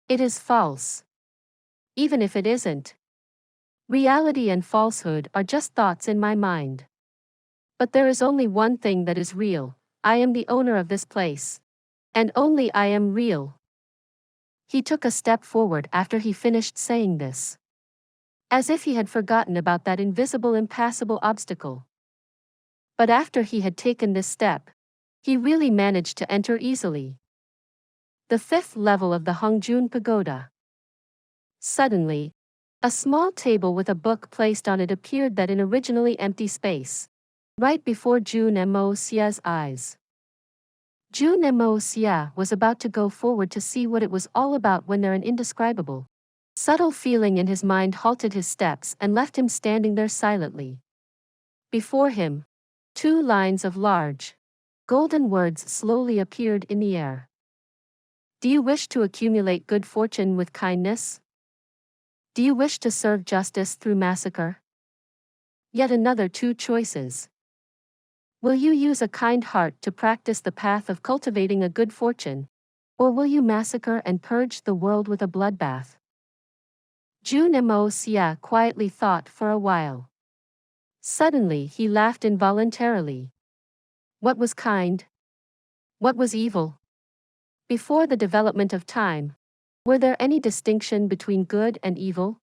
it is false. Even if it isn't. Reality and falsehood are just thoughts in my mind. But there is only one thing that is real. I am the owner of this place. And only I am real." He took a step forward after he finished saying this, as if he had forgotten about that invisible impassable obstacle. But after he had taken this step, he really managed to enter easily the 5th level of the Hongjun Pagoda. Suddenly, a small table with a book placed on it appeared that in originally empty space, right before Jun Moxie's eyes. Jun Moxie was about to go forward to see what it was all about when an indescribable, subtle feeling in his mind halted his steps and left him standing there silently. Before him, 2 lines of large, golden words slowly appeared in the air. Do you wish to accumulate good fortune with kindness? Do you wish to serve justice through massacre? Yet another two choices. Will you use a kind heart to practice the path of cultivating a good fortune? Or will you massacre and purge the world with a bloodbath? Jun Moxie quietly thought for a while. Suddenly he laughed involuntarily. What was kind? What was evil? Before the development of time, were there any distinction between good and evil?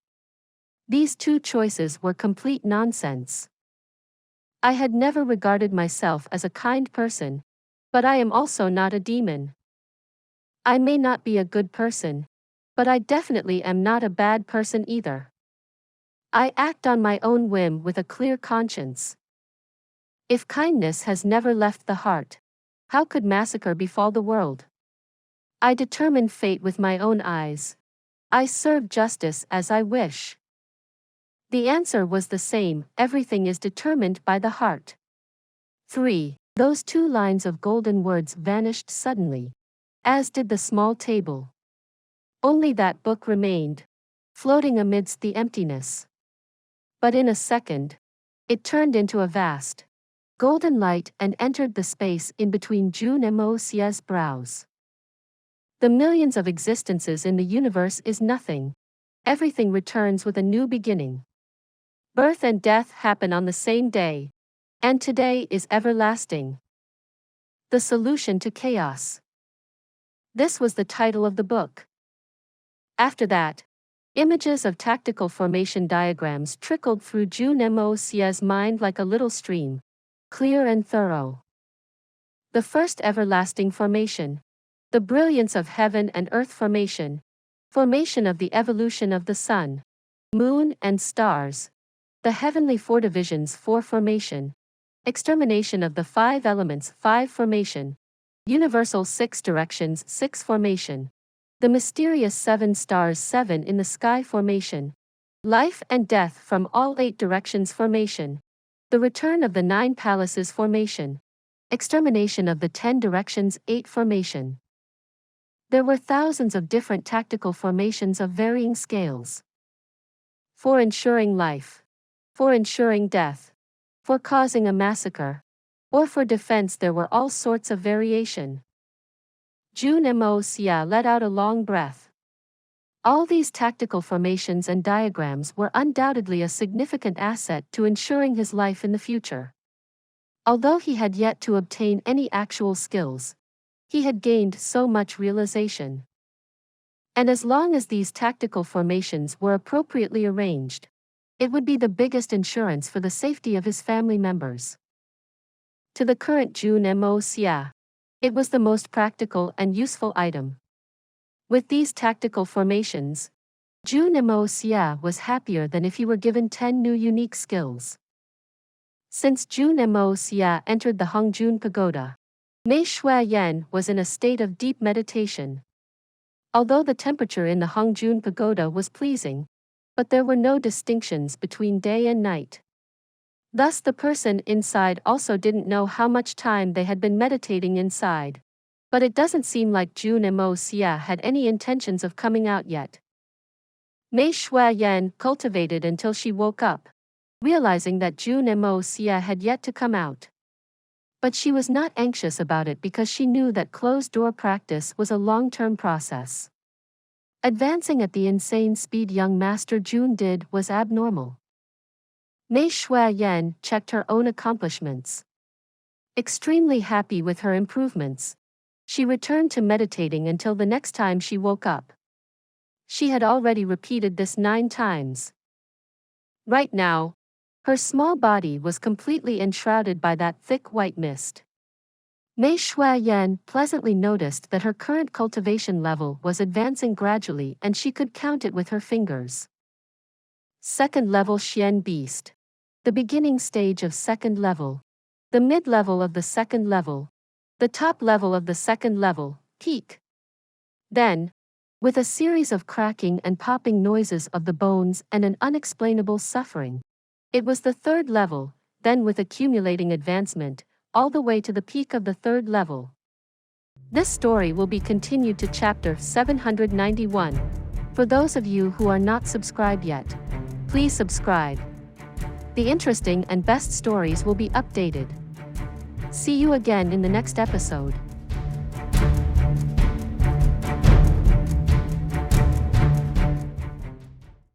These two choices were complete nonsense. I had never regarded myself as a kind person, but I am also not a demon. I may not be a good person, but I definitely am not a bad person either. I act on my own whim with a clear conscience. If kindness has never left the heart, how could massacre befall the world? I determine fate with my own eyes. I serve justice as I wish. The answer was the same: everything is determined by the heart. 3. Those two lines of golden words vanished suddenly, as did the small table. Only that book remained, floating amidst the emptiness. But in a second, it turned into a vast, golden light and entered the space in between Jun Moxie's brows. The millions of existences in the universe is nothing. Everything returns with a new beginning. Birth and death happen on the same day, and today is everlasting. The solution to chaos. This was the title of the book. After that, images of tactical formation diagrams trickled through Jun Moxie's mind like a little stream, clear and thorough. The first everlasting formation, the brilliance of heaven and earth formation, formation of the evolution of the sun, moon and stars, the heavenly four divisions 4 formation, extermination of the 5 elements 5 formation, universal 6 directions 6 formation, the mysterious 7 stars 7 in the sky formation, life and death from all 8 directions formation, the return of the 9 palaces formation, extermination of the 10 directions 8 formation. There were thousands of different tactical formations of varying scales. For ensuring life, for ensuring death, for causing a massacre, or for defense, there were all sorts of variation. Jun Moxie let out a long breath. All these tactical formations and diagrams were undoubtedly a significant asset to ensuring his life in the future. Although he had yet to obtain any actual skills, he had gained so much realization. And as long as these tactical formations were appropriately arranged, it would be the biggest insurance for the safety of his family members. To the current Jun Moxie, it was the most practical and useful item. With these tactical formations, Jun Moxie was happier than if he were given 10 new unique skills. Since Jun Moxie entered the Hongjun Pagoda, Mei Shuayan was in a state of deep meditation. Although the temperature in the Hongjun Pagoda was pleasing, but there were no distinctions between day and night. Thus the person inside also didn't know how much time they had been meditating inside. But it doesn't seem like Jun Moxie had any intentions of coming out yet. Mei Shuayan cultivated until she woke up, realizing that Jun Moxie had yet to come out. But she was not anxious about it because she knew that closed-door practice was a long-term process. Advancing at the insane speed young Master Jun did was abnormal. Mei Shuayan checked her own accomplishments. Extremely happy with her improvements, she returned to meditating until the next time she woke up. She had already repeated this 9 times. Right now, her small body was completely enshrouded by that thick white mist. Mei Shuayan pleasantly noticed that her current cultivation level was advancing gradually and she could count it with her fingers. Second level Xian Beast. The beginning stage of second level. The mid-level of the second level. The top level of the second level, peak. Then, with a series of cracking and popping noises of the bones and an unexplainable suffering, it was the third level, then with accumulating advancement, all the way to the peak of the third level. This story will be continued to chapter 791. For those of you who are not subscribed yet, please subscribe. The interesting and best stories will be updated. See you again in the next episode.